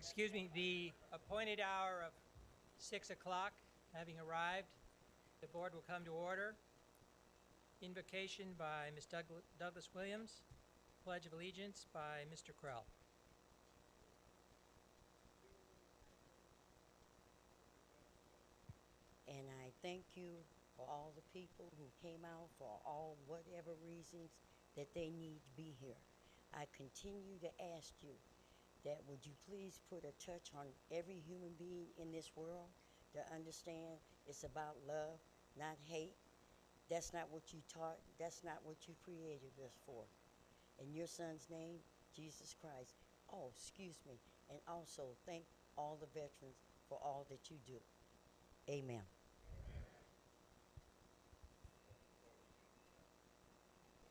Excuse me, the appointed hour of 6 o'clock having arrived, the board will come to order. Invocation by Ms. Douglas Williams, Pledge of Allegiance by Mr. Krell. And I thank you for all the people who came out for all whatever reasons that they need to be here. I continue to ask you that would you please put a touch on every human being in this world to understand it's about love, not hate. That's not what you taught. That's not what you created us for. In your son's name, Jesus Christ. Oh, excuse me. And also thank all the veterans for all that you do. Amen.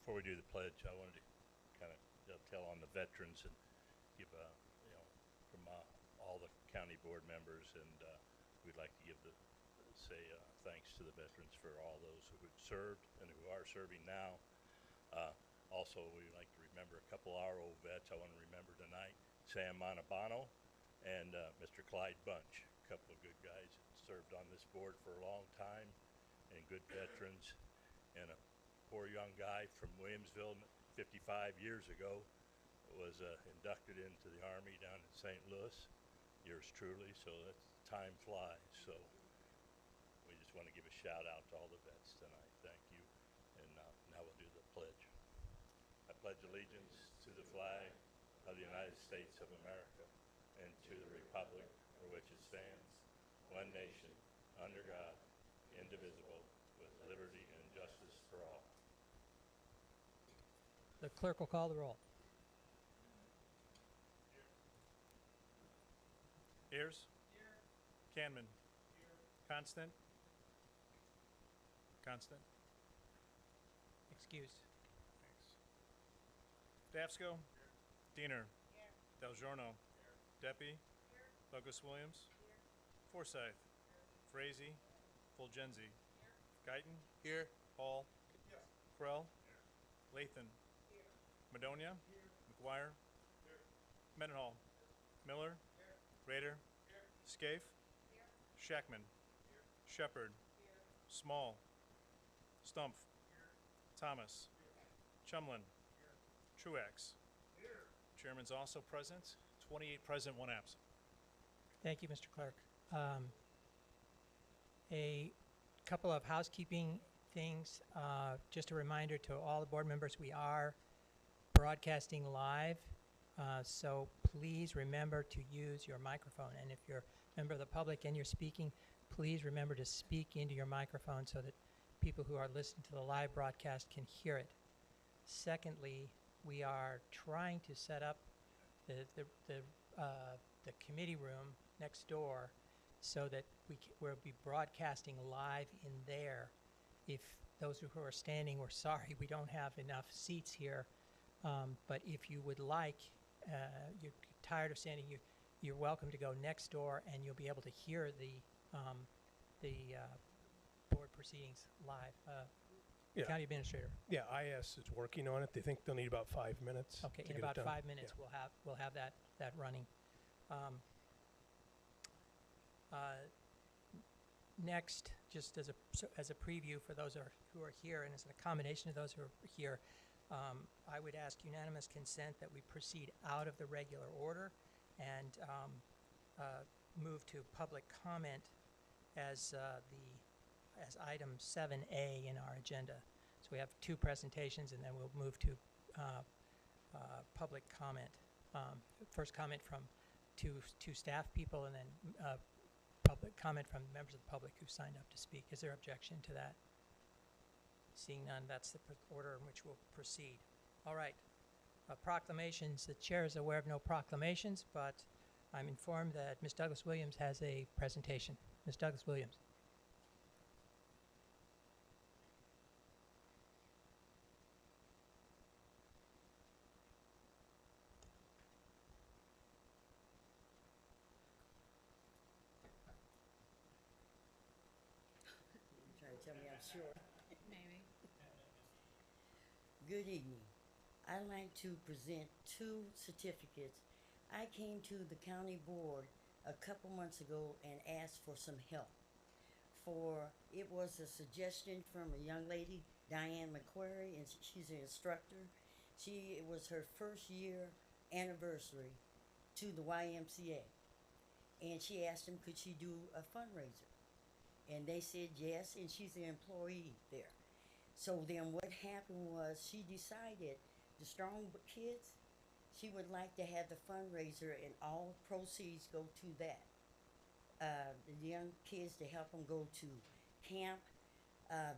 Before we do the pledge, I wanted to kind of dovetail on the veterans and give, from all the county board members, and we'd like to give thanks to the veterans for all those who had served and who are serving now. Also, we'd like to remember a couple of our old vets. I want to remember tonight Sam Montalbano and Mr. Clyde Bunch, a couple of good guys that served on this board for a long time and good veterans. And a poor young guy from Williamsville 55 years ago was inducted into the Army down in St. Louis, yours truly, so that time flies. So we just want to give a shout out to all the vets tonight. Thank you. And now we'll do the pledge. I pledge allegiance to the flag of the United States of America and to the republic for which it stands, one nation, under God, indivisible, with liberty and justice for all. The clerk will call the roll. Ayers? Here. Canman? Here. Constant? Constant. Excused. Thanks. Dafsco? Here. Diener? Here. Del Giorno? Here. Deppie? Here. Douglas Williams? Here. Forsyth? Here. Frazee? Fulgenzi? Here. Guyton? Here. Hall? Yes. Krell? Here. Lathan? Here. Madonia? Here. McGuire? Here. Mendenhall? Here. Miller? Here. Rader? Here. Scaife? Here. Shackman? Here. Shepard? Here. Small? Stumpf? Here. Thomas? Here. Chumlin? Here. Truax? Here. Chairman's also present. 28 present, 1 absent. Thank you, Mr. Clerk. A couple of housekeeping things. Just a reminder to all the board members, we are broadcasting live, so please remember to use your microphone. And if you're a member of the public and you're speaking, please remember to speak into your microphone so that people who are listening to the live broadcast can hear it. Secondly, we are trying to set up the committee room next door so that we'll be broadcasting live in there. If those who are standing, we're sorry, we don't have enough seats here. But if you would like, you're tired of standing, you're welcome to go next door, and you'll be able to hear the board proceedings live. Yeah. County Administrator. Yeah, IS is working on it. They think they'll need about 5 minutes. Okay, to in get about it done. 5 minutes, Yeah. we'll have that running. Next, just as a preview for those who are here, and as an accommodation to those who are here, I would ask unanimous consent that we proceed out of the regular order and move to public comment as item 7A in our agenda. So we have 2 presentations, and then we'll move to public comment. First comment from two staff people, and then public comment from members of the public who signed up to speak. Is there objection to that? Seeing none, that's the order in which we'll proceed. All right. Proclamations. The chair is aware of no proclamations, but I'm informed that Ms. Douglas Williams has a presentation. Ms. Douglas Williams. Trying to tell me I'm sure. Maybe. Good evening. I'd like to present 2 certificates I came to the county board a couple months ago and asked for some help. It was a suggestion from a young lady, Diane McQuarrie, and she's an instructor. It was her first year anniversary to the YMCA, and she asked them could she do a fundraiser, and they said yes, and she's an employee there. So then what happened was she decided the Strong Kids, she would like to have the fundraiser and all proceeds go to that. The young kids to help them go to camp,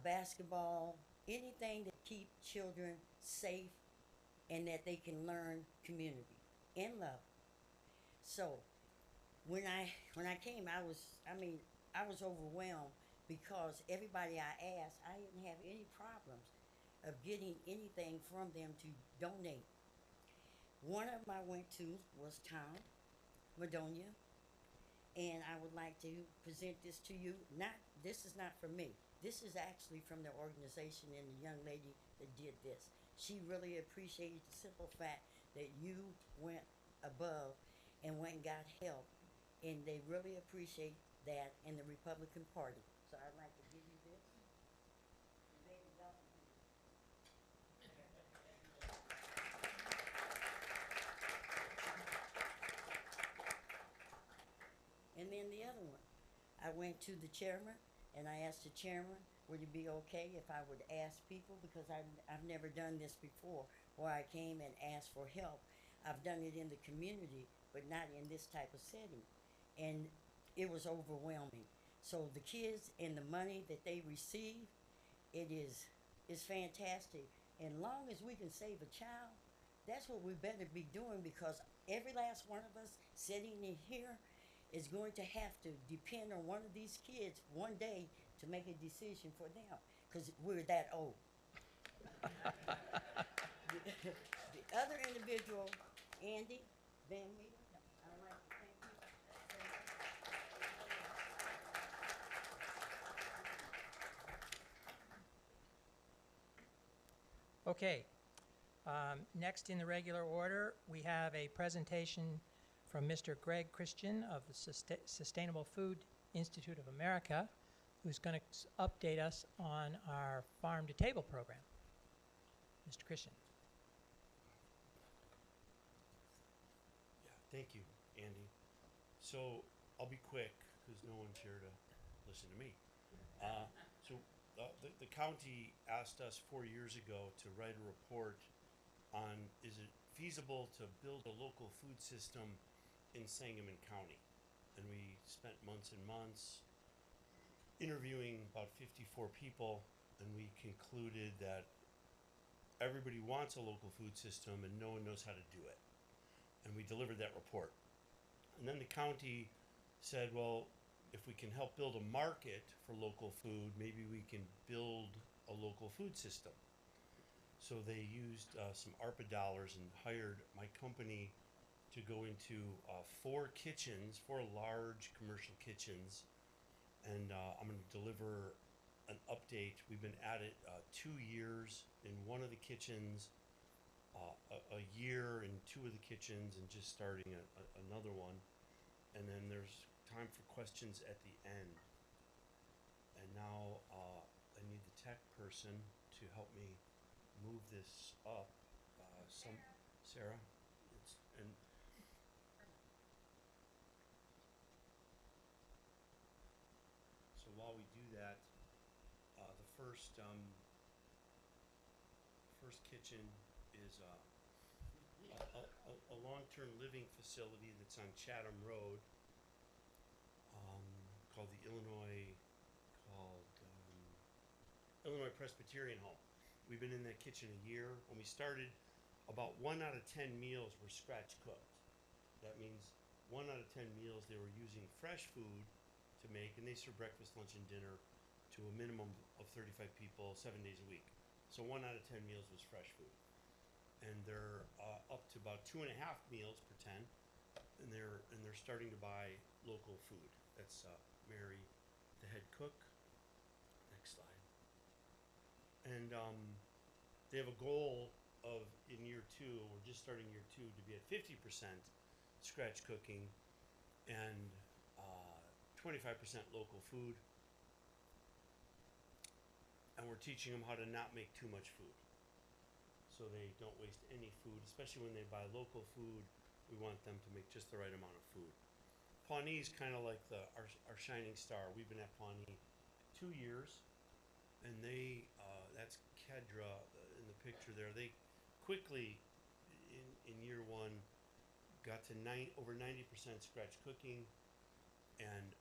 basketball, anything to keep children safe and that they can learn community and love. So when I came, I was overwhelmed because everybody I asked, I didn't have any problems of getting anything from them to donate. One of them I went to was Tom Madonia, and I would like to present this to you. This is not from me. This is actually from the organization and the young lady that did this. She really appreciated the simple fact that you went above and went and got help, and they really appreciate that in the Republican Party. So I'd like to give you this. Maybe don't. And then the other one, I went to the chairman and I asked the chairman, would it be okay if I would ask people, because I've never done this before, where I came and asked for help. I've done it in the community, but not in this type of setting. And it was overwhelming. So the kids and the money that they receive, is fantastic. And long as we can save a child, that's what we better be doing, because every last one of us sitting in here is going to have to depend on one of these kids one day to make a decision for them, because we're that old. The other individual, Andy Van Meter, I'd like to thank you. Okay. Next in the regular order, we have a presentation from Mr. Greg Christian of the Sustainable Food Institute of America, who's going to update us on our Farm to Table program. Mr. Christian. Yeah, thank you, Andy. So I'll be quick because no one's here to listen to me. The county asked us 4 years ago to write a report on is it feasible to build a local food system in Sangamon County. And we spent months and months interviewing about 54 people, and we concluded that everybody wants a local food system and no one knows how to do it. And we delivered that report. And then the county said, well, if we can help build a market for local food, maybe we can build a local food system. So they used some ARPA dollars and hired my company to go into 4 kitchens, 4 large commercial kitchens, and I'm going to deliver an update. We've been at it 2 years in one of the kitchens, a year in 2 of the kitchens, and just starting another one. And then there's time for questions at the end. And now I need the tech person to help me move this up. Sarah? So while we do that, the first kitchen is a long-term living facility that's on Chatham Road, called Illinois Presbyterian Home. We've been in that kitchen a year. When we started, about 1 out of 10 meals were scratch cooked. That means 1 out of 10 meals they were using fresh food to make, and they serve breakfast, lunch, and dinner to a minimum of 35 people 7 days a week. So 1 out of 10 meals was fresh food. And they're up to about 2.5 meals per 10, and they're starting to buy local food. That's Mary, the head cook. Next slide. And they have a goal of, in year 2, we're just starting year 2, to be at 50% scratch cooking, and 25% local food. And we're teaching them how to not make too much food, so they don't waste any food, especially when they buy local food. We want them to make just the right amount of food. Pawnee's kind of like our shining star. We've been at Pawnee 2 years, and that's Kedra in the picture there. They quickly, in year one, got to over 90% scratch cooking, and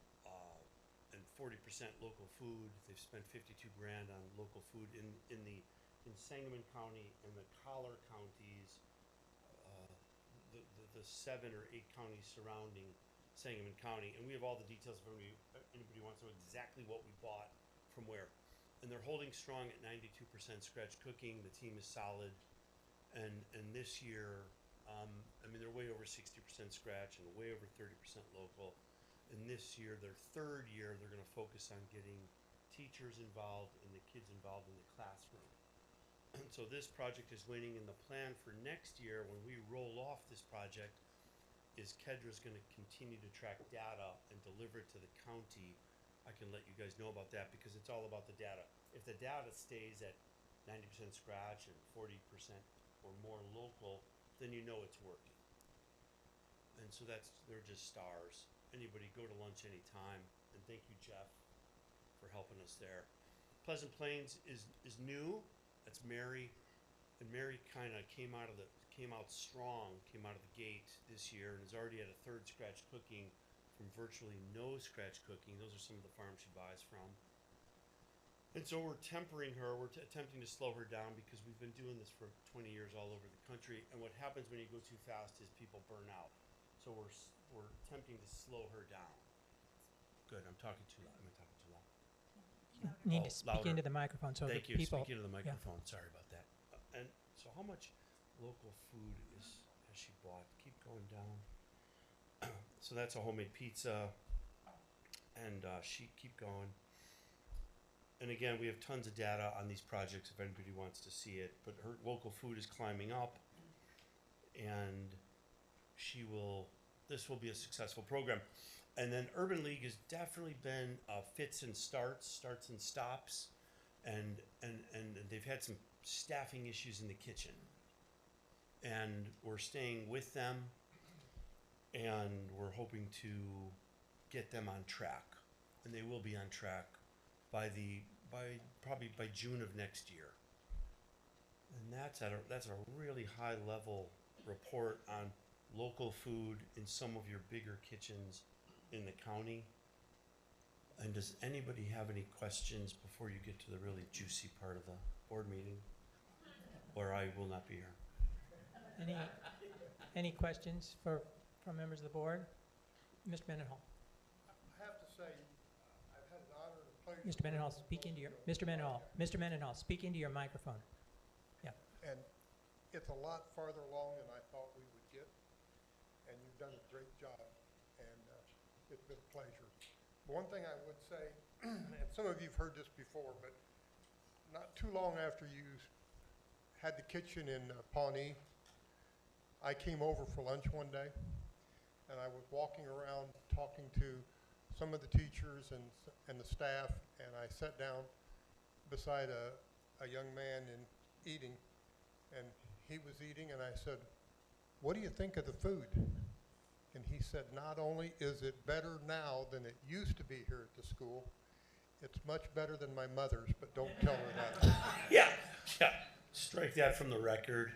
40% local food. They've spent 52 grand on local food in Sangamon County and the collar counties, the 7 or 8 counties surrounding Sangamon County. And we have all the details if anybody wants to know exactly what we bought from where. And they're holding strong at 92% scratch cooking. The team is solid. And this year, they're way over 60% scratch and way over 30% local. And this year, their 3rd year, they're going to focus on getting teachers involved and the kids involved in the classroom. And so this project is winning, and the plan for next year, when we roll off this project, is Kedra's going to continue to track data and deliver it to the county. I can let you guys know about that because it's all about the data. If the data stays at 90% scratch and 40% or more local, then you know it's working. And so they're just stars. Anybody, go to lunch anytime. And thank you, Jeff, for helping us there. Pleasant Plains is new. That's Mary. And Mary kind of came out strong, came out of the gate this year, and is already at a 3rd scratch cooking from virtually no scratch cooking. Those are some of the farms she buys from. And so we're tempering her. We're attempting to slow her down because we've been doing this for 20 years all over the country. And what happens when you go too fast is people burn out. So we're attempting to slow her down. Good. I'm talking too loud. Am I talking too loud? You need to speak louder. into the microphone so Thank the you. people. Speak into the microphone. Sorry about that. And so, how much local food has she bought? Keep going down. So that's a homemade pizza, and keep going. And again, we have tons of data on these projects if anybody wants to see it. But her local food is climbing up, and this will be a successful program. And then Urban League has definitely been fits and starts and stops, and they've had some staffing issues in the kitchen. And we're staying with them, and we're hoping to get them on track. And they will be on track probably by June of next year. And that's a really high level report on local food in some of your bigger kitchens in the county. And does anybody have any questions before you get to the really juicy part of the board meeting, or I will not be here? Any questions from members of the board? Mr. Mendenhall. I have to say, I've had an honor and a pleasure. Mr. Mendenhall, speak into your Mr. Mendenhall, speak into your microphone. Yeah. And it's a lot farther along than I thought we would get, and you've done a great job, and it's been a pleasure. One thing I would say, and some of you've heard this before, but not too long after you had the kitchen in Pawnee, I came over for lunch one day, and I was walking around talking to some of the teachers and the staff, and I sat down beside a young man eating, and he was eating, and I said, "What do you think of the food?" And he said, "Not only is it better now than it used to be here at the school, it's much better than my mother's, but don't tell her that." Yeah. Strike that from the record.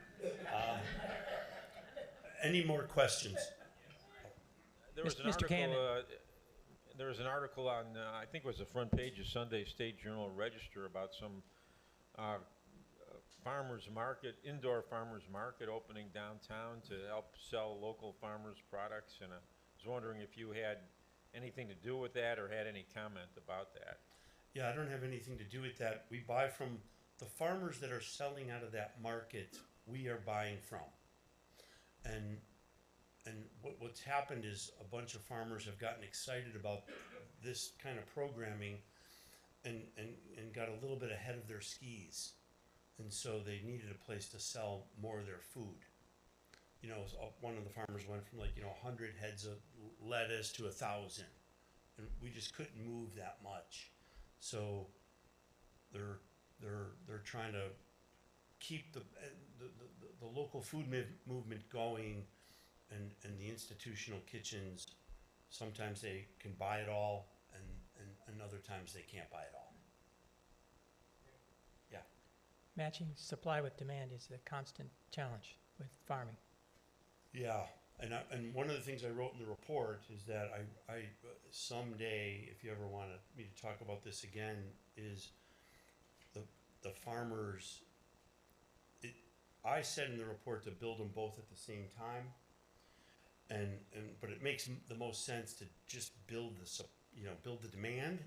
Any more questions? There was an Mr. Cannon. article. There was an article on, I think it was the front page of Sunday State Journal Register about some farmers market, indoor farmers market opening downtown to help sell local farmers products. And I was wondering if you had anything to do with that or had any comment about that. Yeah, I don't have anything to do with that. We buy from the farmers that are selling out of that market. We are buying from, and what's happened is a bunch of farmers have gotten excited about this kind of programming, and got a little bit ahead of their skis, and so they needed a place to sell more of their food. one of the farmers went from 100 heads of lettuce to 1,000, and we just couldn't move that much. So they're trying to keep the local food movement going, and the institutional kitchens, sometimes they can buy it all, and other times they can't buy it all. Yeah. Matching supply with demand is a constant challenge with farming. Yeah, and one of the things I wrote in the report is that I someday, if you ever want me to talk about this again, is the farmers. I said in the report to build them both at the same time, but it makes the most sense to just build the demand.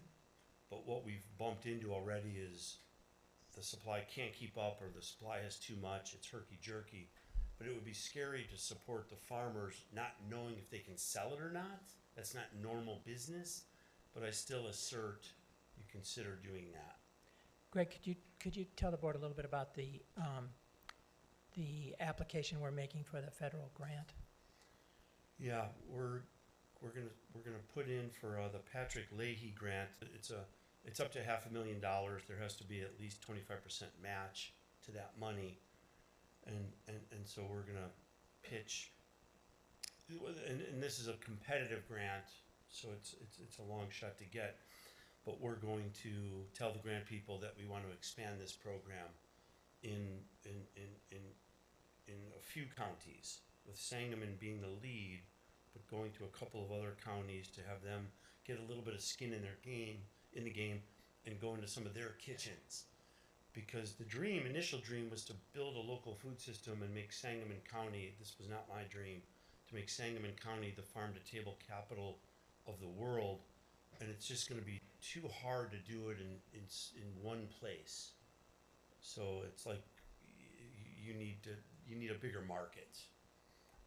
But what we've bumped into already is the supply can't keep up, or the supply has too much. It's herky jerky. But it would be scary to support the farmers not knowing if they can sell it or not. That's not normal business. But I still assert you consider doing that. Greg, could you tell the board a little bit about the application we're making for the federal grant? Yeah, we're gonna put in for the Patrick Leahy grant. It's up to $500,000. There has to be at least 25% match to that money, and so we're gonna pitch. And this is a competitive grant, so it's a long shot to get. But we're going to tell the grant people that we want to expand this program in a few counties, with Sangamon being the lead, but going to a couple of other counties to have them get a little bit of skin in the game, and go into some of their kitchens. Because the initial dream was to build a local food system and make Sangamon County, this was not my dream, to make Sangamon County the farm-to-table capital of the world. And it's just going to be too hard to do it in one place. So it's like you need a bigger market.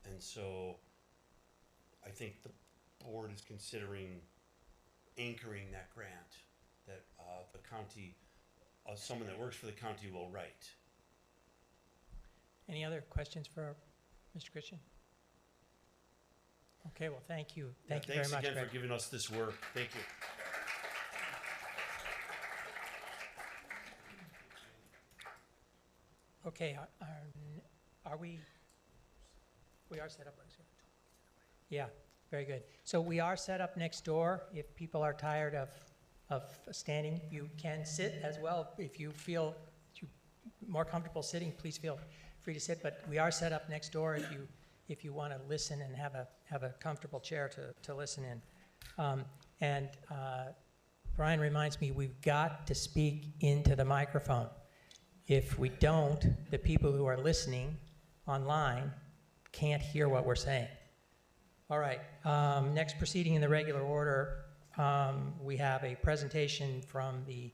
And so I think the board is considering anchoring that grant that the county, someone that works for the county will write. Any other questions for Mr. Christian? Okay, well, thank you. Thank you very much, Thanks again Greg. for giving us this work. Thank you. Okay, we are set up. Yeah, very good. So we are set up next door. If people are tired of standing, you can sit as well. If you feel more comfortable sitting, please feel free to sit. But we are set up next door if you want to listen and have a comfortable chair to listen in. And Brian reminds me we've got to speak into the microphone. If we don't, the people who are listening online can't hear what we're saying. All right, next proceeding in the regular order, we have a presentation from the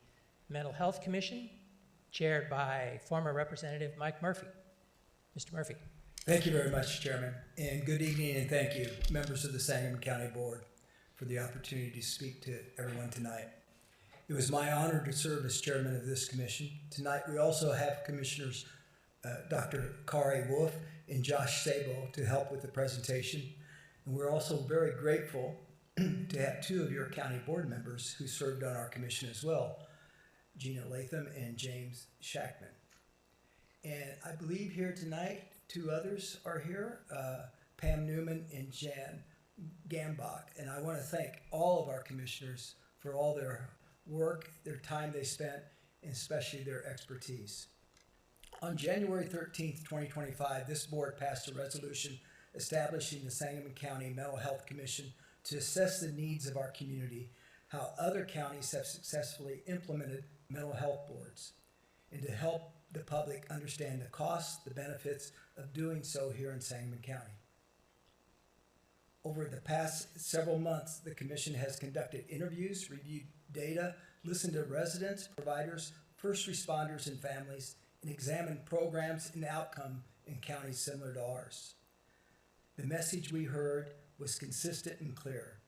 Mental Health Commission, chaired by former Representative Mike Murphy. Mr. Murphy. Thank you very much, Chairman, and good evening, and thank you, members of the Sangamon County Board, for the opportunity to speak to everyone tonight. It was my honor to serve as chairman of this commission. Tonight, we also have Commissioners Dr. Kari Wolf and Josh Sabo to help with the presentation. And we're also very grateful to have two of your county board members who served on our commission as well, Gina Latham and James Shackman. And I believe here tonight, two others are here, Pam Newman and Jan Gambach. And I want to thank all of our commissioners for all their work, their time they spent, and especially their expertise. On January 13th, 2025, this board passed a resolution establishing the Sangamon County Mental Health Commission to assess the needs of our community, how other counties have successfully implemented mental health boards, and to help the public understand the costs, the benefits of doing so here in Sangamon County. Over the past several months, the commission has conducted interviews, reviewed data, listened to residents, providers, first responders, and families, and examined programs and outcome in counties similar to ours. The message we heard was consistent and clear.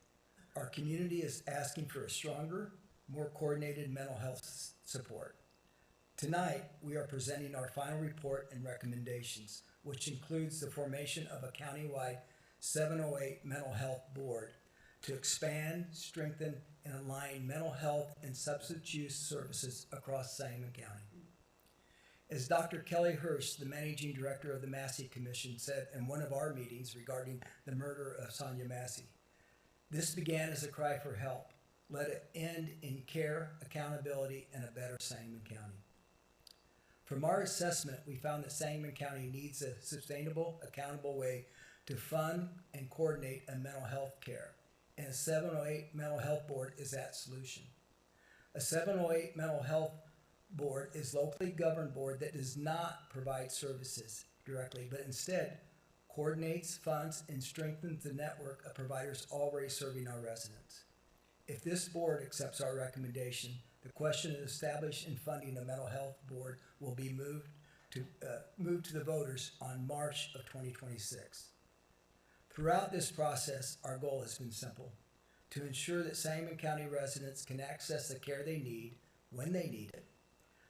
Our community is asking for a stronger, more coordinated mental health support. Tonight, we are presenting our final report and recommendations which includes the formation of a countywide 708 mental health board to expand, strengthen, and align mental health and substance use services across Sangamon County. As Dr. Kelly Hirsch, the managing director of the Massey Commission, said in one of our meetings regarding the murder of Sonia Massey, this began as a cry for help. Let it end in care, accountability, and a better Sangamon County. From our assessment, we found that Sangamon County needs a sustainable, accountable way to fund and coordinate a mental health care, and a 708 mental health board is that solution. A 708 mental health board is a locally governed board that does not provide services directly, but instead coordinates, funds, and strengthens the network of providers already serving our residents. If this board accepts our recommendation, the question of establishing and funding a mental health board will be moved to the voters on March of 2026. Throughout this process, our goal has been simple: to ensure that Sangamon County residents can access the care they need when they need it,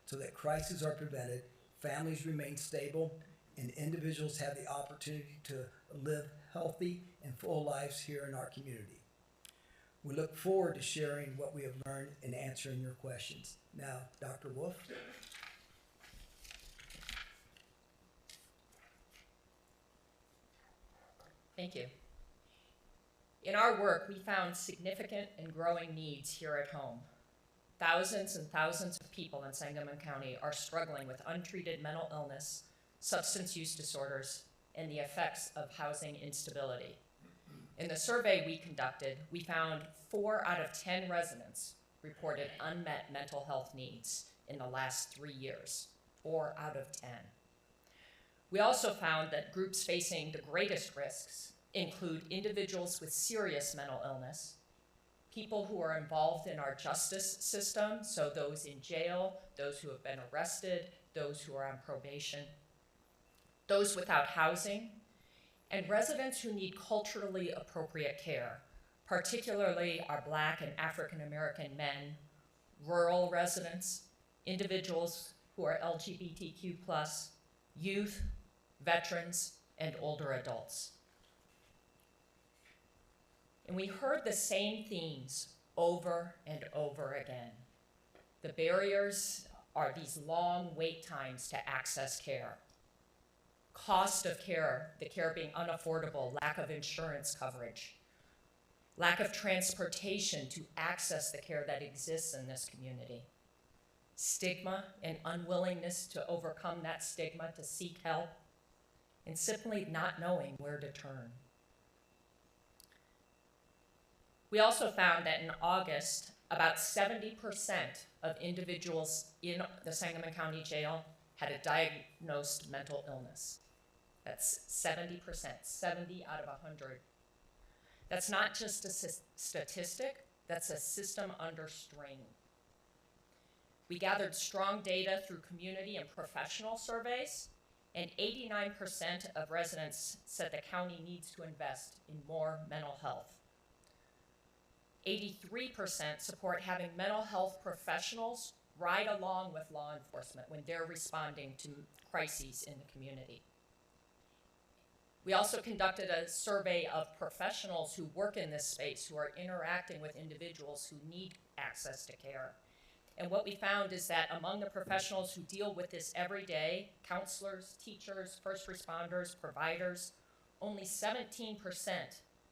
so that crises are prevented, families remain stable, and individuals have the opportunity to live healthy and full lives here in our community. We look forward to sharing what we have learned and answering your questions. Now, Dr. Wolf. Thank you. In our work, we found significant and growing needs here at home. Thousands and thousands of people in Sangamon County are struggling with untreated mental illness, substance use disorders, and the effects of housing instability. In the survey we conducted, we found 4 out of 10 residents reported unmet mental health needs in the last 3 years, 4 out of 10. We also found that groups facing the greatest risks include individuals with serious mental illness, people who are involved in our justice system, so those in jail, those who have been arrested, those who are on probation, those without housing, and residents who need culturally appropriate care, particularly our Black and African American men, rural residents, individuals who are LGBTQ+, youth, veterans, and older adults. And we heard the same themes over and over again. The barriers are these long wait times to access care. Cost of care, the care being unaffordable, lack of insurance coverage, lack of transportation to access the care that exists in this community, stigma and unwillingness to overcome that stigma, to seek help, and simply not knowing where to turn. We also found that in August, about 70% of individuals in the Sangamon County Jail had a diagnosed mental illness. That's 70%, 70 out of 100. That's not just a statistic, that's a system under strain. We gathered strong data through community and professional surveys, and 89% of residents said the county needs to invest in more mental health. 83% support having mental health professionals ride along with law enforcement when they're responding to crises in the community. We also conducted a survey of professionals who work in this space, who are interacting with individuals who need access to care. And what we found is that among the professionals who deal with this every day, counselors, teachers, first responders, providers, only 17%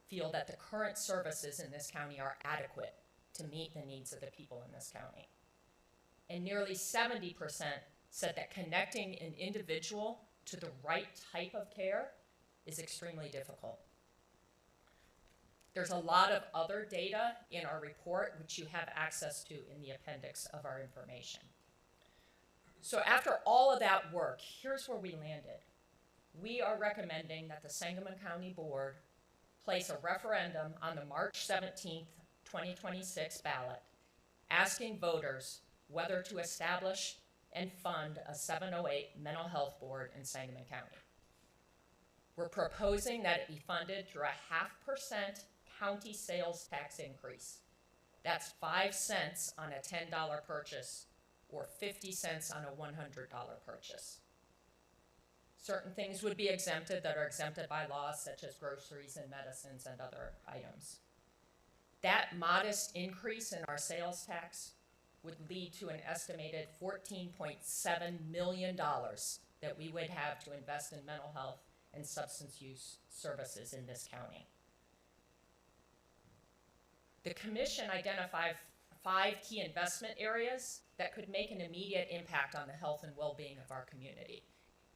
feel that the current services in this county are adequate to meet the needs of the people in this county. And nearly 70% said that connecting an individual to the right type of care is extremely difficult. There's a lot of other data in our report, which you have access to in the appendix of our information. So after all of that work, here's where we landed. We are recommending that the Sangamon County Board place a referendum on the March 17th, 2026 ballot, asking voters whether to establish and fund a 708 mental health board in Sangamon County. We're proposing that it be funded through a 0.5% county sales tax increase. That's 5 cents on a $10 purchase or 50 cents on a $100 purchase. Certain things would be exempted that are exempted by law, such as groceries and medicines and other items. That modest increase in our sales tax would lead to an estimated $14.7 million that we would have to invest in mental health and substance use services in this county. The commission identified 5 key investment areas that could make an immediate impact on the health and well-being of our community.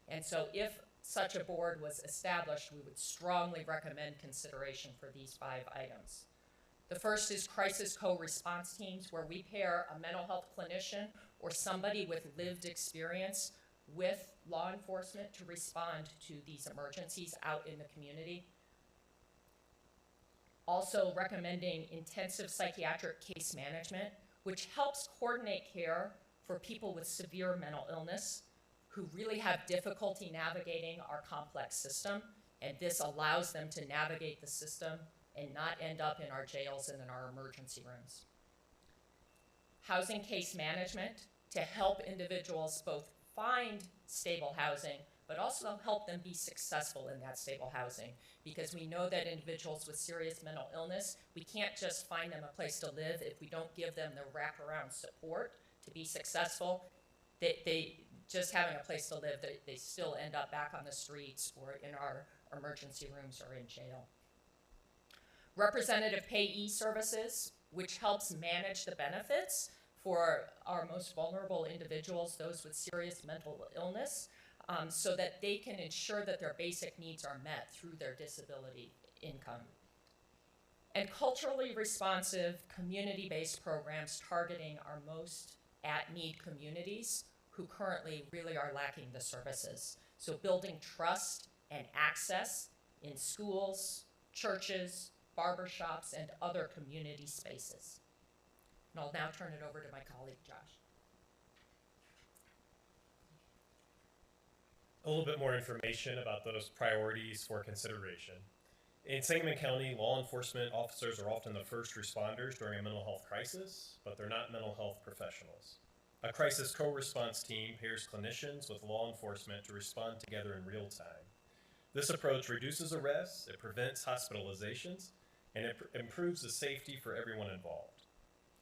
And so if such a board was established, we would strongly recommend consideration for these 5 items. The first is crisis co-response teams, where we pair a mental health clinician or somebody with lived experience with law enforcement to respond to these emergencies out in the community. Also recommending intensive psychiatric case management, which helps coordinate care for people with severe mental illness who really have difficulty navigating our complex system, and this allows them to navigate the system and not end up in our jails and in our emergency rooms. Housing case management to help individuals both find stable housing, but also help them be successful in that stable housing. Because we know that individuals with serious mental illness, we can't just find them a place to live if we don't give them the wraparound support to be successful. They just having a place to live, they still end up back on the streets or in our emergency rooms or in jail. Representative payee services, which helps manage the benefits for our most vulnerable individuals, those with serious mental illness, so that they can ensure that their basic needs are met through their disability income. And culturally responsive, community-based programs targeting our most at-need communities who currently really are lacking the services. So building trust and access in schools, churches, barbershops, and other community spaces. And I'll now turn it over to my colleague, Josh. A little bit more information about those priorities for consideration. In Sangamon County, law enforcement officers are often the first responders during a mental health crisis, but they're not mental health professionals. A crisis co-response team pairs clinicians with law enforcement to respond together in real time. This approach reduces arrests, it prevents hospitalizations, and it improves the safety for everyone involved.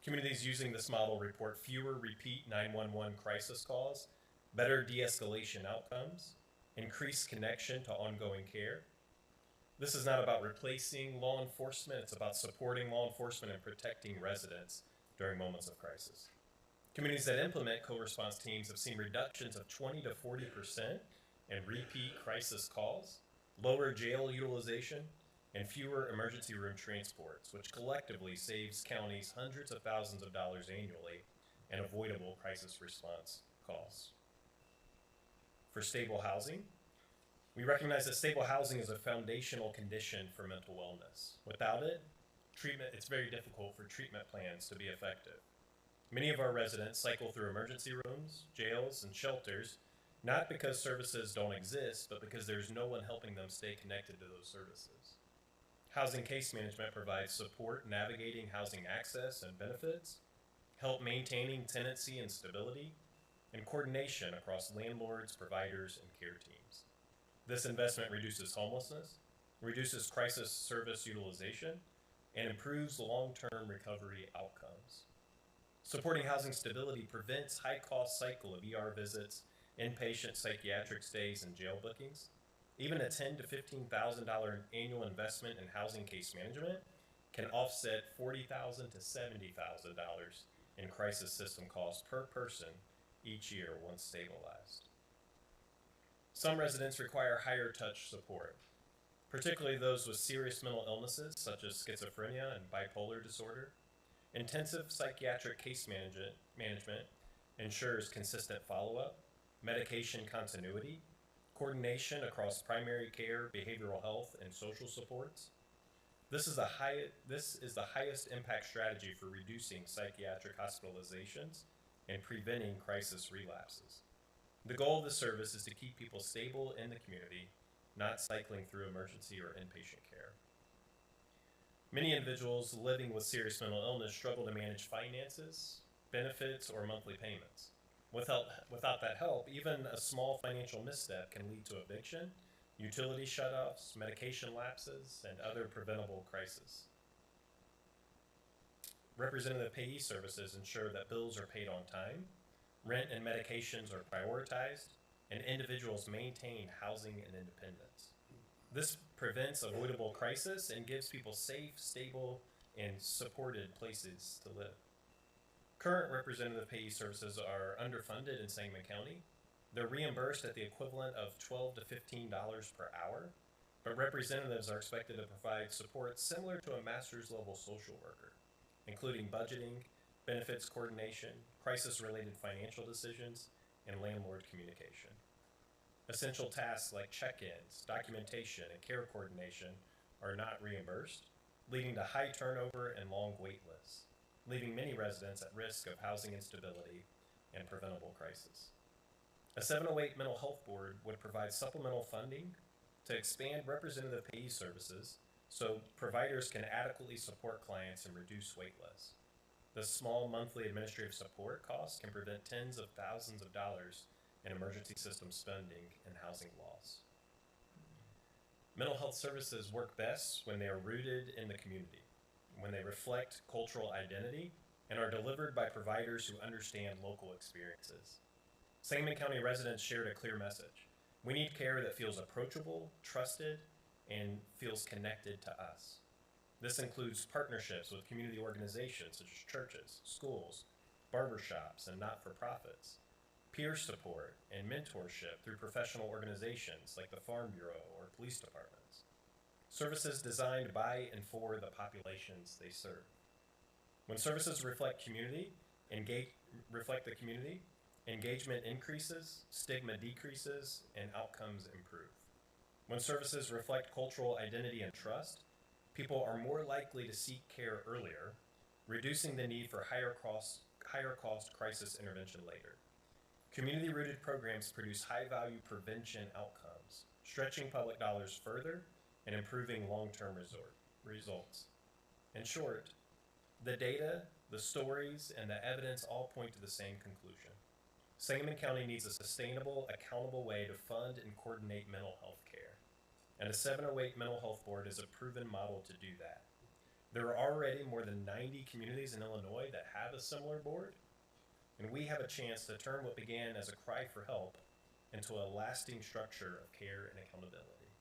Communities using this model report fewer repeat 911 crisis calls, better de-escalation outcomes, increased connection to ongoing care. This is not about replacing law enforcement, it's about supporting law enforcement and protecting residents during moments of crisis. Communities that implement co-response teams have seen reductions of 20 to 40% in repeat crisis calls, lower jail utilization, and fewer emergency room transports, which collectively saves counties hundreds of thousands of dollars annually in avoidable crisis response costs. For stable housing, we recognize that stable housing is a foundational condition for mental wellness. Without it, it's very difficult for treatment plans to be effective. Many of our residents cycle through emergency rooms, jails, and shelters, not because services don't exist, but because there's no one helping them stay connected to those services. Housing case management provides support navigating housing access and benefits, help maintaining tenancy and stability, and coordination across landlords, providers, and care teams. This investment reduces homelessness, reduces crisis service utilization, and improves long-term recovery outcomes. Supporting housing stability prevents high-cost cycle of ER visits, inpatient psychiatric stays, and jail bookings. Even a $10,000 to $15,000 annual investment in housing case management can offset $40,000 to $70,000 in crisis system costs per person each year once stabilized. Some residents require higher touch support, particularly those with serious mental illnesses such as schizophrenia and bipolar disorder. Intensive psychiatric case management ensures consistent follow-up, medication continuity, coordination across primary care, behavioral health, and social supports. This is the highest impact strategy for reducing psychiatric hospitalizations and preventing crisis relapses. The goal of the service is to keep people stable in the community, not cycling through emergency or inpatient care. Many individuals living with serious mental illness struggle to manage finances, benefits, or monthly payments. Without that help, even a small financial misstep can lead to eviction, utility shutoffs, medication lapses, and other preventable crises. Representative payee services ensure that bills are paid on time, rent and medications are prioritized, and individuals maintain housing and independence. This prevents avoidable crisis and gives people safe, stable, and supported places to live. Current representative payee services are underfunded in Sangamon County. They're reimbursed at the equivalent of $12 to $15 per hour, but representatives are expected to provide support similar to a master's level social worker, including budgeting, benefits coordination, crisis-related financial decisions, and landlord communication. Essential tasks like check-ins, documentation, and care coordination are not reimbursed, leading to high turnover and long wait lists, leaving many residents at risk of housing instability and preventable crisis. A 708 mental health board would provide supplemental funding to expand representative payee services so providers can adequately support clients and reduce wait lists. The small monthly administrative support costs can prevent tens of thousands of dollars in emergency system spending and housing loss. Mental health services work best when they are rooted in the community, when they reflect cultural identity, and are delivered by providers who understand local experiences. Sangamon County residents shared a clear message. We need care that feels approachable, trusted, and feels connected to us. This includes partnerships with community organizations such as churches, schools, barbershops, and not-for-profits, peer support and mentorship through professional organizations like the Farm Bureau or police departments, services designed by and for the populations they serve. When services reflect the community, engagement increases, stigma decreases, and outcomes improve. When services reflect cultural identity and trust, people are more likely to seek care earlier, reducing the need for higher cost crisis intervention later. Community-rooted programs produce high-value prevention outcomes, stretching public dollars further and improving long-term results. In short, the data, the stories, and the evidence all point to the same conclusion. Sangamon County needs a sustainable, accountable way to fund and coordinate mental health care, and a 708 Mental Health Board is a proven model to do that. There are already more than 90 communities in Illinois that have a similar board, and we have a chance to turn what began as a cry for help into a lasting structure of care and accountability.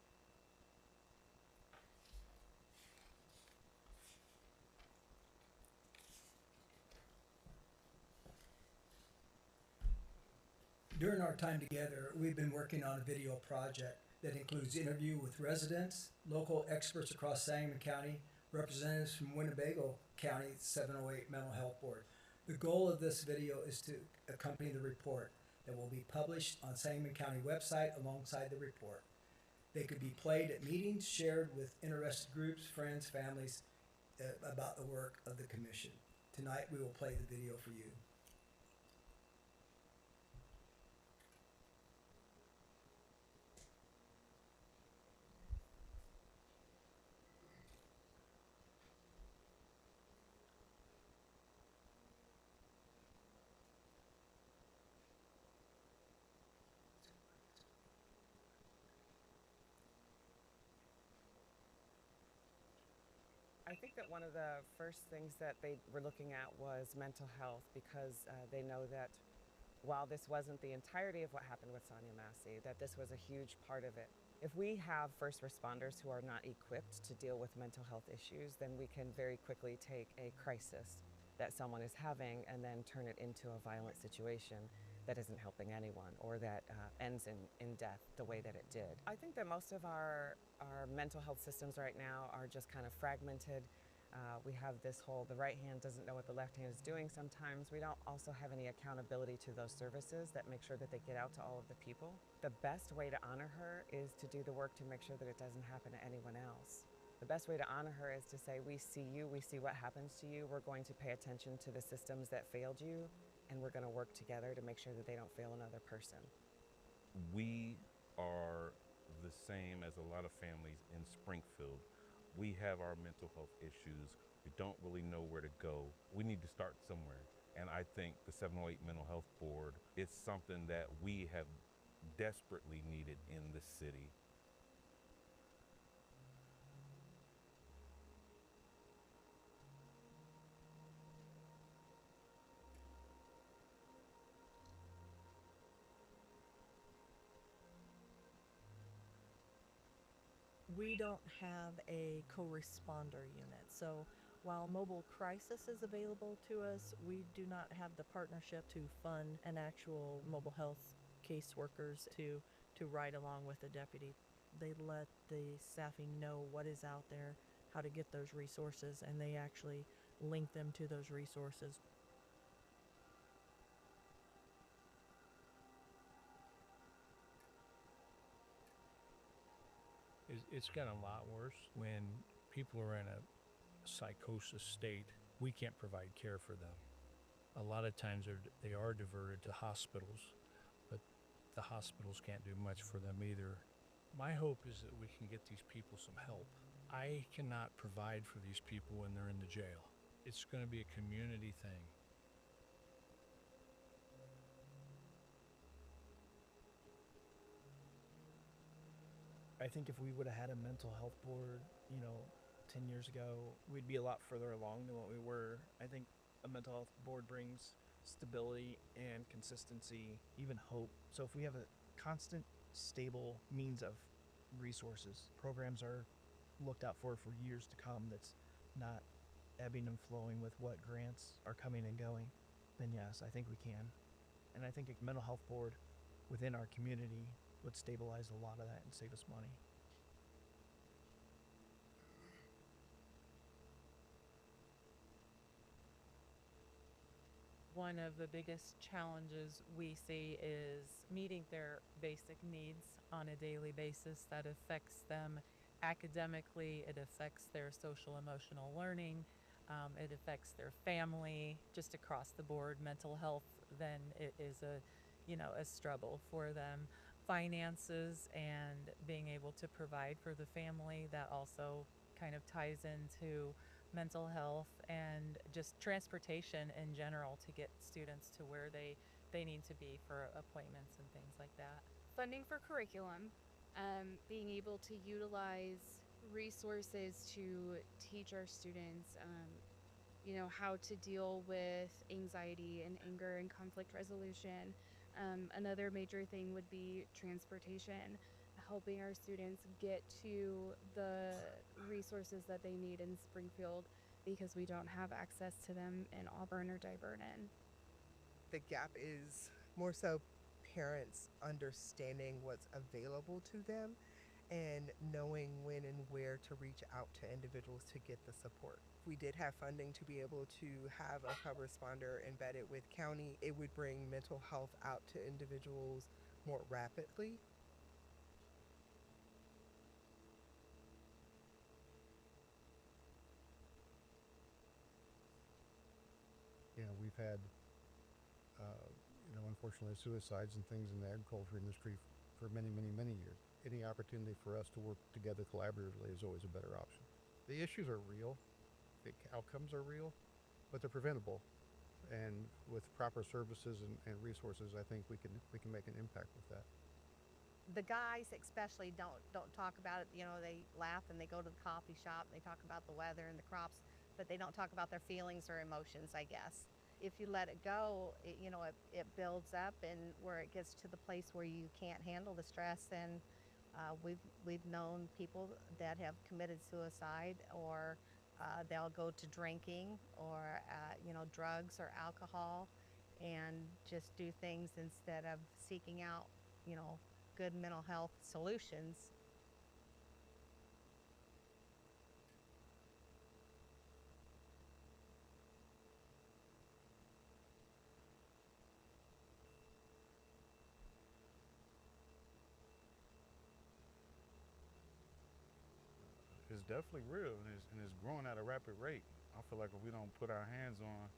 During our time together, we've been working on a video project that includes interview with residents, local experts across Sangamon County, representatives from Winnebago County 708 Mental Health Board. The goal of this video is to accompany the report that will be published on Sangamon County website alongside the report. They could be played at meetings, shared with interested groups, friends, families about the work of the commission. Tonight we will play the video for you. I think that one of the first things that they were looking at was mental health, because they know that while this wasn't the entirety of what happened with Sonia Massey, that this was a huge part of it. If we have first responders who are not equipped to deal with mental health issues, then we can very quickly take a crisis that someone is having and then turn it into a violent situation that isn't helping anyone, or that ends in death the way that it did. I think that most of our mental health systems right now are just kind of fragmented. We have this whole, the right hand doesn't know what the left hand is doing sometimes. We don't also have any accountability to those services that make sure that they get out to all of the people. The best way to honor her is to do the work to make sure that it doesn't happen to anyone else. The best way to honor her is to say, we see you, we see what happens to you, we're going to pay attention to the systems that failed you, and we're going to work together to make sure that they don't fail another person. We are the same as a lot of families in Springfield. We have our mental health issues. We don't really know where to go. We need to start somewhere. And I think the 708 Mental Health Board is something that we have desperately needed in this city. We don't have a co-responder unit, so while mobile crisis is available to us, we do not have the partnership to fund an actual mobile health caseworkers to ride along with the deputy. They let the staffing know what is out there, how to get those resources, and they actually link them to those resources. It's gotten a lot worse. When people are in a psychosis state, we can't provide care for them. A lot of times they are diverted to hospitals, but the hospitals can't do much for them either. My hope is that we can get these people some help. I cannot provide for these people when they're in the jail. It's going to be a community thing. I think if we would have had a mental health board, 10 years ago, we'd be a lot further along than what we were. I think a mental health board brings stability and consistency, even hope. So if we have a constant, stable means of resources, programs are looked out for years to come, that's not ebbing and flowing with what grants are coming and going, then yes, I think we can. And I think a mental health board within our community would stabilize a lot of that and save us money. One of the biggest challenges we see is meeting their basic needs on a daily basis that affects them academically, it affects their social emotional learning, it affects their family, just across the board. Mental health then it is a struggle for them. Finances and being able to provide for the family, that also kind of ties into mental health, and just transportation in general to get students to where they need to be for appointments and things like that. Funding for curriculum, being able to utilize resources to teach our students, how to deal with anxiety and anger and conflict resolution. Another major thing would be transportation, helping our students get to the resources that they need in Springfield because we don't have access to them in Auburn or Divernon. The gap is more so parents understanding what's available to them and knowing when and where to reach out to individuals to get the support. If we did have funding to be able to have a co-responder embedded with county, it would bring mental health out to individuals more rapidly. We've had, unfortunately, suicides and things in the agriculture industry for many, many, many years. Any opportunity for us to work together collaboratively is always a better option. The issues are real, the outcomes are real, but they're preventable. And with proper services and resources, I think we can make an impact with that. The guys especially don't talk about it. They laugh and they go to the coffee shop and they talk about the weather and the crops, but they don't talk about their feelings or emotions, I guess. If you let it go, it builds up, and where it gets to the place where you can't handle the stress, and we've known people that have committed suicide, or they'll go to drinking or drugs or alcohol, and just do things instead of seeking out good mental health solutions. It's definitely real, and it's growing at a rapid rate. I feel like if we don't put our hands on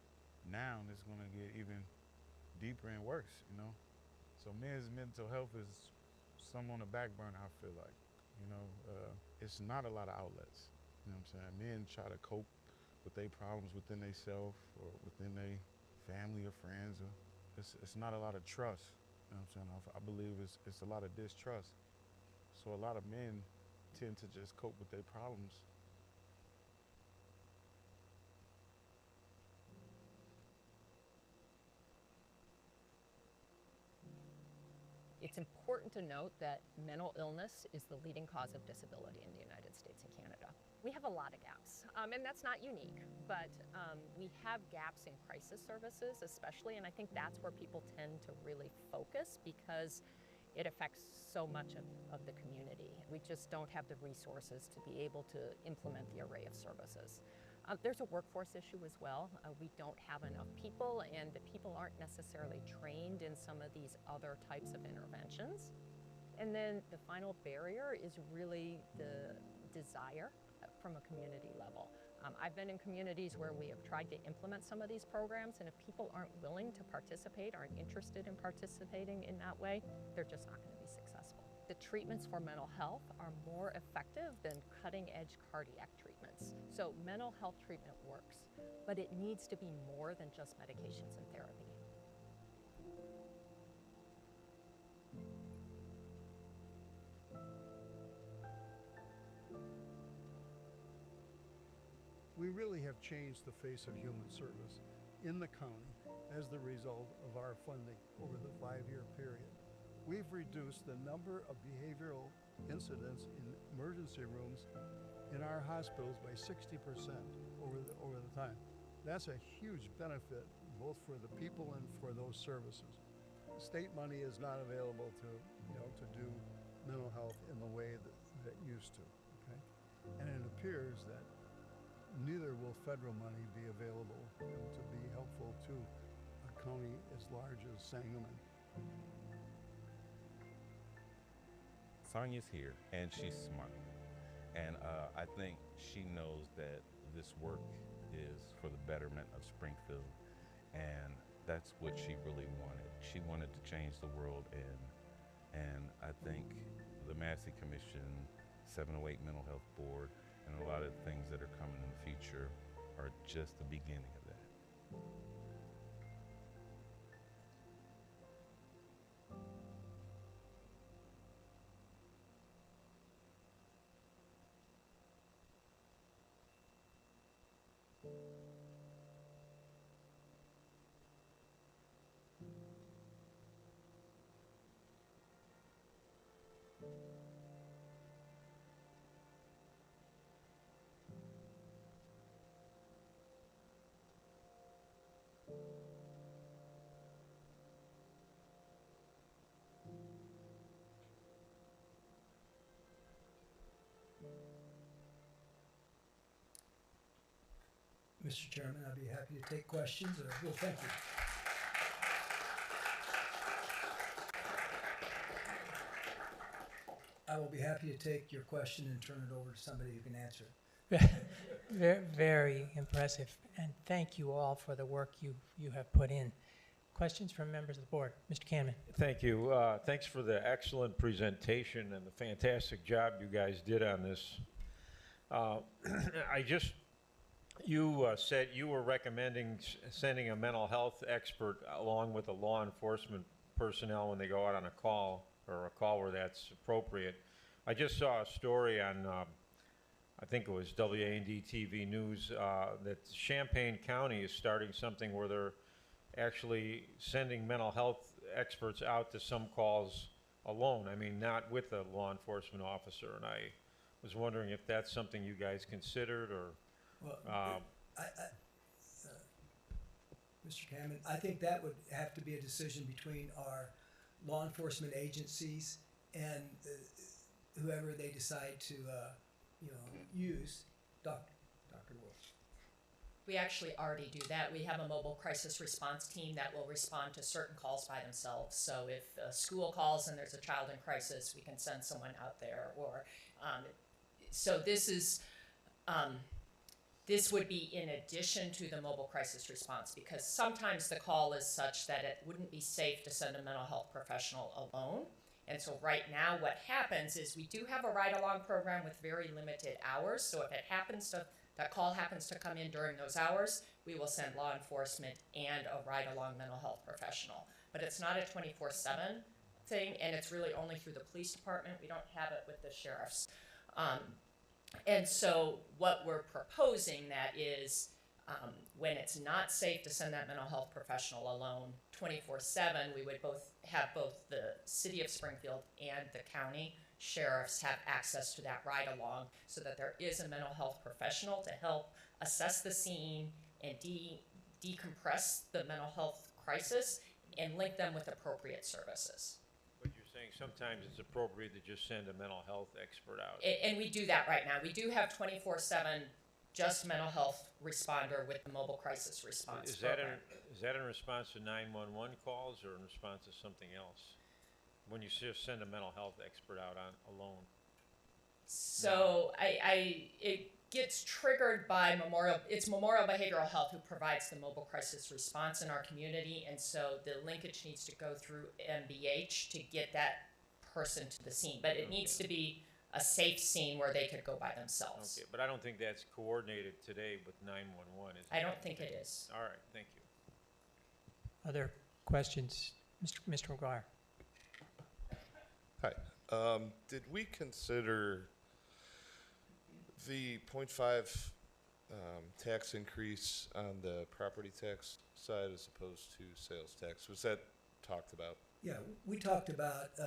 now, it's going to get even deeper and worse, So men's mental health is some on the back burner, I feel like. It's not a lot of outlets, you know what I'm saying? Men try to cope with their problems within themselves or within their family or friends. Or it's not a lot of trust. You know what I'm saying? I believe it's a lot of distrust. So a lot of men tend to just cope with their problems. It's important to note that mental illness is the leading cause of disability in the United States and Canada. We have a lot of gaps, and that's not unique, but we have gaps in crisis services especially, and I think that's where people tend to really focus because it affects so much of the community. We just don't have the resources to be able to implement the array of services. There's a workforce issue as well. We don't have enough people, and the people aren't necessarily trained in some of these other types of interventions. And then the final barrier is really the desire from a community level. I've been in communities where we have tried to implement some of these programs, and if people aren't willing to participate, aren't interested in participating in that way, they're just not going to be successful. The treatments for mental health are more effective than cutting-edge cardiac treatments. So mental health treatment works, but it needs to be more than just medications and therapy. We really have changed the face of human service in the county as the result of our funding over the 5-year period. We've reduced the number of behavioral incidents in emergency rooms in our hospitals by 60% over the time. That's a huge benefit both for the people and for those services. State money is not available to do mental health in the way that it used to. Okay? And it appears that neither will federal money be available to be helpful to a county as large as Sangamon. Sonia's here, and she's smart. And I think she knows that this work is for the betterment of Springfield, and that's what she really wanted. She wanted to change the world, and I think the Massey Commission, 708 Mental Health Board, and a lot of things that are coming in the future are just the beginning of that. Mr. Chairman, I'd be happy to take questions, well, thank you. I will be happy to take your question and turn it over to somebody who can answer it. Very, very impressive, and thank you all for the work you have put in. Questions from members of the board? Mr. Canman. Thank you. Thanks for the excellent presentation and the fantastic job you guys did on this. You said you were recommending sending a mental health expert along with the law enforcement personnel when they go out on a call, or a call where that's appropriate. I just saw a story on, I think it was WAND TV News, that Champaign County is starting something where they're actually sending mental health experts out to some calls alone. I mean, not with a law enforcement officer. And I was wondering if that's something you guys considered, or... Well, Mr. Cameron, I think that would have to be a decision between our law enforcement agencies and whoever they decide to, use. Dr. Wolf. We actually already do that. We have a mobile crisis response team that will respond to certain calls by themselves. So if a school calls and there's a child in crisis, we can send someone out there. Or so this is. This would be in addition to the mobile crisis response, because sometimes the call is such that it wouldn't be safe to send a mental health professional alone. And so right now what happens is we do have a ride-along program with very limited hours. So if it happens to that call happens to come in during those hours, we will send law enforcement and a ride-along mental health professional. But it's not a 24/7 thing, and it's really only through the police department. We don't have it with the sheriffs. And so what we're proposing that is when it's not safe to send that mental health professional alone 24/7, we would have both the city of Springfield and the county sheriffs have access to that ride along, so that there is a mental health professional to help assess the scene and decompress the mental health crisis and link them with appropriate services. But you're saying sometimes it's appropriate to just send a mental health expert out. And we do that right now. We do have 24/7 just mental health responder with the mobile crisis response program. Is that in response to 911 calls or in response to something else? When you just send a mental health expert out alone? So it gets triggered by Memorial Behavioral Health, who provides the mobile crisis response in our community, and so the linkage needs to go through MBH to get that person to the scene. But it needs to be a safe scene where they could go by themselves. Okay, but I don't think that's coordinated today with 911, is it? I don't think it is. All right, thank you. Other questions? Mr. McGuire? Hi. Did we consider the 0.5 tax increase on the property tax side as opposed to sales tax? Was that talked about? Yeah, we talked about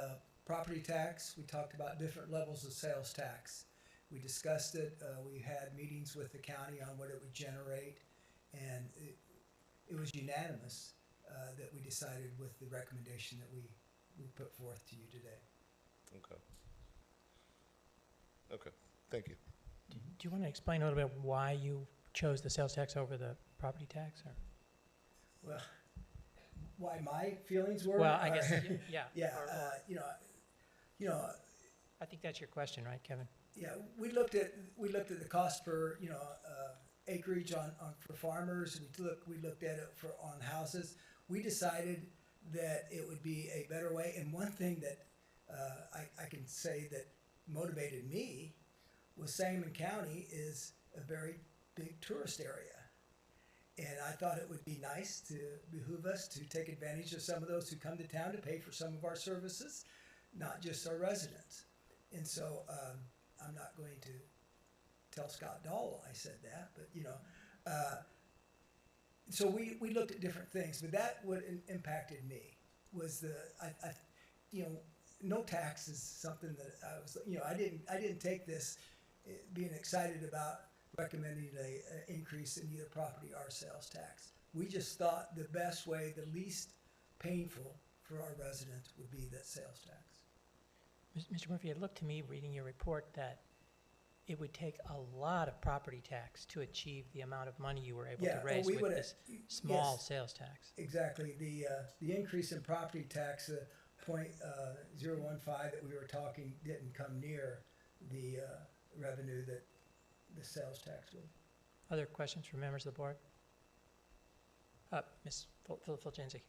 property tax. We talked about different levels of sales tax. We discussed it. We had meetings with the county on what it would generate, and it was unanimous that we decided with the recommendation that we put forth to you today. Okay. Okay, thank you. Do you want to explain a little bit why you chose the sales tax over the property tax? Or? Well, why my feelings were? Well, I guess, yeah. Yeah, I think that's your question, right, Kevin? Yeah, we looked at the cost per acreage for farmers. We looked at it on houses. We decided that it would be a better way. And one thing that I can say that motivated me was Sangamon County is a very big tourist area. And I thought it would be nice to behoove us to take advantage of some of those who come to town to pay for some of our services, not just our residents. And so I'm not going to tell Scott Dahl I said that, but so we looked at different things, but that what impacted me was no tax is something that I was, I didn't take this being excited about recommending an increase in either property or sales tax. We just thought the best way, the least painful for our residents would be that sales tax. Mr. Murphy, it looked to me, reading your report, that it would take a lot of property tax to achieve the amount of money you were able to raise with this small sales tax. Exactly. The increase in property tax, 0.015 that we were talking, didn't come near the revenue that the sales tax would. Other questions from members of the board? Ms. Fulgenzi.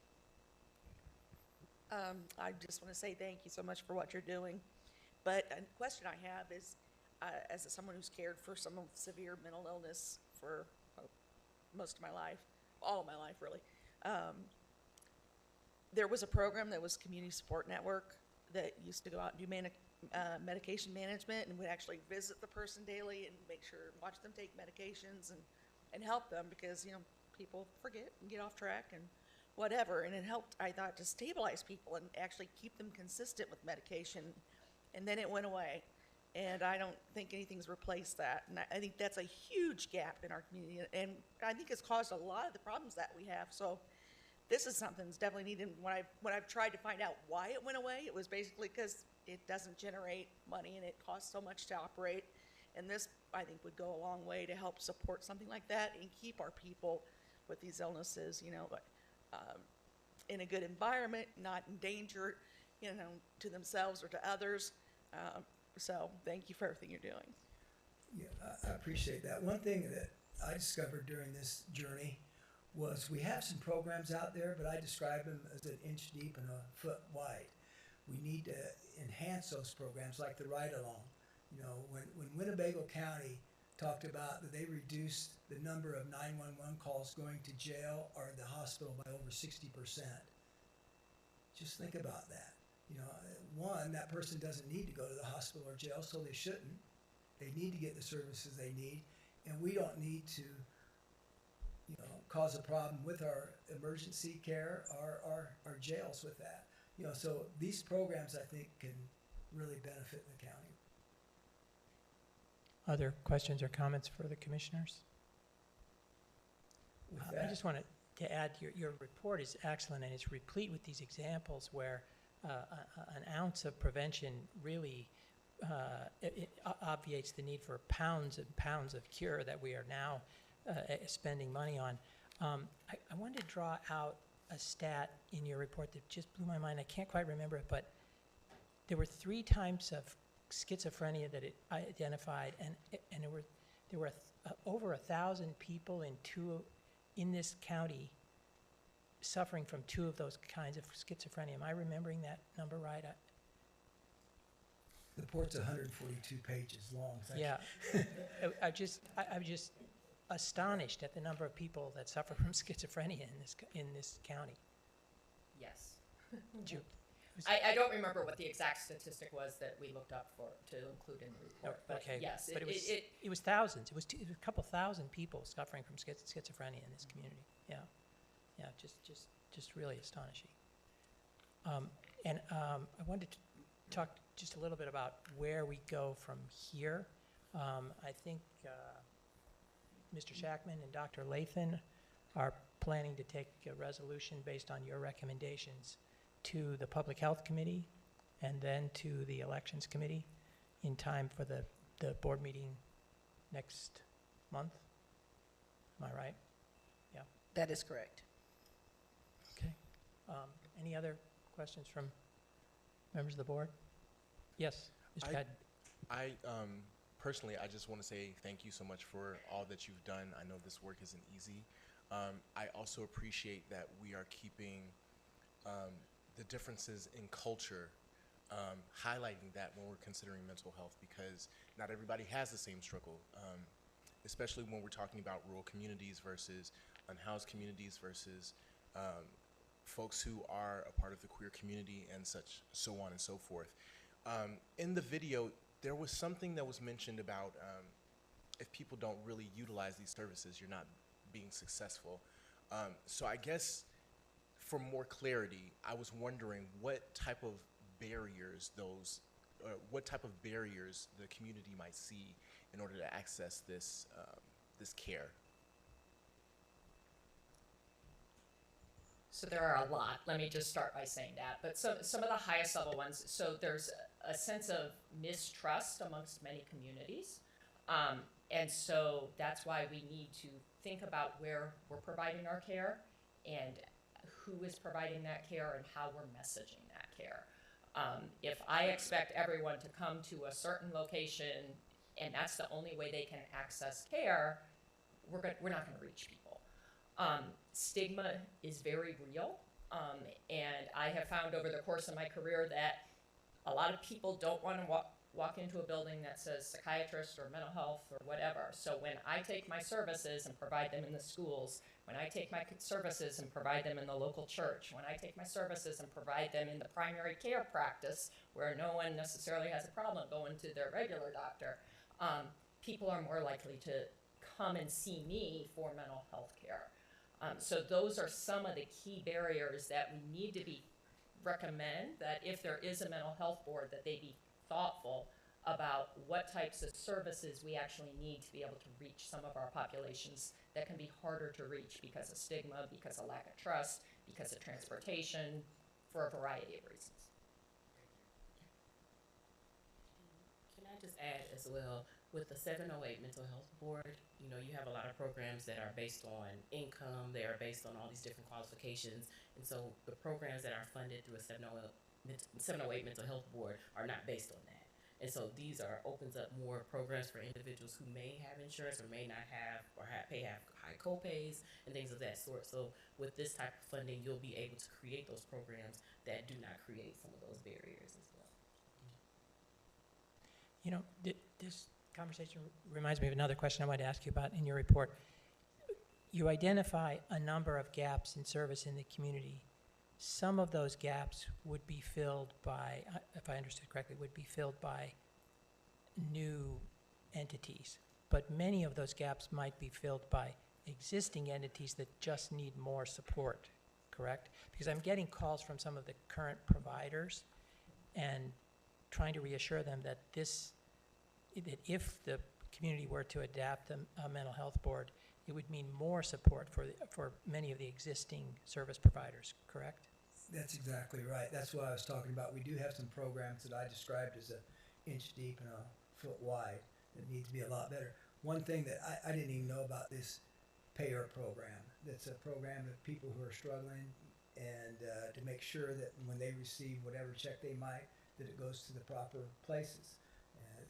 I just want to say thank you so much for what you're doing. But a question I have is, as someone who's cared for some severe mental illness for most of my life, all of my life really, there was a program that was Community Support Network that used to go out and do medication management and would actually visit the person daily and make sure, watch them take medications and help them, because people forget and get off track and whatever. And it helped, I thought, to stabilize people and actually keep them consistent with medication. And then it went away. And I don't think anything's replaced that. And I think that's a huge gap in our community. And I think it's caused a lot of the problems that we have. So this is something that's definitely needed. When I've tried to find out why it went away, it was basically because it doesn't generate money and it costs so much to operate. And this, I think, would go a long way to help support something like that and keep our people with these illnesses, in a good environment, not in danger, to themselves or to others. So thank you for everything you're doing. Yeah, I appreciate that. One thing that I discovered during this journey was we have some programs out there, but I describe them as an inch deep and a foot wide. We need to enhance those programs like the Ride Along. When Winnebago County talked about that they reduced the number of 911 calls going to jail or the hospital by over 60%. Just think about that. You know, one, that person doesn't need to go to the hospital or jail, so they shouldn't. They need to get the services they need, and we don't need to, you know, cause a problem with our emergency care or our jails with that. You know, so these programs, I think, can really benefit the county. Other questions or comments for the commissioners? I just wanted to add, your report is excellent, and it's replete with these examples where an ounce of prevention really it obviates the need for pounds and pounds of cure that we are now spending money on. I wanted to draw out a stat in your report that just blew my mind. I can't quite remember it, but there were 3 types of schizophrenia that it identified, and there were over 1,000 people in this county suffering from 2 of those kinds of schizophrenia. Am I remembering that number right? The report's 142 pages long. Yeah, I'm just astonished at the number of people that suffer from schizophrenia in this county. Yes. You- I don't remember what the exact statistic was that we looked up to include in the report, but okay, yes, but it was thousands. It was a couple thousand people suffering from schizophrenia in this community. Yeah, just really astonishing. And I wanted to talk just a little bit about where we go from here. I think Mr. Shackman and Dr. Lathan are planning to take a resolution based on your recommendations to the Public Health Committee and then to the Elections Committee in time for the board meeting next month. Am I right? Yeah. That is correct. Okay. Any other questions from members of the board? Yes, Mr. Haddon. I personally, I just want to say thank you so much for all that you've done. I know this work isn't easy. I also appreciate that we are keeping the differences in culture, highlighting that when we're considering mental health, because not everybody has the same struggle, especially when we're talking about rural communities versus unhoused communities versus folks who are a part of the queer community and such, so on and so forth. In the video, there was something that was mentioned about if people don't really utilize these services, you're not being successful. So I guess for more clarity, I was wondering what type of barriers the community might see in order to access this care. So there are a lot. Let me just start by saying that. But some of the highest level ones, so there's a sense of mistrust amongst many communities. And so that's why we need to think about where we're providing our care and who is providing that care and how we're messaging that care. If I expect everyone to come to a certain location and that's the only way they can access care, we're not going to reach people. Stigma is very real, and I have found over the course of my career that a lot of people don't want to walk into a building that says psychiatrist or mental health or whatever. So when I take my services and provide them in the schools, when I take my services and provide them in the local church, when I take my services and provide them in the primary care practice where no one necessarily has a problem going to their regular doctor, people are more likely to come and see me for mental health care. So those are some of the key barriers that we need to recommend that if there is a mental health board, that they be thoughtful about what types of services we actually need to be able to reach some of our populations that can be harder to reach because of stigma, because of lack of trust, because of transportation, for a variety of reasons. Can I just add as well, with the 708 Mental Health Board, you know, you have a lot of programs that are based on income, they are based on all these different qualifications, and so the programs that are funded through a 708 Mental Health Board are not based on that. And so these opens up more programs for individuals who may have insurance or may not have, or may have high copays and things of that sort. So with this type of funding, you'll be able to create those programs that do not create some of those barriers as well. You know, this conversation reminds me of another question I wanted to ask you about in your report. You identify a number of gaps in service in the community. Some of those gaps would be filled by, if I understood correctly, would be filled by new entities. But many of those gaps might be filled by existing entities that just need more support, correct? Because I'm getting calls from some of the current providers and trying to reassure them that that if the community were to adapt a mental health board, it would mean more support for many of the existing service providers, correct? That's exactly right. That's what I was talking about. We do have some programs that I described as an inch deep and a foot wide that need to be a lot better. One thing that I didn't even know about, this payer program. That's a program that people who are struggling, and to make sure that when they receive whatever check they might, that it goes to the proper places.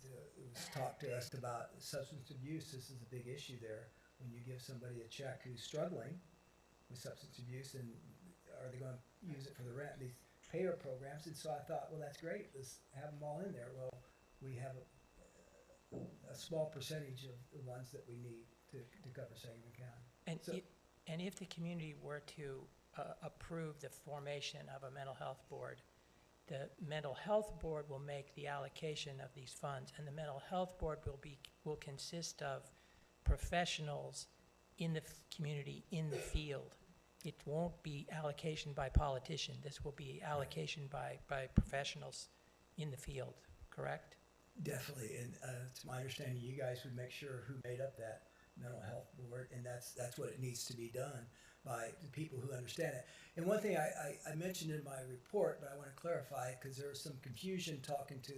It was talked to us about substance abuse. This is a big issue there. When you give somebody a check who's struggling with substance abuse, and are they going to use it for the rent? These payer programs. And so I thought, well, that's great. Let's have them all in there. Well, we have a small percentage of the ones that we need to cover Sangamon County. And, So- and if the community were to approve the formation of a mental health board, the mental health board will make the allocation of these funds, and the mental health board will consist of professionals in the community, in the field. It won't be allocation by politician. This will be allocation by professionals in the field, correct? Definitely, and it's my understanding you guys would make sure who made up that mental health board, and that's what it needs to be done by the people who understand it. And one thing I mentioned in my report, but I want to clarify, because there was some confusion talking to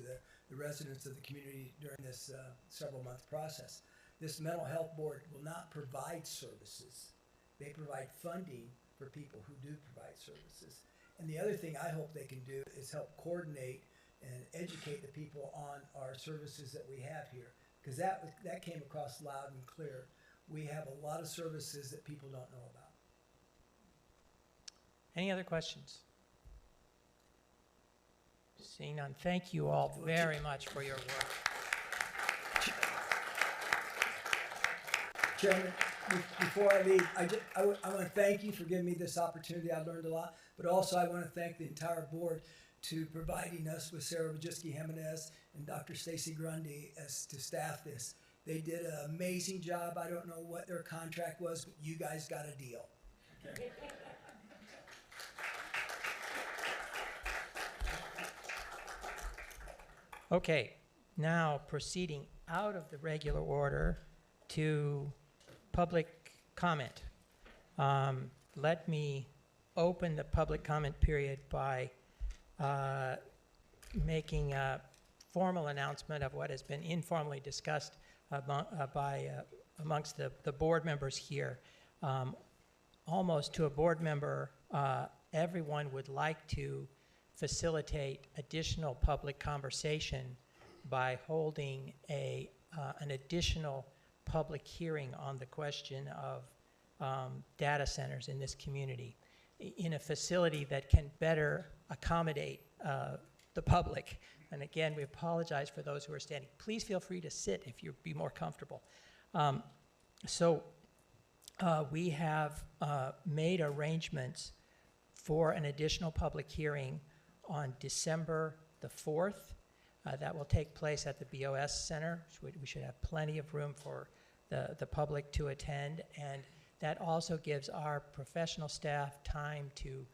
the residents of the community during this several-month process. This mental health board will not provide services. They provide funding for people who do provide services. And the other thing I hope they can do is help coordinate and educate the people on our services that we have here, because that came across loud and clear. We have a lot of services that people don't know about. Any other questions? Seeing none, thank you all very much for your work. Chairman, before I leave, I want to thank you for giving me this opportunity. I learned a lot, but also I want to thank the entire board to providing us with Sarah Vajicki-Jimenez and Dr. Stacy Grundy as to staff this. They did an amazing job. I don't know what their contract was, but you guys got a deal. Okay, now proceeding out of the regular order to public comment. Let me open the public comment period by making a formal announcement of what has been informally discussed amongst the board members here. Almost to a board member, everyone would like to facilitate additional public conversation by holding an additional public hearing on the question of data centers in this community in a facility that can better accommodate the public. And again, we apologize for those who are standing. Please feel free to sit if you'd be more comfortable. We have made arrangements for an additional public hearing on December the 4th. That will take place at the BOS Center. We should have plenty of room for the public to attend, and that also gives our professional staff time to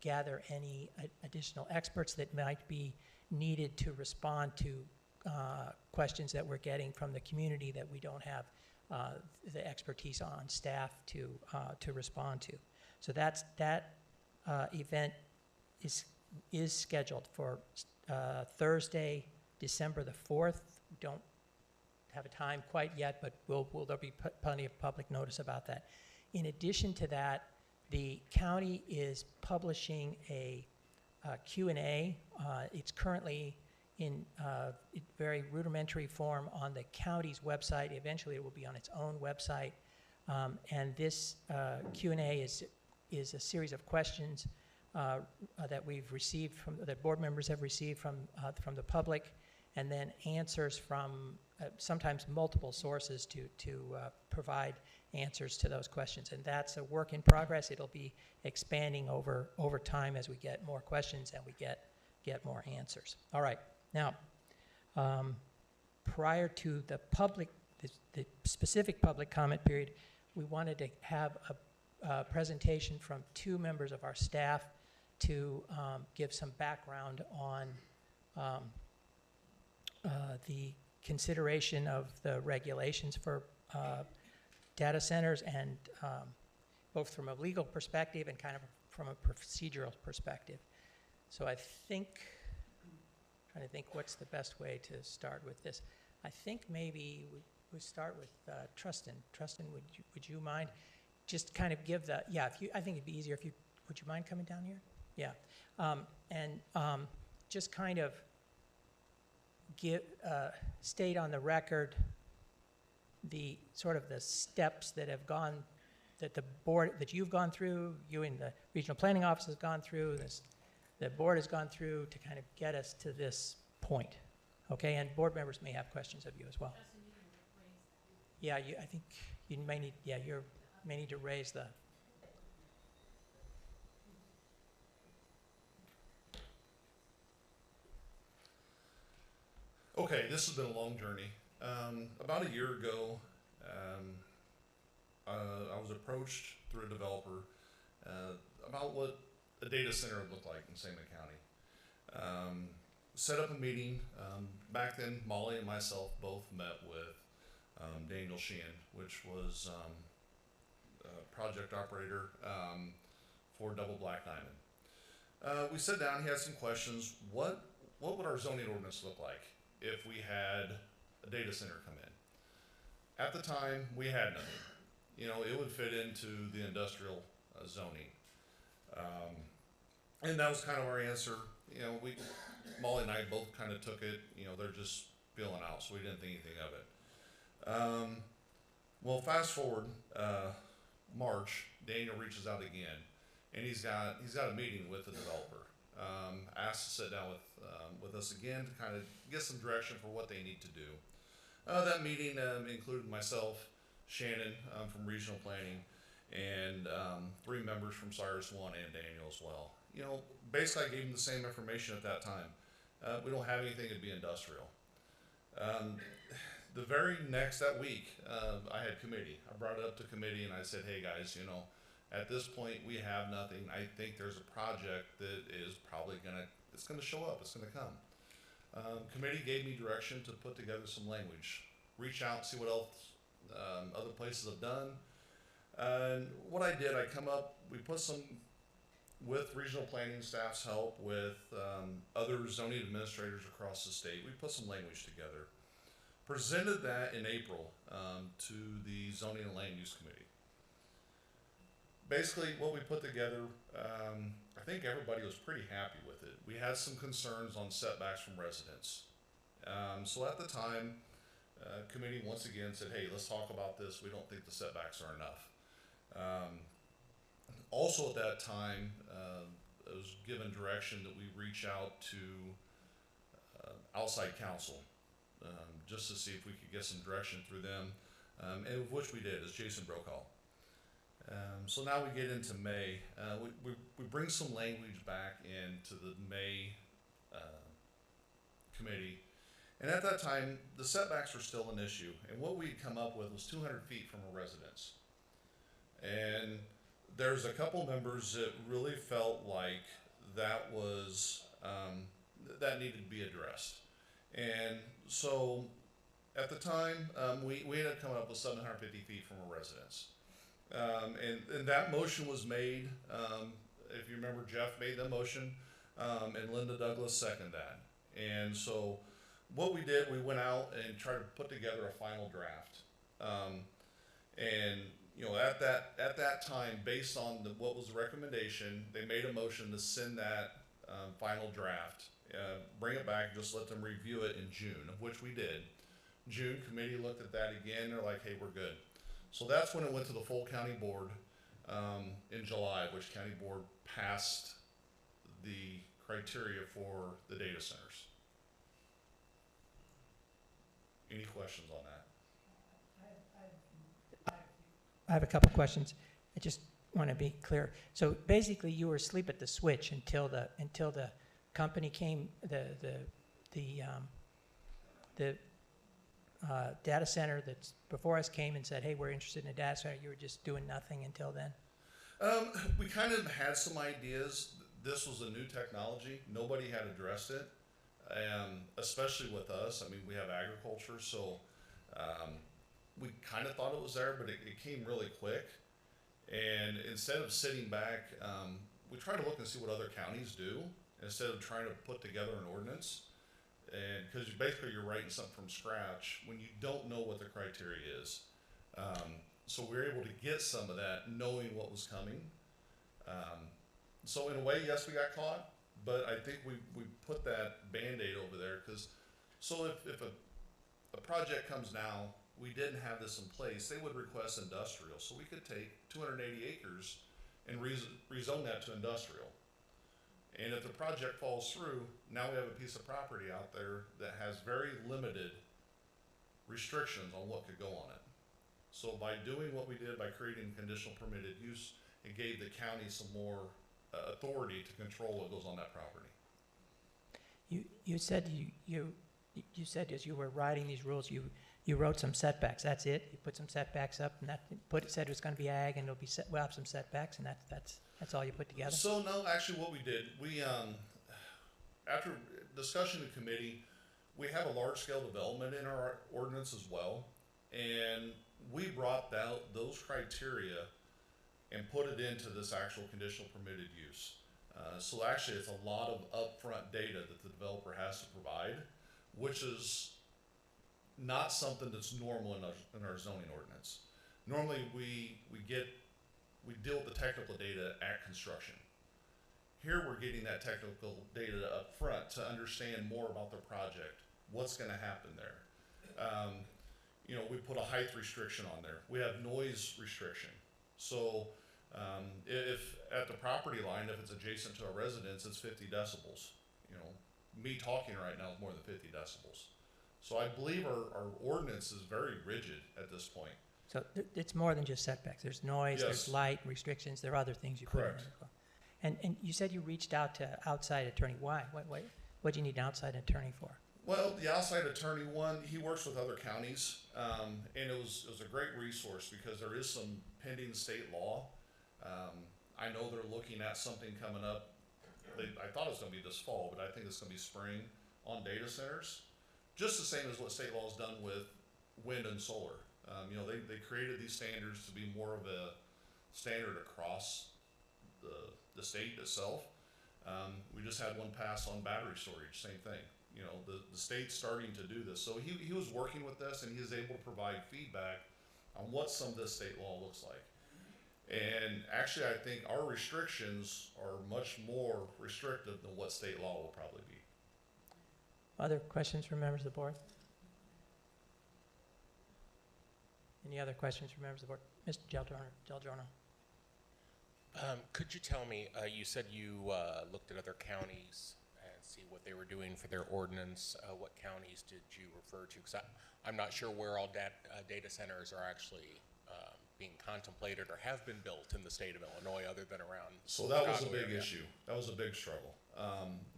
gather any additional experts that might be needed to respond to questions that we're getting from the community that we don't have the expertise on staff to respond to. So that event is scheduled for Thursday, December the 4th. We don't have a time quite yet, but there'll be plenty of public notice about that. In addition to that, the county is publishing a Q&A. It's currently in very rudimentary form on the county's website. Eventually, it will be on its own website. And this Q&A is a series of questions that we've received that board members have received from the public, and then answers from sometimes multiple sources to provide answers to those questions. And that's a work in progress. It'll be expanding over time as we get more questions and we get more answers. All right. Now, prior to the specific public comment period, we wanted to have a presentation from 2 members of our staff to give some background on the consideration of the regulations for data centers, and both from a legal perspective and kind of from a procedural perspective. So I think, trying to think what's the best way to start with this. I think maybe we start with Trustin. Trustin, would you mind just kind of give the, yeah, I think it'd be easier if you, would you mind coming down here? Yeah, just kind of state on the record the sort of the steps that have gone, that the board, that you've gone through, you and the regional planning office has gone through, the board has gone through to kind of get us to this point. Okay, and board members may have questions of you as well. Yeah, I think you may need, yeah, you may need to raise the. Okay, this has been a long journey. About a year ago, I was approached through a developer about what a data center would look like in Sangamon County. Set up a meeting. Back then, Molly and myself both met with Daniel Sheehan, which was a project operator for Double Black Diamond. We sat down, he had some questions. What would our zoning ordinance look like if we had a data center come in? At the time, we had nothing. You know, it would fit into the industrial zoning. And that was kind of our answer. You know, Molly and I both kind of took it, you know, they're just feeling out, so we didn't think anything of it. Well, fast forward, March, Daniel reaches out again, and he's got a meeting with the developer. Asked to sit down with us again to kind of get some direction for what they need to do. That meeting included myself, Shannon from Regional Planning, and 3 members from Cyrus One and Daniel as well. You know, basically I gave them the same information at that time. We don't have anything to be industrial. The very that week, I had committee. I brought it up to committee and I said, hey guys, you know, at this point we have nothing. I think there's a project that is probably it's gonna show up, it's gonna come. Committee gave me direction to put together some language, reach out, see what else other places have done. And what I did, we put some, with regional planning staff's help, with other zoning administrators across the state, we put some language together. Presented that in April to the Zoning and Land Use Committee. Basically, what we put together, I think everybody was pretty happy with it. We had some concerns on setbacks from residents. So at the time, committee once again said, hey, let's talk about this. We don't think the setbacks are enough. Also at that time, I was given direction that we reach out to outside counsel just to see if we could get some direction through them, and which we did, as Jason Brokaw. So now we get into May. We bring some language back into the May committee. And at that time, the setbacks were still an issue. And what we'd come up with was 200 feet from a residence. And there's a couple members that really felt like that was, that needed to be addressed. And so at the time, we ended up coming up with 750 feet from a residence. And that motion was made, if you remember, Jeff made the motion, and Linda Douglas seconded that. And so what we did, we went out and tried to put together a final draft. And you know, at that time, based on what was the recommendation, they made a motion to send that final draft, bring it back, just let them review it in June, of which we did. June, committee looked at that again, they're like, hey, we're good. So that's when it went to the full county board in July, which county board passed the criteria for the data centers. Any questions on that? I have a couple questions. I just want to be clear. So basically, you were asleep at the switch until the company came, the data center that's before us came and said, "Hey, we're interested in a data center." You were just doing nothing until then. We kind of had some ideas. This was a new technology. Nobody had addressed it, especially with us. I mean, we have agriculture, so we kind of thought it was there, but it came really quick. And instead of sitting back, we try to look and see what other counties do instead of trying to put together an ordinance. And because basically you're writing something from scratch when you don't know what the criteria is. So we were able to get some of that knowing what was coming. So in a way, yes, we got caught, but I think we put that Band-Aid over there because, so if a project comes now, we didn't have this in place, they would request industrial. So we could take 280 acres and rezone that to industrial. And if the project falls through, now we have a piece of property out there that has very limited restrictions on what could go on it. So by doing what we did, by creating conditional permitted use, it gave the county some more authority to control what goes on that property. You said you said as you were writing these rules, you wrote some setbacks. That's it. You put some setbacks up, and said it was going to be ag, and it'll be we'll have some setbacks, and that's all you put together. So no, actually, what we did, we after discussion in committee, we have a large scale development in our ordinance as well, and we brought out those criteria and put it into this actual conditional permitted use. So actually, it's a lot of upfront data that the developer has to provide, which is not something that's normal in our zoning ordinance. Normally, we deal with the technical data at construction. Here, we're getting that technical data up front to understand more about the project, what's going to happen there. You know, we put a height restriction on there. We have noise restriction. So if at the property line, if it's adjacent to a residence, it's 50 decibels. You know, me talking right now is more than 50 decibels. So I believe our ordinance is very rigid at this point. So it's more than just setbacks. There's noise, Yes. There's light restrictions, there are other things you put in Correct. there. And you said you reached out to outside attorney. Why? What do you need an outside attorney for? Well, the outside attorney he works with other counties, and it was a great resource because there is some pending state law. I know they're looking at something coming up. I thought it was going to be this fall, but I think it's going to be spring on data centers. Just the same as what state law has done with wind and solar. You know, they created these standards to be more of a standard across the state itself. We just had one pass on battery storage, same thing. You know, the state's starting to do this. So he was working with this, and he was able to provide feedback on what some of this state law looks like. And actually, I think our restrictions are much more restrictive than what state law will probably be. Other questions from members of the board? Any other questions from members of the board? Mr. Giordano. Could you tell me, you said you looked at other counties and see what they were doing for their ordinance. What counties did you refer to? Because I'm not sure where all data centers are actually being contemplated or have been built in the state of Illinois other than around So that was a Chicago big area. issue. That was a big struggle.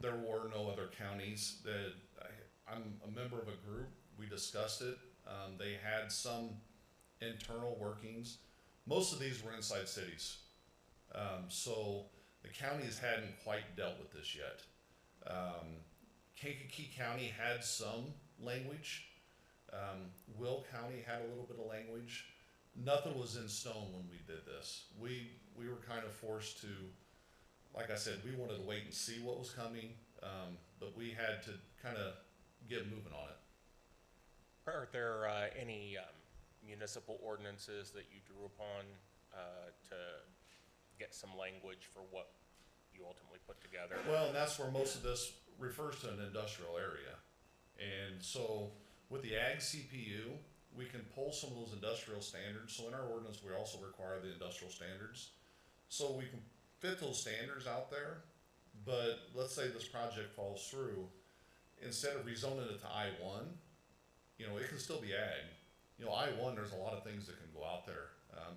There were no other counties that I'm a member of a group. We discussed it. They had some internal workings. Most of these were inside cities. So the counties hadn't quite dealt with this yet. Kankakee County had some language. Will County had a little bit of language. Nothing was in stone when we did this. We were kind of forced to, like I said, we wanted to wait and see what was coming, but we had to kind of get moving on it. Are there any municipal ordinances that you drew upon to get some language for what you ultimately put together? Well, and that's where most of this refers to an industrial area. And so with the Ag CPU, we can pull some of those industrial standards. So in our ordinance, we also require the industrial standards. So we can fit those standards out there, but let's say this project falls through. Instead of rezoning it to I-1, you know, it can still be ag. You know, I-1, there's a lot of things that can go out there.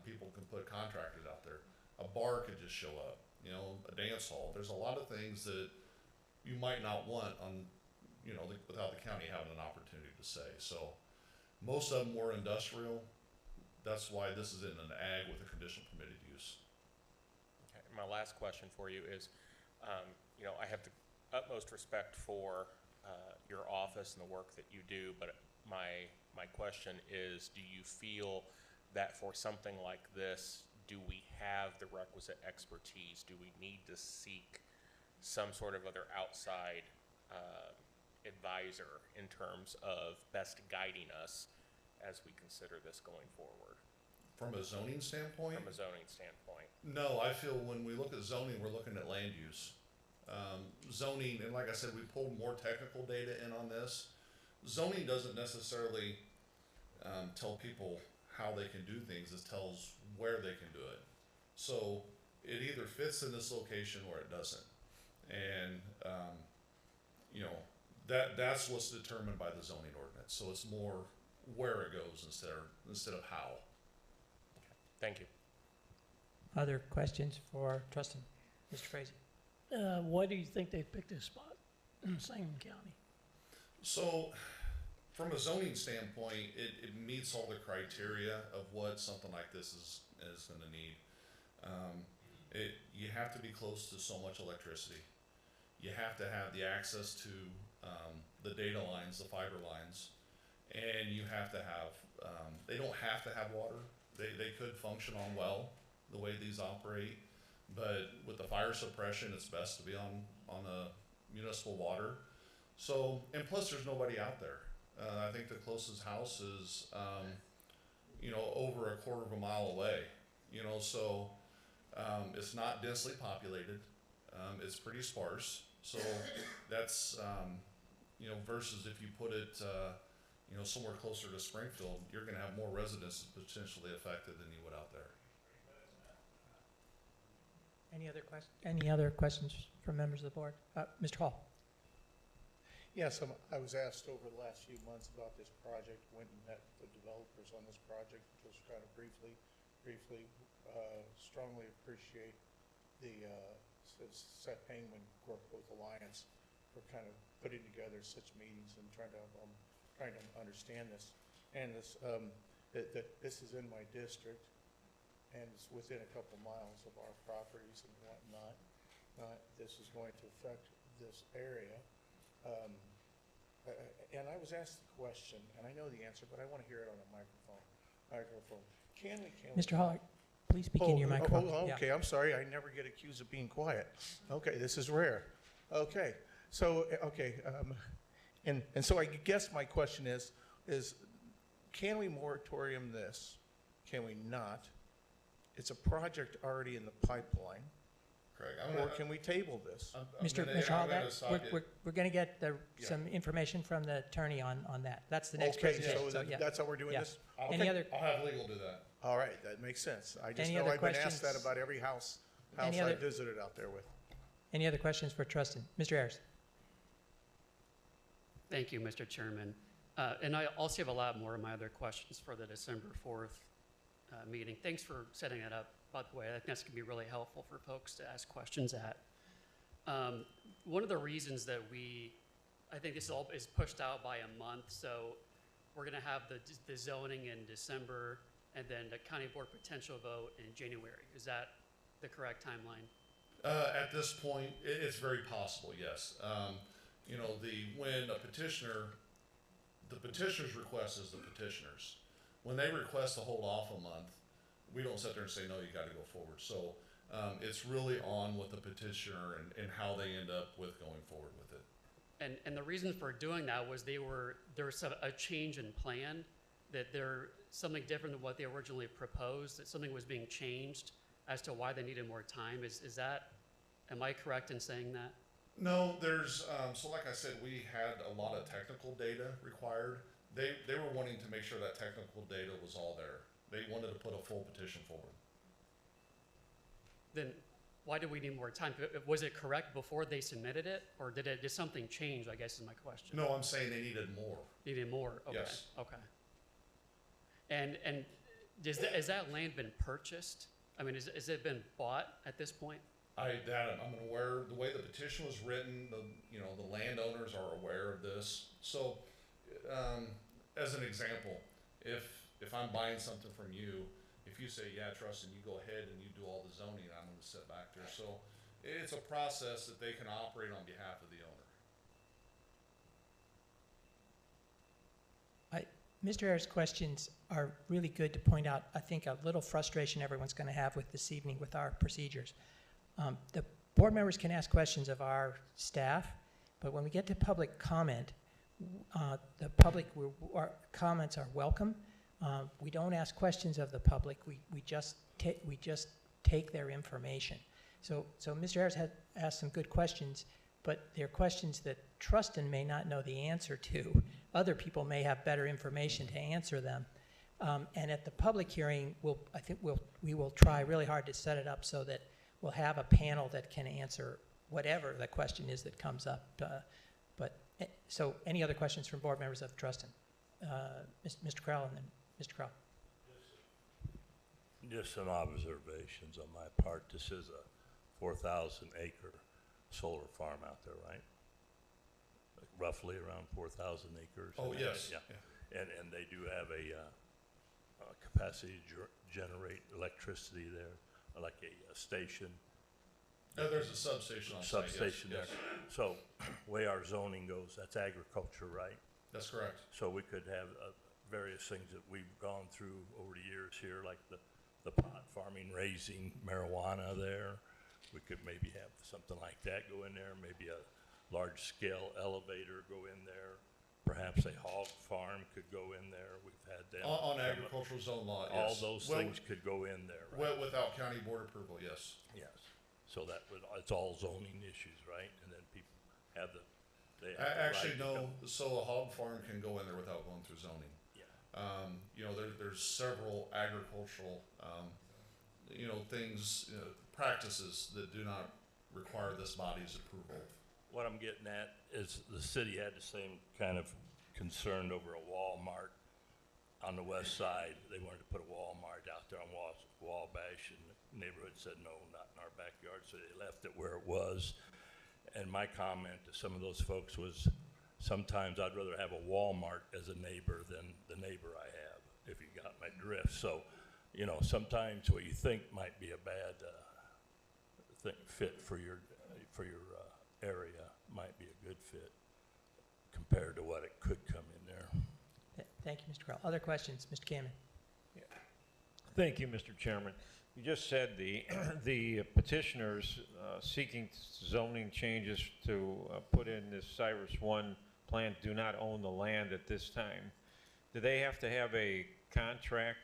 People can put contractors out there. A bar could just show up, you know, a dance hall. There's a lot of things that you might not want on, you know, without the county having an opportunity to say. So most of them were industrial. That's why this is in an ag with a conditional permitted use. Okay. My last question for you is, you know, I have the utmost respect for your office and the work that you do, but my question is, do you feel that for something like this, do we have the requisite expertise? Do we need to seek some sort of other outside advisor in terms of best guiding us as we consider this going forward? From a zoning standpoint? From a zoning standpoint. No, I feel when we look at zoning, we're looking at land use. Zoning, and like I said, we pulled more technical data in on this. Zoning doesn't necessarily tell people how they can do things, it tells where they can do it. So it either fits in this location or it doesn't. And, you know, that's what's determined by the zoning ordinance. So it's more where it goes instead of how. Okay. Thank you. Other questions for Trustin? Mr. Frazee? Why do you think they picked this spot in Sangamon County? So, from a zoning standpoint, it meets all the criteria of what something like this is going to need. You have to be close to so much electricity. You have to have the access to the data lines, the fiber lines, and you have to have. They don't have to have water. They could function on well the way these operate, but with the fire suppression, it's best to be on the municipal water. So, and plus there's nobody out there. I think the closest house is, you know, over a quarter of a mile away, you know, so it's not densely populated. It's pretty sparse. So that's, you know, versus if you put it, you know, somewhere closer to Springfield, you're going to have more residents potentially affected than you would out there. Any other questions from members of the board? Mr. Hall. Yes, I was asked over the last few months about this project, went and met the developers on this project, just kind of briefly, strongly appreciate the Seth Hangman work with Alliance for kind of putting together such meetings and trying to understand this. And this, that this is in my district and it's within a couple miles of our properties and whatnot. This is going to affect this area. And I was asked the question, and I know the answer, but I want to hear it on a microphone. Can we? Mr. Hall, please speak in your microphone. Okay, I'm sorry. I never get accused of being quiet. Okay, this is rare. Okay, so, and so I guess my question is can we moratorium this? Can we not? It's a project already in the pipeline. Craig, or can we table this? Mr. Hall, we're going to get some information from the attorney on that. That's the next presentation. Okay, so that's how we're doing this? I'll have legal do that. All right, that makes sense. I just know I've been asked that about every house I visited out there with. Any other questions for Trustin? Mr. Ayers. Thank you, Mr. Chairman. And I also have a lot more of my other questions for the December 4th meeting. Thanks for setting that up, by the way. I think that's going to be really helpful for folks to ask questions at. One of the reasons that I think this all is pushed out by a month, so we're going to have the zoning in December and then the county board potential vote in January. Is that the correct timeline? At this point, it's very possible, yes. You know, when a petitioner, the petitioner's request is the petitioner's. When they request to hold off a month, we don't sit there and say, no, you got to go forward. So it's really on with the petitioner and how they end up with going forward with it. And the reason for doing that was there was a change in plan, that something different than what they originally proposed, that something was being changed as to why they needed more time. Am I correct in saying that? No, so like I said, we had a lot of technical data required. They were wanting to make sure that technical data was all there. They wanted to put a full petition forward. Then why do we need more time? Was it correct before they submitted it, or did something change, I guess is my question? No, I'm saying they needed more. Needed more, okay. Yes. Okay. And has that land been purchased? I mean, has it been bought at this point? I'm aware, the way the petition was written, the landowners are aware of this. So, as an example, if I'm buying something from you, if you say, yeah, Trustin, you go ahead and you do all the zoning, I'm gonna sit back there. So, it's a process that they can operate on behalf of the owner. Mr. Ayers' questions are really good to point out, I think, a little frustration everyone's going to have with this evening with our procedures. The board members can ask questions of our staff, but when we get to public comment, the public comments are welcome. We don't ask questions of the public. We just take their information. So Mr. Ayers had asked some good questions, but they're questions that Trustin may not know the answer to. Other people may have better information to answer them. And at the public hearing, we will try really hard to set it up so that we'll have a panel that can answer whatever the question is that comes up. So any other questions from board members of Trustin? Mr. Crowell and then Mr. Crowell. Just some observations on my part. This is a 4,000 acre solar farm out there, right? Like roughly around 4,000 acres. Oh, yes. Yeah. And they do have a capacity to generate electricity there, like a station. There's a substation on site. Substation yes. there. So, way our zoning goes, that's agriculture, right? That's correct. So we could have various things that we've gone through over the years here, like the pot farming, raising marijuana there. We could maybe have something like that go in there, maybe a large-scale elevator go in there. Perhaps a hog farm could go in there. We've had them. On agricultural zone law, yes. All those things could go in there, right? Well, without county board approval, yes. Yes. So it's all zoning issues, right? And then people have they have Actually, the right no. So a hog farm can go in there without going through zoning. Yeah. There's several agricultural, things, practices that do not require this body's approval. What I'm getting at is the city had the same kind of concern over a Walmart on the west side. They wanted to put a Walmart out there on Wabash, and the neighborhood said, no, not in our backyard, so they left it where it was. And my comment to some of those folks was, sometimes I'd rather have a Walmart as a neighbor than the neighbor I have, if you got my drift. So, sometimes what you think might be a bad fit for your area might be a good fit compared to what it could come in there. Thank you, Mr. Crowell. Other questions? Mr. Kamen. Yeah. Thank you, Mr. Chairman. You just said the petitioners seeking zoning changes to put in this Cyrus 1 plan do not own the land at this time. Do they have to have a contract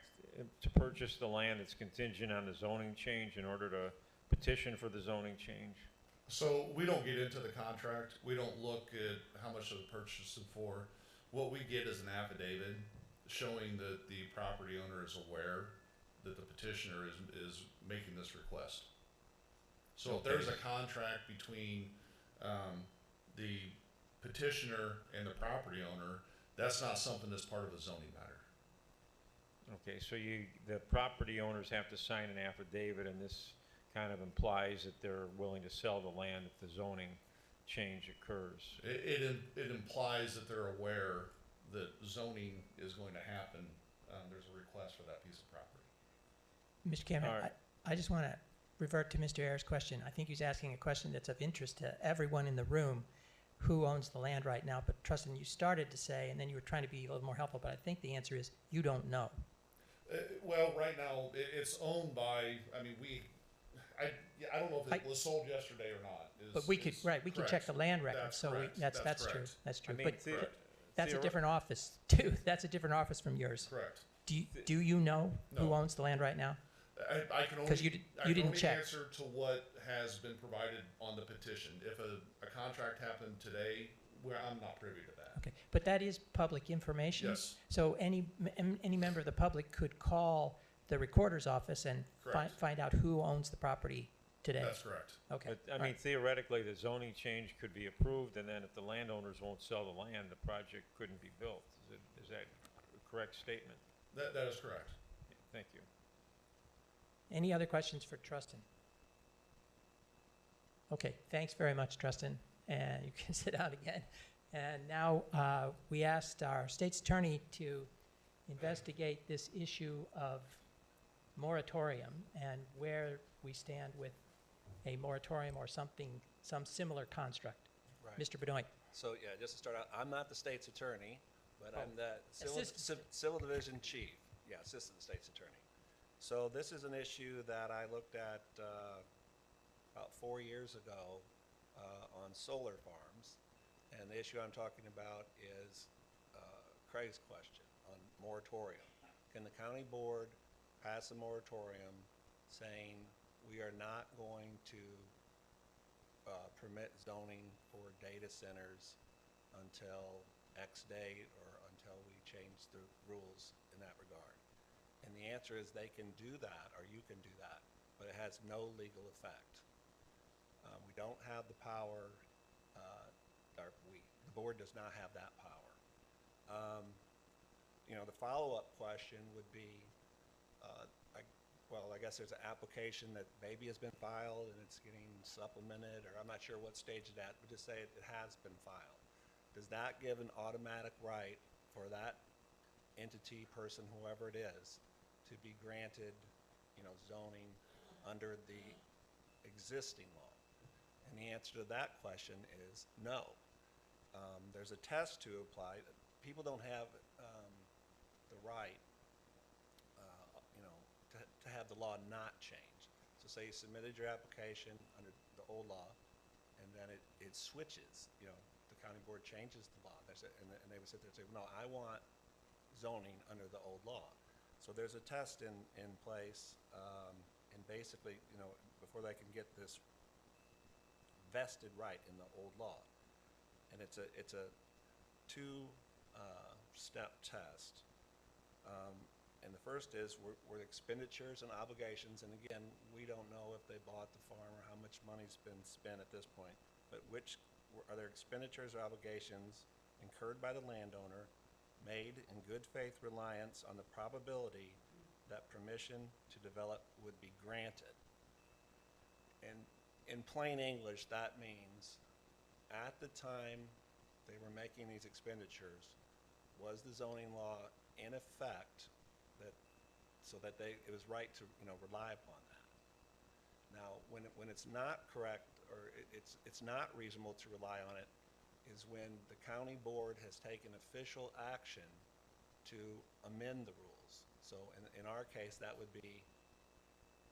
to purchase the land that's contingent on the zoning change in order to petition for the zoning change? So we don't get into the contract. We don't look at how much of the purchase is for. What we get is an affidavit showing that the property owner is aware that the petitioner is making this request. So if there's a contract between the petitioner and the property owner, that's not something that's part of a zoning matter. Okay, so the property owners have to sign an affidavit, and this kind of implies that they're willing to sell the land if the zoning change occurs. It implies that they're aware that zoning is going to happen. There's a request for that piece of property. Mr. Kamen, right. I just want to revert to Mr. Ayers' question. I think he's asking a question that's of interest to everyone in the room. Who owns the land right now? But Trustin, you started to say, and then you were trying to be a little more helpful, but I think the answer is you don't know. Well, right now, it's owned by, I don't know if it was sold yesterday or not. But we could check the land record, so that's true. That's true. But that's a different office too. That's a different office from yours. Correct. Do you know who owns the land right now? I can only, because you didn't check. Answer to what has been provided on the petition. If a contract happened today, I'm not privy to that. Okay, but that is public information. Yes. So any member of the public could call the recorder's office and find out who owns the property today? That's correct. Okay. But, I all mean, right. theoretically, the zoning change could be approved, and then if the landowners won't sell the land, the project couldn't be built. Is that a correct statement? That is correct. Thank you. Any other questions for Trustin? Okay, thanks very much, Trustin, and you can sit down again. And now we asked our state's attorney to investigate this issue of moratorium and where we stand with a moratorium or something, some similar construct. Right. Mr. Bedoin. So, yeah, just to start out, I'm not the state's attorney, but I'm the Assistant. civil division chief. Yeah, assistant state's attorney. So this is an issue that I looked at about 4 years ago on solar farms. And the issue I'm talking about is Craig's question on moratorium. Can the county board pass a moratorium saying we are not going to permit zoning for data centers until X date or until we change the rules in that regard? And the answer is they can do that, or you can do that, but it has no legal effect. We don't have the power, the board does not have that power. You know, the follow-up question would be, I guess there's an application that maybe has been filed and it's getting supplemented, or I'm not sure what stage it's at, but just say it has been filed. Does that give an automatic right for that entity, person, whoever it is, to be granted, you know, zoning under the existing law? And the answer to that question is no. There's a test to apply. People don't have the right, you know, to have the law not change. So say you submitted your application under the old law, and then it switches. You know, the county board changes the law, and they would sit there and say, no, I want zoning under the old law. So there's a test in place, and basically, you know, before they can get this vested right in the old law. And it's a two-step test. And the first is were expenditures and obligations, and again, we don't know if they bought the farm or how much money's been spent at this point, but are there expenditures or obligations incurred by the landowner made in good faith reliance on the probability that permission to develop would be granted? And in plain English, that means at the time they were making these expenditures, was the zoning law in effect so that it was right to, you know, rely upon that? Now, when it's not correct, or it's not reasonable to rely on it, is when the county board has taken official action to amend the rules. So in our case, that would be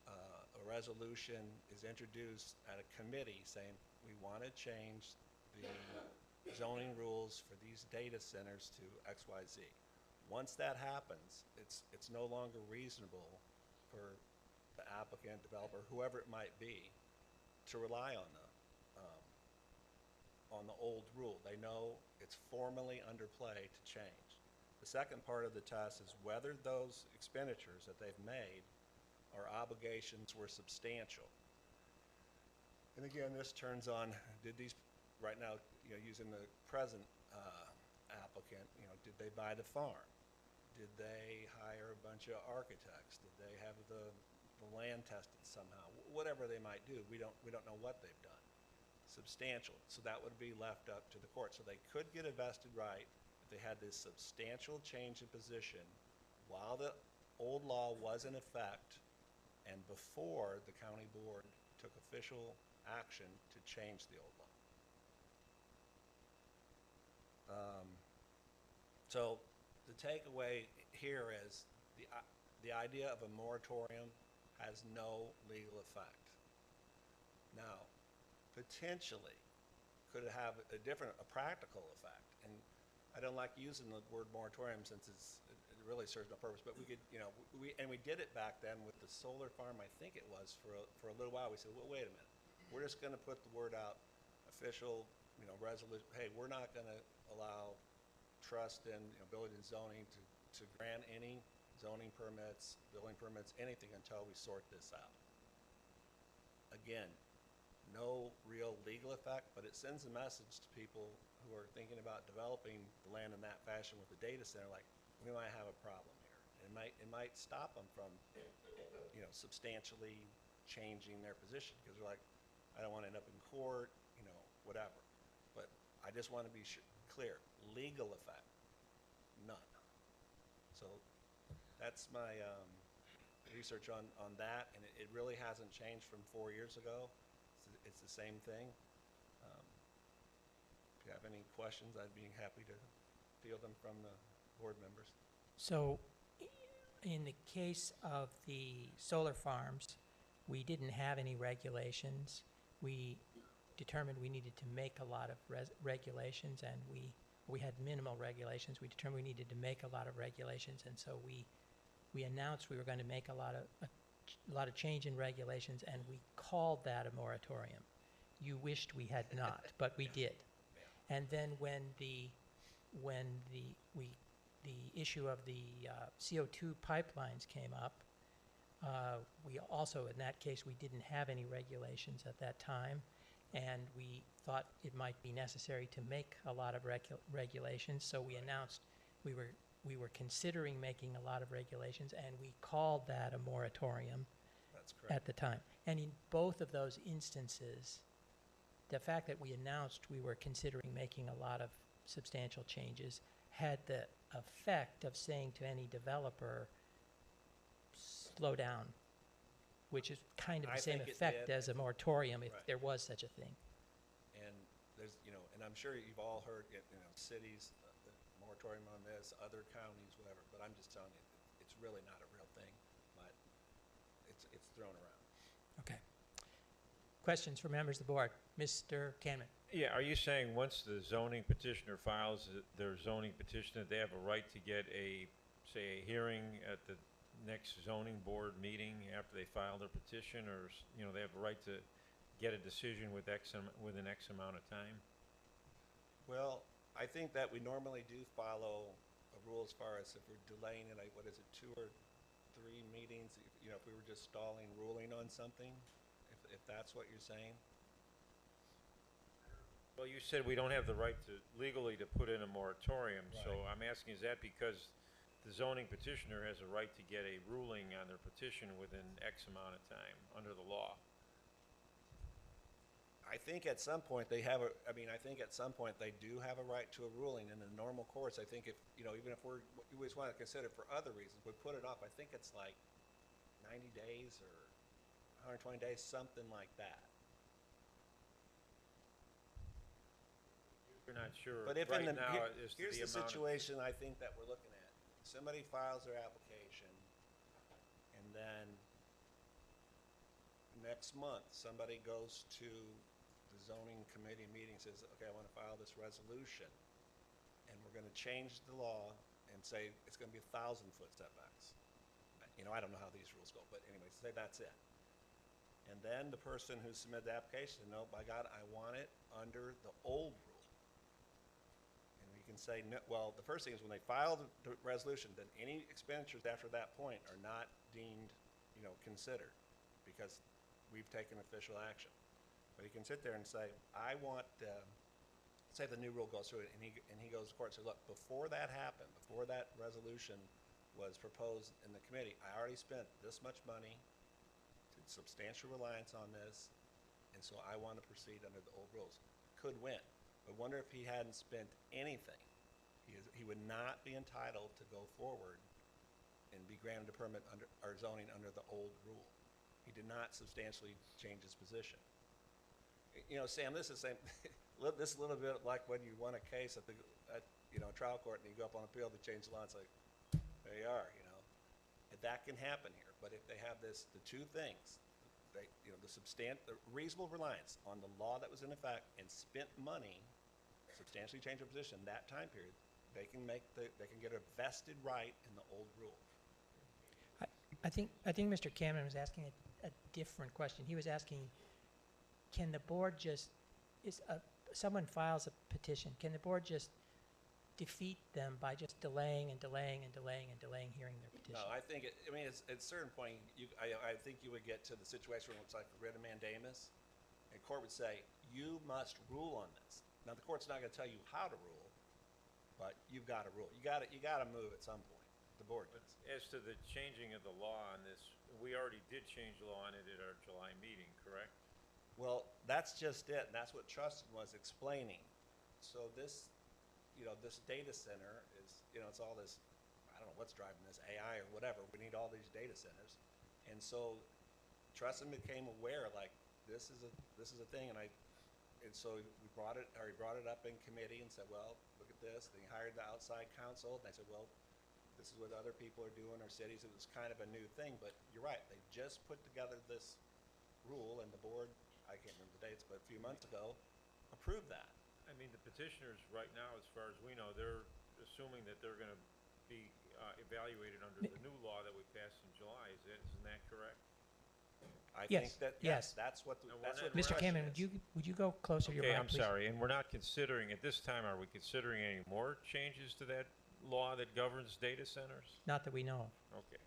a resolution is introduced at a committee saying we want to change the zoning rules for these data centers to XYZ. Once that happens, it's no longer reasonable for the applicant, developer, whoever it might be, to rely on the old rule. They know it's formally under play to change. The second part of the test is whether those expenditures that they've made or obligations were substantial. And again, this turns on, did these, right now, you know, using the present applicant, you know, did they buy the farm? Did they hire a bunch of architects? Did they have the land tested somehow? Whatever they might do, we don't know what they've done. Substantial, so that would be left up to the court. So they could get a vested right if they had this substantial change in position while the old law was in effect and before the county board took official action to change the old law. So the takeaway here is the idea of a moratorium has no legal effect. Now, potentially, could it have a practical effect? And I don't like using the word moratorium since it really serves no purpose, but we could, you know, we did it back then with the solar farm, I think it was, for a little while. We said, well, wait a minute, we're just gonna put the word out, official, you know, resolution, hey, we're not gonna allow trust in, you know, building and zoning to grant any zoning permits, building permits, anything until we sort this out. again, no real legal effect, but it sends a message to people who are thinking about developing the land in that fashion with the data center, like, we might have a problem here. It might stop them from, substantially changing their position, because they're like, I don't want to end up in court, whatever. But I just want to be clear, legal effect, none. So that's my research on that, and it really hasn't changed from 4 years ago. It's the same thing. If you have any questions, I'd be happy to field them from the board members. So, in the case of the solar farms, we didn't have any regulations. We determined we needed to make a lot of regulations, and we had minimal regulations. We determined we needed to make a lot of regulations, and so we announced we were going to make a lot of change in regulations, and we called that a moratorium. You wished we had not, but we did. And then when the issue of the CO2 pipelines came up, we also, in that case, we didn't have any regulations at that time, and we thought it might be necessary to make a lot of regulations, so we announced we were considering making a lot of regulations, and we called that a moratorium. That's correct. At the time. And in both of those instances, the fact that we announced we were considering making a lot of substantial changes had the effect of saying to any developer, slow down, which is kind of the same effect as a moratorium if there was such a thing. And there's, and I'm sure you've all heard, cities, the moratorium on this, other counties, whatever, but I'm just telling you, it's really not a real thing, but it's thrown around. Okay. Questions for members of the board? Mr. Canman. Yeah, are you saying once the zoning petitioner files their zoning petition, that they have a right to get a hearing at the next zoning board meeting after they file their petition, or, they have a right to get a decision within X amount of time? Well, I think that we normally do follow a rule as far as if we're delaying it, 2 or 3 meetings, if we were just stalling ruling on something, if that's what you're saying. Well, you said we don't have the right legally to put in a moratorium, so I'm asking, is that because the zoning petitioner has a right to get a ruling on their petition within X amount of time under the law? I think at some point they have I think at some point they do have a right to a ruling in the normal course. I think if, even if we always want to consider it for other reasons, we put it off, I think it's like 90 days or 120 days, something like that. You're not sure But if right now as to here's the the amount situation I think that we're looking at. Somebody files their application, and then next month, somebody goes to the zoning committee meeting and says, okay, I want to file this resolution, and we're going to change the law and say it's going to be 1,000-foot setbacks. I don't know how these rules go, but anyway, say that's it. And then the person who submitted the application, no, by God, I want it under the old rule. And we can say, no, well, the first thing is when they file the resolution, then any expenditures after that point are not deemed, considered, because we've taken official action. But he can sit there and say, I want, say the new rule goes through, and he goes to court and says, look, before that happened, before that resolution was proposed in the committee, I already spent this much money, did substantial reliance on this, and so I want to proceed under the old rules. Could win, but wonder if he hadn't spent anything, he would not be entitled to go forward and be granted a permit under, or zoning under the old rule. He did not substantially change his position. Sam, this is same. This is a little bit like when you won a case at trial court and you go up on appeal to change the law. It's like, there you are, And that can happen here. But if they have the two things, the reasonable reliance on the law that was in effect and spent money, substantially change their position in that time period, they can get a vested right in the old rule. I think Mr. Cameron was asking a different question. He was asking, can the board someone files a petition, can the board just defeat them by just delaying and delaying and delaying and delaying hearing their petition. No, I think, it's, at a certain point, I think you would get to the situation where it's like a writ of mandamus, and court would say, you must rule on this. Now, the court's not gonna tell you how to rule, but you've gotta rule. You gotta move at some point. The board does. As to the changing of the law on this, we already did change the law on it at our July meeting, correct? Well, that's just it, and that's what Trustin was explaining. So this, this data center is, it's all this, I don't know what's driving this, AI or whatever. We need all these data centers. And so Trustin became aware, like, this is a thing, and so he brought it up in committee and said, well, look at this. They hired the outside counsel, and they said, well, this is what other people are doing, or cities. It was kind of a new thing, but you're right. They just put together this rule, and the board, I can't remember the dates, but a few months ago, approved that. I mean, the petitioners right now, as far as we know, they're assuming that they're gonna be evaluated under the new law that we passed in July. Isn't that correct? I Yes, think that, yes. that's what the Mr. question Kamen, is. would you go closer to your Okay, mic, I'm please? sorry, and we're not considering, at this time, are we considering any more changes to that law that governs data centers? Not that we know of. Okay.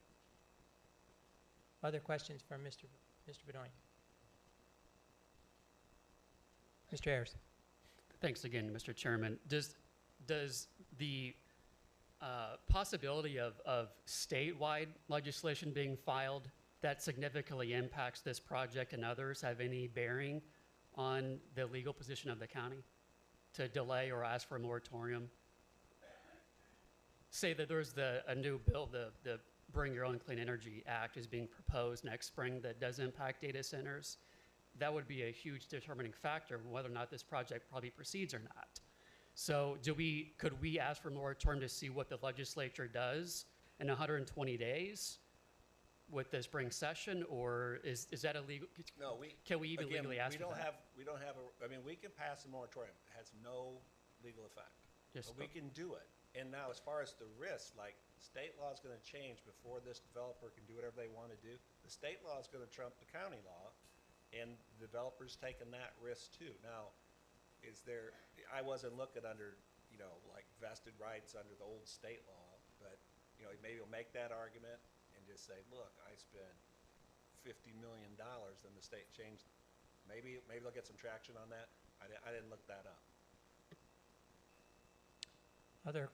Other questions from Mr. Benoit? Mr. Ayers? Thanks again, Mr. Chairman. Does the possibility of statewide legislation being filed that significantly impacts this project and others have any bearing on the legal position of the county to delay or ask for a moratorium? Say that there's a new bill, the Bring Your Own Clean Energy Act is being proposed next spring that does impact data centers. That would be a huge determining factor of whether or not this project probably proceeds or not. So could we ask for a moratorium to see what the legislature does in 120 days with this spring session, or is that illegal? No, Can we even legally ask for that? we don't have we can pass a moratorium. It has no legal effect. Just But we can do it. And now, as far as the risk, like, state law is gonna change before this developer can do whatever they wanna do. The state law is gonna trump the county law, and developers taking that risk too. Now, I wasn't looking under, like vested rights under the old state law, but, maybe you'll make that argument and just say, look, I spent $50 million, then the state changed. Maybe they'll get some traction on that. I didn't look that up. Other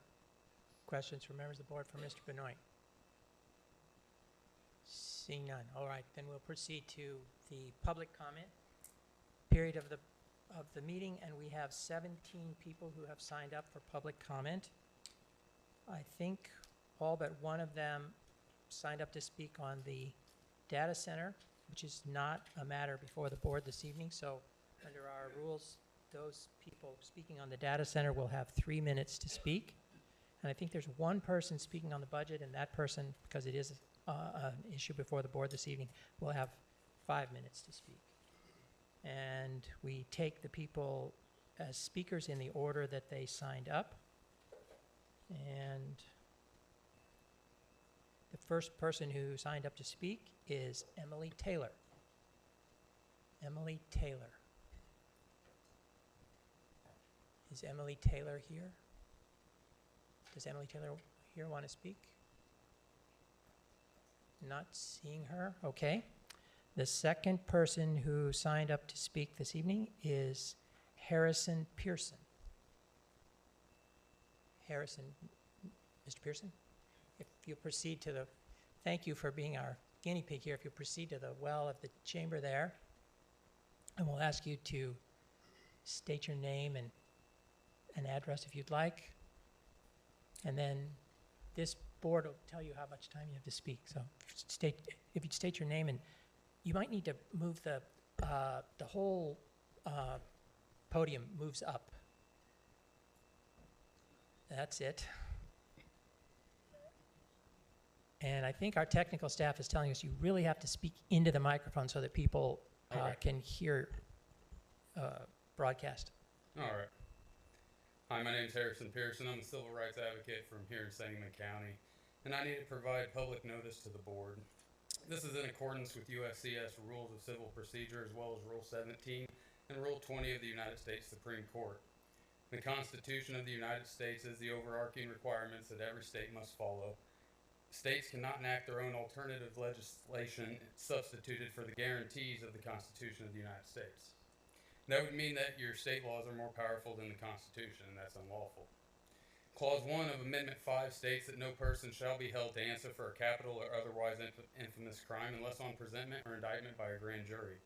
questions from members of the board for Mr. Benoit? Seeing none. All right, then we'll proceed to the public comment period of the meeting, and we have 17 people who have signed up for public comment. I think all but one of them signed up to speak on the data center, which is not a matter before the board this evening. So under our rules, those people speaking on the data center will have 3 minutes to speak. And I think there's one person speaking on the budget, and that person, because it is an issue before the board this evening, will have 5 minutes to speak. And we take the people as speakers in the order that they signed up. And the first person who signed up to speak is Emily Taylor. Emily Taylor. Is Emily Taylor here? Does Emily Taylor here want to speak? Not seeing her. Okay. The second person who signed up to speak this evening is Harrison Pearson. Harrison, Mr. Pearson, if you proceed to the, thank you for being our guinea pig here. If you proceed to the well of the chamber there, and we'll ask you to state your name and an address if you'd like. And then this board will tell you how much time you have to speak. So if you'd state your name, and you might need to move the whole podium moves up. That's it. And I think our technical staff is telling us you really have to speak into the microphone so that people can hear broadcast. All right. Hi, my name is Harrison Pearson. I'm a civil rights advocate from here in Sangamon County, and I need to provide public notice to the board. This is in accordance with USCS Rules of Civil Procedure, as well as Rule 17 and Rule 20 of the United States Supreme Court. The Constitution of the United States is the overarching requirements that every state must follow. States cannot enact their own alternative legislation substituted for the guarantees of the Constitution of the United States. That would mean that your state laws are more powerful than the Constitution, and that's unlawful. Clause 1 of Amendment 5 states that no person shall be held to answer for a capital or otherwise infamous crime unless on presentment or indictment by a grand jury.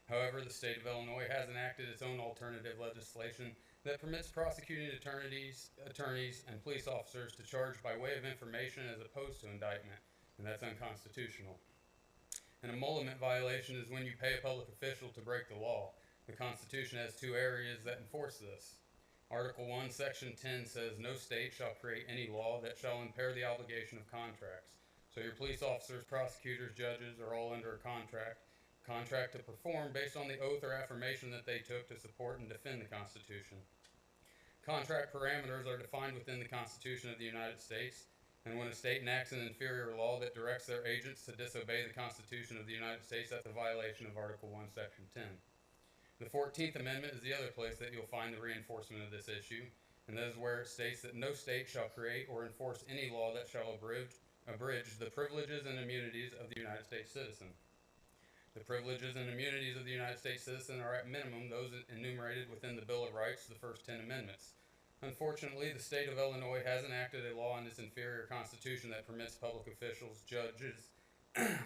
However, the state of Illinois has enacted its own alternative legislation that permits prosecuting attorneys, and police officers to charge by way of information as opposed to indictment, and that's unconstitutional. An emolument violation is when you pay a public official to break the law. The Constitution has two areas that enforce this. Article 1, Section 10 says, no state shall create any law that shall impair the obligation of contracts. So your police officers, prosecutors, judges are all under a contract to perform based on the oath or affirmation that they took to support and defend the Constitution. Contract parameters are defined within the Constitution of the United States, and when a state enacts an inferior law that directs their agents to disobey the Constitution of the United States, that's a violation of Article 1, Section 10. The 14th Amendment is the other place that you'll find the reinforcement of this issue, and that is where it states that no state shall create or enforce any law that shall abridge the privileges and immunities of the United States citizen. The privileges and immunities of the United States citizen are at minimum those enumerated within the Bill of Rights, the first 10 amendments. Unfortunately, the state of Illinois has enacted a law in its inferior constitution that permits public officials, judges,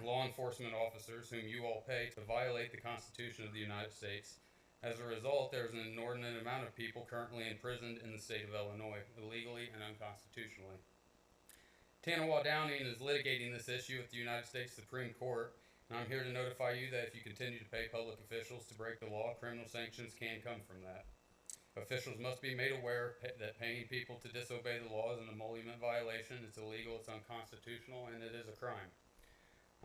law enforcement officers, whom you all pay, to violate the Constitution of the United States. As a result, there is an inordinate amount of people currently imprisoned in the state of Illinois, illegally and unconstitutionally. Tanawha Downing is litigating this issue at the United States Supreme Court, and I'm here to notify you that if you continue to pay public officials to break the law, criminal sanctions can come from that. Officials must be made aware that paying people to disobey the law is an emolument violation, it's illegal, it's unconstitutional, and it is a crime.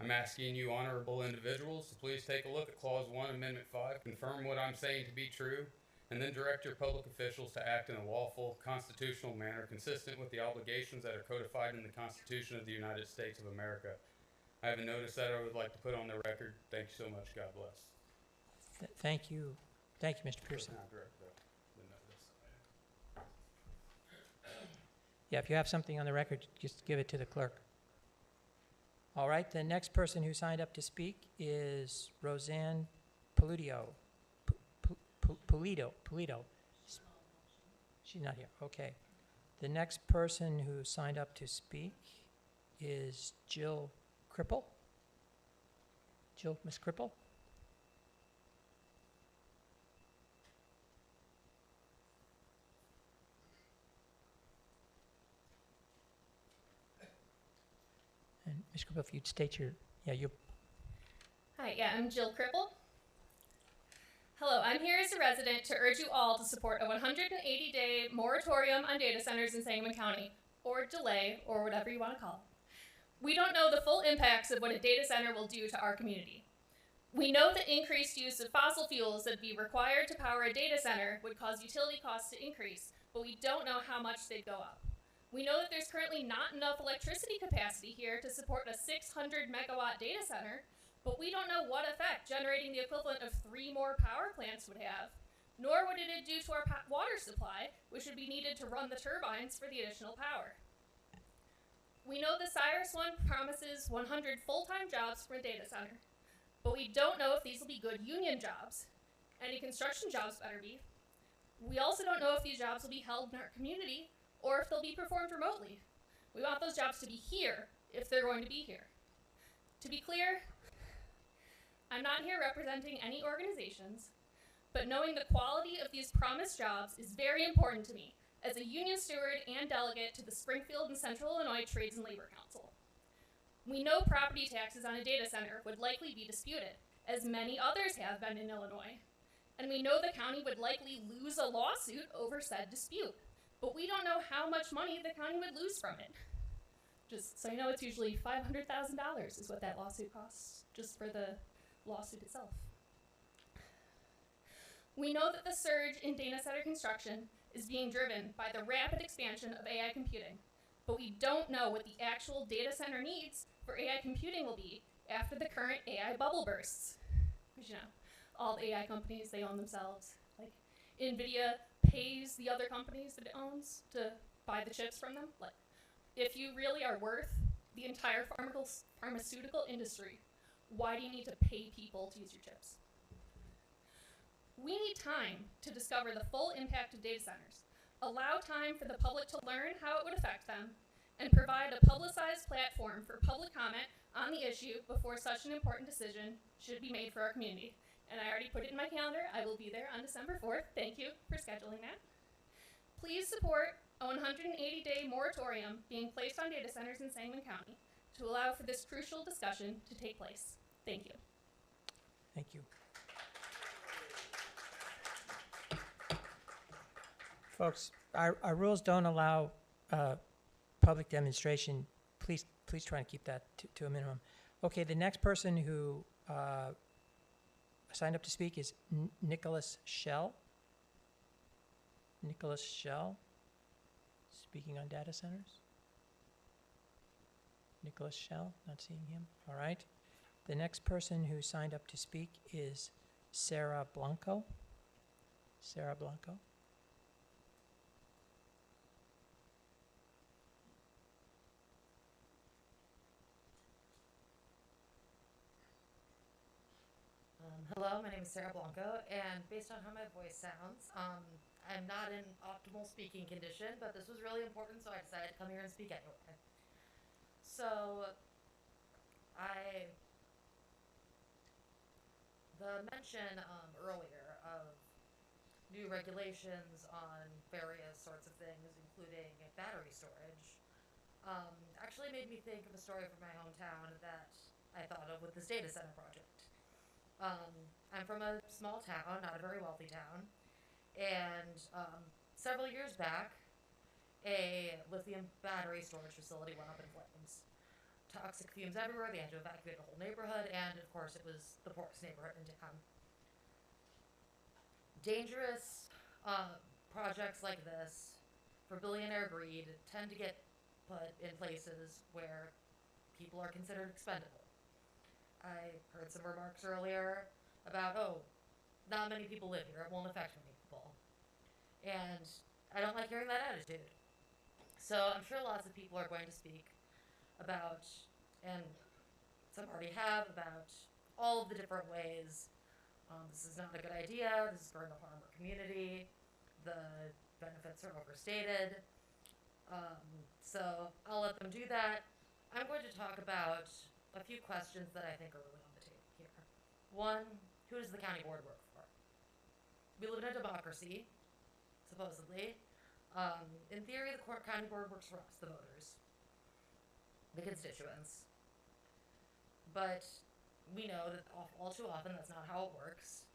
I'm asking you honorable individuals to please take a look at Clause 1, Amendment 5, confirm what I'm saying to be true, and then direct your public officials to act in a lawful, constitutional manner consistent with the obligations that are codified in the Constitution of the United States of America. I have a notice that I would like to put on the record. Thank you so much. God bless. Thank you. Thank you, Mr. Pearson. Yeah, if you have something on the record, just give it to the clerk. All right, the next person who signed up to speak is Roseanne Pulido. Pulido. She's not here. Okay. The next person who signed up to speak is Jill Cripple. Miss Cripple? And Ms. Cripple, if you'd state your, Hi, I'm Jill Cripple. Hello, I'm here as a resident to urge you all to support a 180-day moratorium on data centers in Sangamon County, or delay, or whatever you want to call it. We don't know the full impacts of what a data center will do to our community. We know that increased use of fossil fuels that would be required to power a data center would cause utility costs to increase, but we don't know how much they'd go up. We know that there's currently not enough electricity capacity here to support a 600 megawatt data center, but we don't know what effect generating the equivalent of 3 more power plants would have, nor would it do to our water supply, which would be needed to run the turbines for the additional power. We know the Cyrus One promises 100 full-time jobs from a data center, but we don't know if these will be good union jobs. Any construction jobs better be. We also don't know if these jobs will be held in our community or if they'll be performed remotely. We want those jobs to be here if they're going to be here. To be clear, I'm not here representing any organizations, but knowing the quality of these promised jobs is very important to me as a union steward and delegate to the Springfield and Central Illinois Trades and Labor Council. We know property taxes on a data center would likely be disputed, as many others have been in Illinois, and we know the county would likely lose a lawsuit over said dispute, but we don't know how much money the county would lose from it. Just so you know, it's usually $500,000 is what that lawsuit costs, just for the lawsuit itself. We know that the surge in data center construction is being driven by the rapid expansion of AI computing, but we don't know what the actual data center needs for AI computing will be after the current AI bubble bursts. Because, all the AI companies, they own themselves. Like NVIDIA pays the other companies that it owns to buy the chips from them. Like, if you really are worth the entire pharmaceutical industry, why do you need to pay people to use your chips? We need time to discover the full impact of data centers, allow time for the public to learn how it would affect them, and provide a publicized platform for public comment on the issue before such an important decision should be made for our community. And I already put it in my calendar. I will be there on December 4th. Thank you for scheduling that. Please support a 180-day moratorium being placed on data centers in Sangamon County to allow for this crucial discussion to take place. Thank you. Thank you. Folks, our rules don't allow public demonstration. Please try and keep that to a minimum. Okay, the next person who signed up to speak is Nicholas Schell. Nicholas Schell, speaking on data centers. Nicholas Schell, not seeing him. All right. The next person who signed up to speak is Sarah Blanco. Sarah Blanco. Hello, my name is Sarah Blanco, and based on how my voice sounds, I'm not in optimal speaking condition, but this was really important, so I decided to come here and speak anyway. So, the mention earlier of new regulations on various sorts of things, including battery storage, actually made me think of a story from my hometown that I thought of with this data center project. I'm from a small town, not a very wealthy town, and several years back, a lithium battery storage facility went up in flames. Toxic fumes everywhere, they had to evacuate the whole neighborhood, and of course it was the poorest neighborhood in town. Dangerous projects like this, for billionaire greed, tend to get put in places where people are considered expendable. I heard some remarks earlier about, oh, not many people live here, it won't affect many people. And I don't like hearing that attitude. So I'm sure lots of people are going to speak about, and some already have, about all of the different ways this is not a good idea, this is going to harm our community, the benefits are overstated. So I'll let them do that. I'm going to talk about a few questions that I think are really on the table here. One, who does the county board work for? We live in a democracy, supposedly. In theory, the county board works for us, the voters, the constituents. But we know that all too often that's not how it works.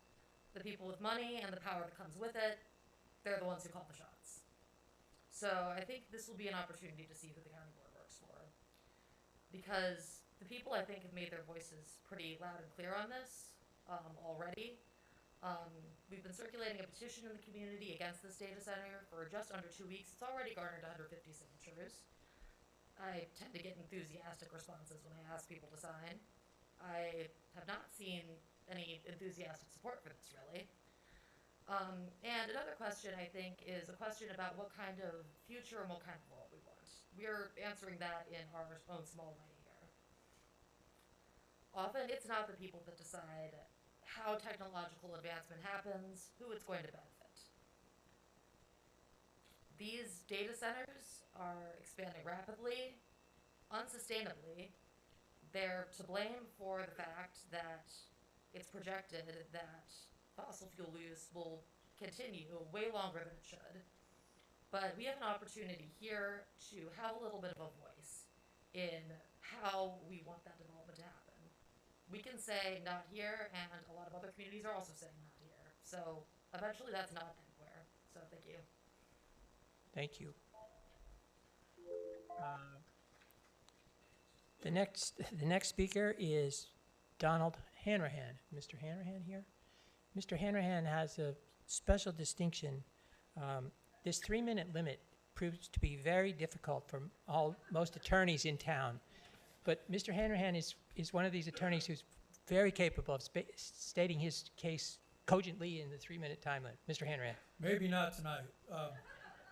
The people with money and the power that comes with it, they're the ones who call the shots. So I think this will be an opportunity to see who the county board works for. Because the people, I think, have made their voices pretty loud and clear on this already. We've been circulating a petition in the community against this data center for just under 2 weeks. It's already garnered 150 signatures. I tend to get enthusiastic responses when I ask people to sign. I have not seen any enthusiastic support for this, really. And another question, I think, is a question about what kind of future and what kind of world we want. We're answering that in our own small way. Often it's not the people that decide how technological advancement happens, who it's going to benefit. These data centers are expanding rapidly, unsustainably. They're to blame for the fact that it's projected that fossil fuel use will continue way longer than it should. But we have an opportunity here to have a little bit of a voice in how we want that development to happen. We can say not here, and a lot of other communities are also saying not here. So eventually that's not anywhere. So thank you. Thank you. The next speaker is Donald Hanrahan. Mr. Hanrahan here? Mr. Hanrahan has a special distinction. This 3-minute limit proves to be very difficult for most attorneys in town. But Mr. Hanrahan is one of these attorneys who's very capable of stating his case cogently in the 3-minute time limit. Mr. Hanran. Maybe not tonight.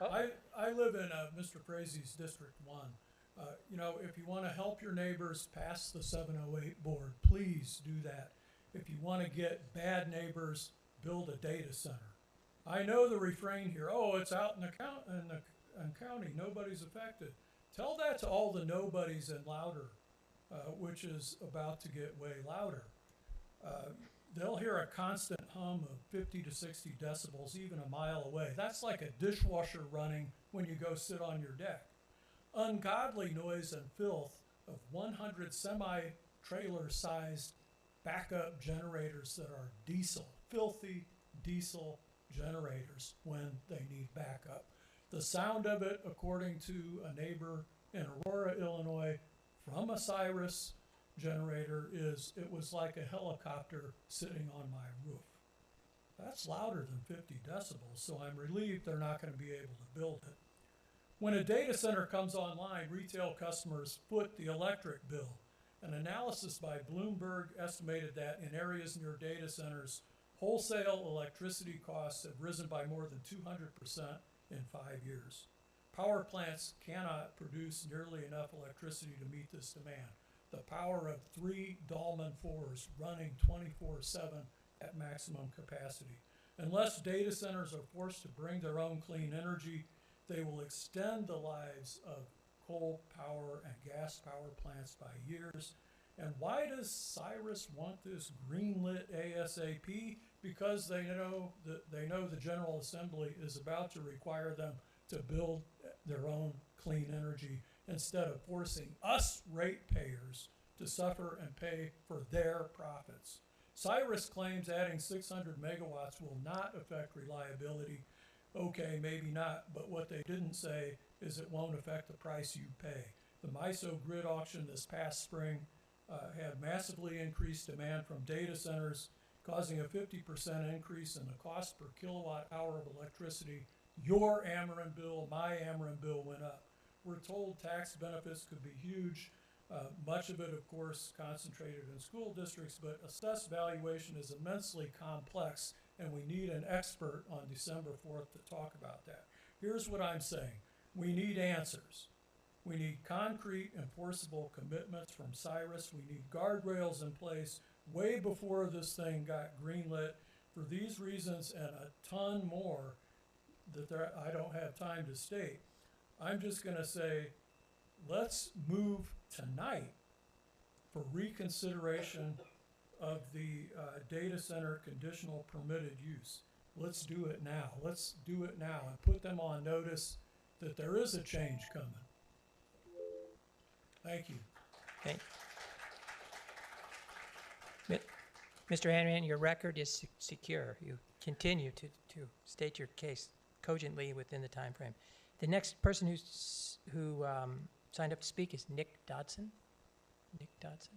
I live in Mr. Crazy's District 1. You know, if you want to help your neighbors pass the 708 board, please do that. If you want to get bad neighbors, build a data center. I know the refrain here, oh, it's out in the county, nobody's affected. Tell that to all the nobodies in Louder, which is about to get way louder. They'll hear a constant hum of 50 to 60 decibels even a mile away. That's like a dishwasher running when you go sit on your deck. Ungodly noise and filth of 100 semi-trailer sized backup generators that are diesel, filthy diesel generators when they need backup. The sound of it, according to a neighbor in Aurora, Illinois, from a Cyrus generator it was like a helicopter sitting on my roof. That's louder than 50 decibels, so I'm relieved they're not going to be able to build it. When a data center comes online, retail customers foot the electric bill. An analysis by Bloomberg estimated that in areas near data centers, wholesale electricity costs have risen by more than 200% in 5 years. Power plants cannot produce nearly enough electricity to meet this demand. The power of 3 Dahlman 4s running 24/7 at maximum capacity. Unless data centers are forced to bring their own clean energy, they will extend the lives of coal power and gas power plants by years. And why does Cyrus want this greenlit ASAP? Because they know the General Assembly is about to require them to build their own clean energy instead of forcing us ratepayers to suffer and pay for their profits. Cyrus claims adding 600 megawatts will not affect reliability. Okay, maybe not, but what they didn't say is it won't affect the price you pay. The MISO grid auction this past spring had massively increased demand from data centers, causing a 50% increase in the cost per kilowatt hour of electricity. Your Ameren bill, my Ameren bill went up. We're told tax benefits could be huge, much of it, of course, concentrated in school districts, but assessed valuation is immensely complex, and we need an expert on December 4th to talk about that. Here's what I'm saying. We need answers. We need concrete, enforceable commitments from Cyrus. We need guardrails in place way before this thing got greenlit. For these reasons and a ton more that I don't have time to state, I'm just going to say, let's move tonight for reconsideration of the data center conditional permitted use. Let's do it now. Let's do it now and put them on notice that there is a change coming. Thank you. Okay. Mr. Hanran, your record is secure. You continue to state your case cogently within the time frame. The next person who signed up to speak is Nick Dodson. Nick Dodson.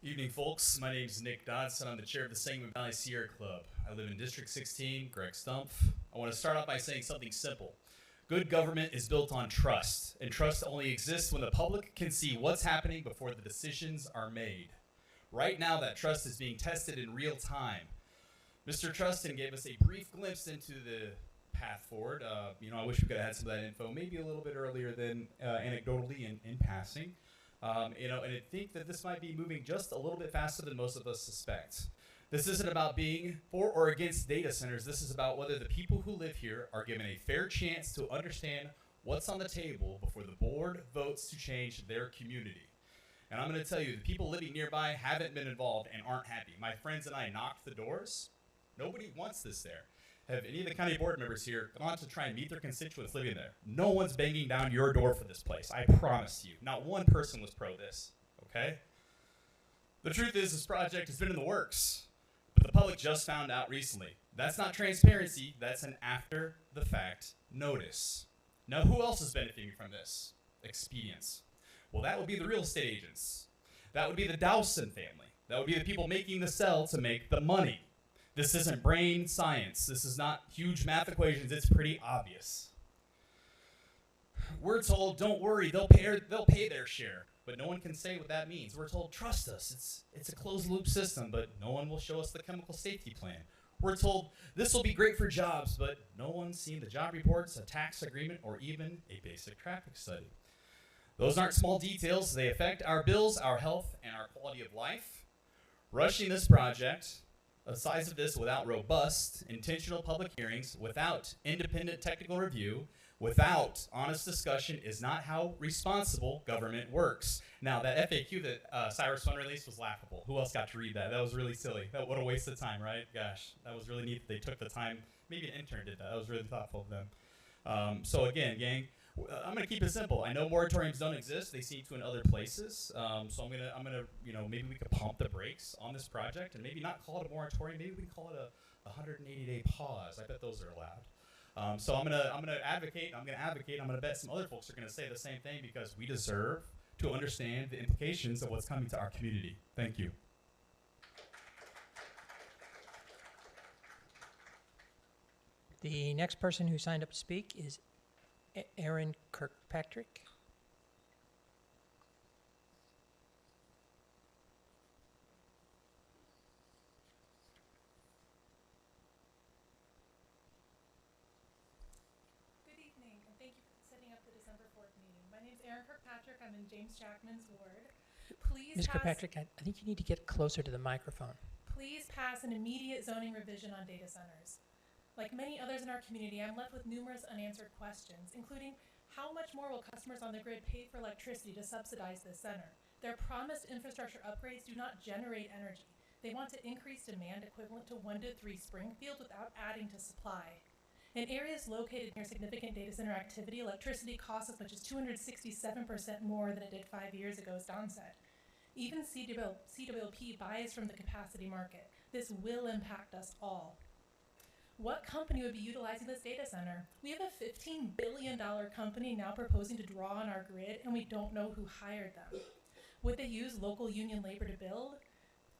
Evening, folks. My name is Nick Dodson. I'm the chair of the Sangamon Valley Sierra Club. I live in District 16, Greg Stumpf. I want to start off by saying something simple. Good government is built on trust, and trust only exists when the public can see what's happening before the decisions are made. Right now, that trust is being tested in real time. Mr. Trustin gave us a brief glimpse into the path forward. I wish we could have had some of that info maybe a little bit earlier than anecdotally in passing. And I think that this might be moving just a little bit faster than most of us suspect. This isn't about being for or against data centers. This is about whether the people who live here are given a fair chance to understand what's on the table before the board votes to change their community. And I'm going to tell you, the people living nearby haven't been involved and aren't happy. My friends and I knocked the doors. Nobody wants this there. Have any of the county board members here gone to try and meet their constituents living there? No one's banging down your door for this place. I promise you. Not one person was pro this, okay? The truth is this project has been in the works, but the public just found out recently. That's not transparency. That's an after-the-fact notice. Now, who else is benefiting from this? Expedience. Well, that would be the real estate agents. That would be the Dowson family. That would be the people making the sell to make the money. This isn't brain science. This is not huge math equations. It's pretty obvious. We're told, don't worry, they'll pay their share. But no one can say what that means. We're told, trust us. It's a closed loop system, but no one will show us the chemical safety plan. We're told this will be great for jobs, but no one's seen the job reports, a tax agreement, or even a basic traffic study. Those aren't small details. They affect our bills, our health, and our quality of life. Rushing this project, the size of this, without robust, intentional public hearings, without independent technical review, without honest discussion is not how responsible government works. Now, that FAQ that Cyrus One released was laughable. Who else got to read that? That was really silly. What a waste of time, right? Gosh, that was really neat that they took the time. Maybe an intern did that. That was really thoughtful of them. So again, gang, I'm gonna keep it simple. I know moratoriums don't exist; they seem to in other places. So I'm gonna, maybe we could pump the brakes on this project and maybe not call it a moratorium. Maybe we can call it a 180-day pause. I bet those are allowed. So I'm gonna advocate. I'm gonna bet some other folks are gonna say the same thing because we deserve to understand the implications of what's coming to our community. Thank you. The next person who signed up to speak is Aaron Kirkpatrick. Good evening, and thank you for setting up the December 4th meeting. My name's Aaron Kirkpatrick. I'm in James Jackman's ward. Ms. Kirkpatrick, I think you need to get closer to the microphone. Please pass an immediate zoning revision on data centers. Like many others in our community, I'm left with numerous unanswered questions, including how much more will customers on the grid pay for electricity to subsidize this center? Their promised infrastructure upgrades do not generate energy. They want to increase demand equivalent to 1 to 3 Springfield without adding to supply. In areas located near significant data center activity, electricity costs as much as 267% more than it did 5 years ago, as Don said. Even CWLP buys from the capacity market. This will impact us all. What company would be utilizing this data center? We have a $15 billion company now proposing to draw on our grid, and we don't know who hired them. Would they use local union labor to build?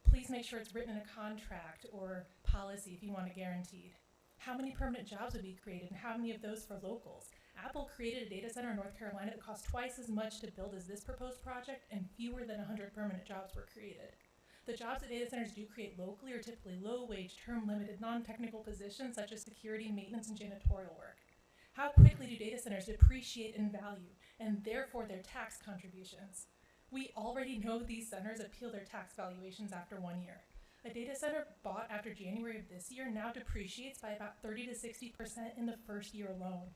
Please make sure it's written in a contract or policy if you want it guaranteed. How many permanent jobs would be created, and how many of those for locals? Apple created a data center in North Carolina that cost twice as much to build as this proposed project, and fewer than 100 permanent jobs were created. The jobs that data centers do create locally are typically low-wage, term-limited, non-technical positions such as security, maintenance, and janitorial work. How quickly do data centers depreciate in value, and therefore their tax contributions? We already know these centers appeal their tax valuations after 1 year. A data center bought after January of this year now depreciates by about 30 to 60% in the first year alone.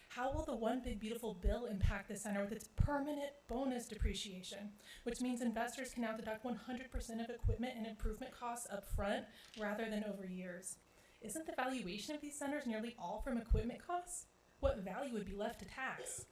How will the One Big Beautiful Bill impact the center with its permanent bonus depreciation, which means investors can now deduct 100% of equipment and improvement costs up front rather than over years? Isn't the valuation of these centers nearly all from equipment costs? What value would be left to tax?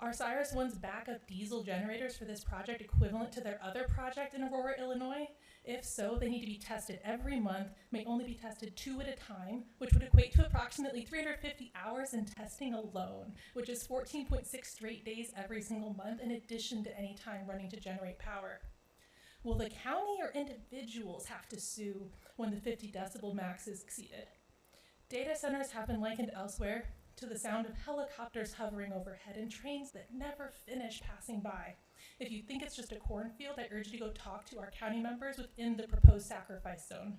Are Cyrus One's backup diesel generators for this project equivalent to their other project in Aurora, Illinois? If so, they need to be tested every month, may only be tested 2 at a time, which would equate to approximately 350 hours in testing alone, which is 14.6 straight days every single month in addition to any time running to generate power. Will the county or individuals have to sue when the 50 decibel max is exceeded? Data centers have been likened elsewhere to the sound of helicopters hovering overhead and trains that never finish passing by. If you think it's just a cornfield, I urge you to go talk to our county members within the proposed sacrifice zone.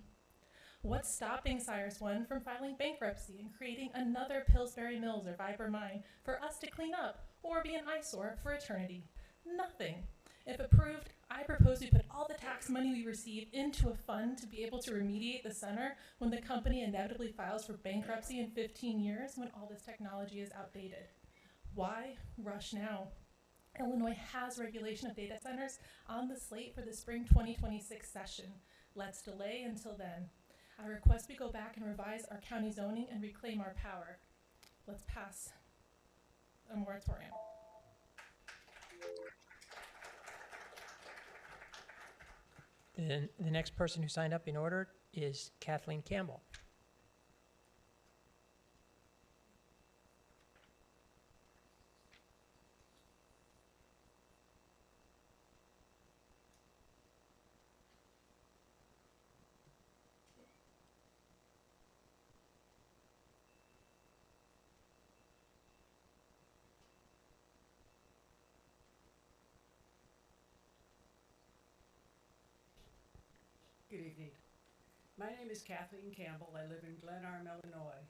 What's stopping Cyrus One from filing bankruptcy and creating another Pillsbury Mills or Viper Mine for us to clean up or be an eyesore for eternity? Nothing. If approved, I propose we put all the tax money we receive into a fund to be able to remediate the center when the company inevitably files for bankruptcy in 15 years when all this technology is outdated. Why rush now? Illinois has regulation of data centers on the slate for the spring 2026 session. Let's delay until then. I request we go back and revise our county zoning and reclaim our power. Let's pass a moratorium. Then the next person who signed up in order is Kathleen Campbell. My name is Kathleen Campbell. I live in Glen Arm, Illinois.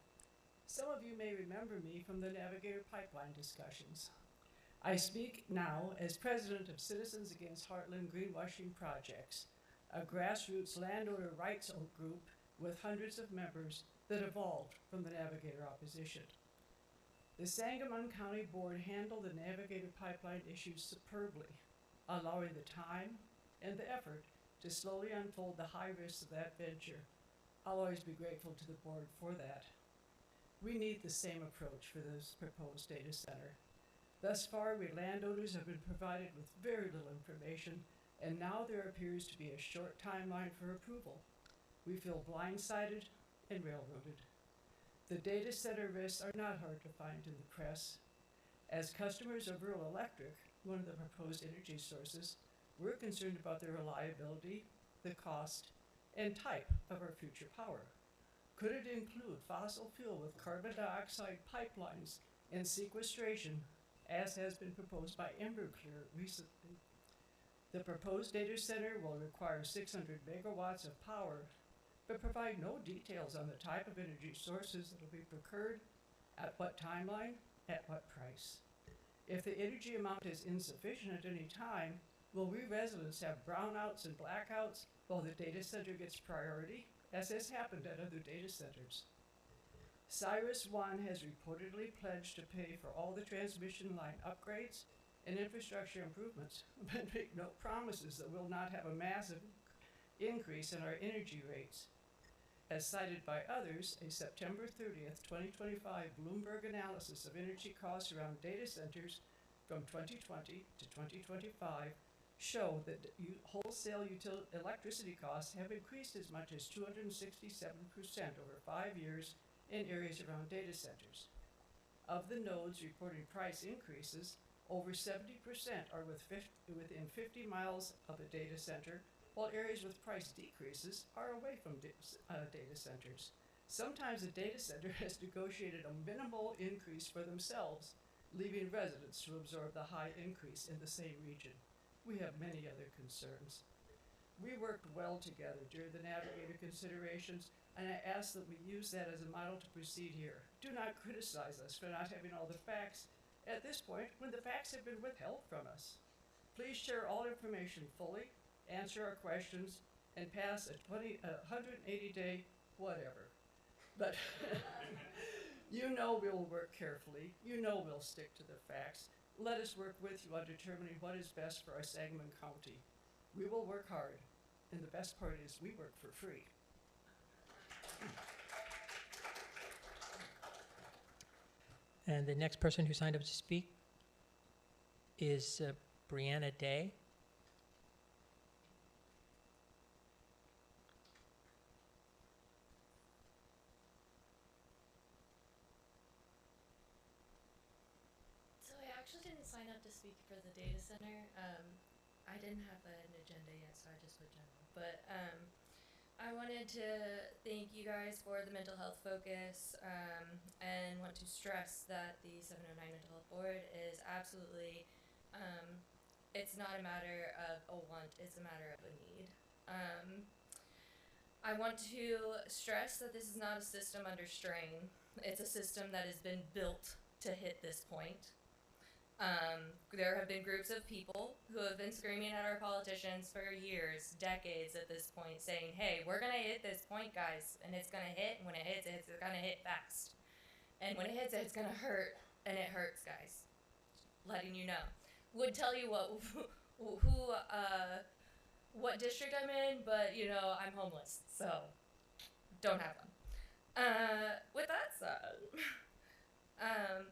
Some of you may remember me from the Navigator Pipeline discussions. I speak now as president of Citizens Against Heartland Greenwashing Projects, a grassroots landowner rights group with hundreds of members that evolved from the Navigator opposition. The Sangamon County Board handled the Navigator Pipeline issues superbly, allowing the time and the effort to slowly unfold the high risks of that venture. I'll always be grateful to the board for that. We need the same approach for this proposed data center. Thus far, we landowners have been provided with very little information, and now there appears to be a short timeline for approval. We feel blindsided and railroaded. The data center risks are not hard to find in the press. As customers of rural electric, one of the proposed energy sources, we're concerned about the reliability, the cost, and type of our future power. Could it include fossil fuel with carbon dioxide pipelines and sequestration, as has been proposed by Emberclear recently? The proposed data center will require 600 megawatts of power, but provide no details on the type of energy sources that will be procured, at what timeline, at what price. If the energy amount is insufficient at any time, will we residents have brownouts and blackouts while the data center gets priority, as has happened at other data centers? Cyrus One has reportedly pledged to pay for all the transmission line upgrades and infrastructure improvements, but make no promises that we'll not have a massive increase in our energy rates. As cited by others, a September 30th, 2025 Bloomberg analysis of energy costs around data centers from 2020 to 2025 show that wholesale electricity costs have increased as much as 267% over 5 years in areas around data centers. Of the nodes reporting price increases, over 70% are within 50 miles of a data center, while areas with price decreases are away from data centers. Sometimes a data center has negotiated a minimal increase for themselves, leaving residents to absorb the high increase in the same region. We have many other concerns. We worked well together during the Navigator considerations, and I ask that we use that as a model to proceed here. Do not criticize us for not having all the facts at this point when the facts have been withheld from us. Please share all information fully, answer our questions, and pass a 180-day whatever. But you know we'll work carefully. You know we'll stick to the facts. Let us work with you on determining what is best for our Sangamon County. We will work hard, and the best part is we work for free. And the next person who signed up to speak is Brianna Day. So I actually didn't sign up to speak for the data center. I didn't have an agenda yet, so I just put general. But I wanted to thank you guys for the mental health focus and want to stress that the 709 Mental Health Board is absolutely, it's not a matter of a want, it's a matter of a need. I want to stress that this is not a system under strain. It's a system that has been built to hit this point. There have been groups of people who have been screaming at our politicians for years, decades at this point, saying, hey, we're going to hit this point, guys, and it's going to hit, and when it hits, it's going to hit fast. And when it hits, it's going to hurt, and it hurts, guys. Letting you know. Would tell you what district I'm in, but, you know, I'm homeless, so don't have one. With that said...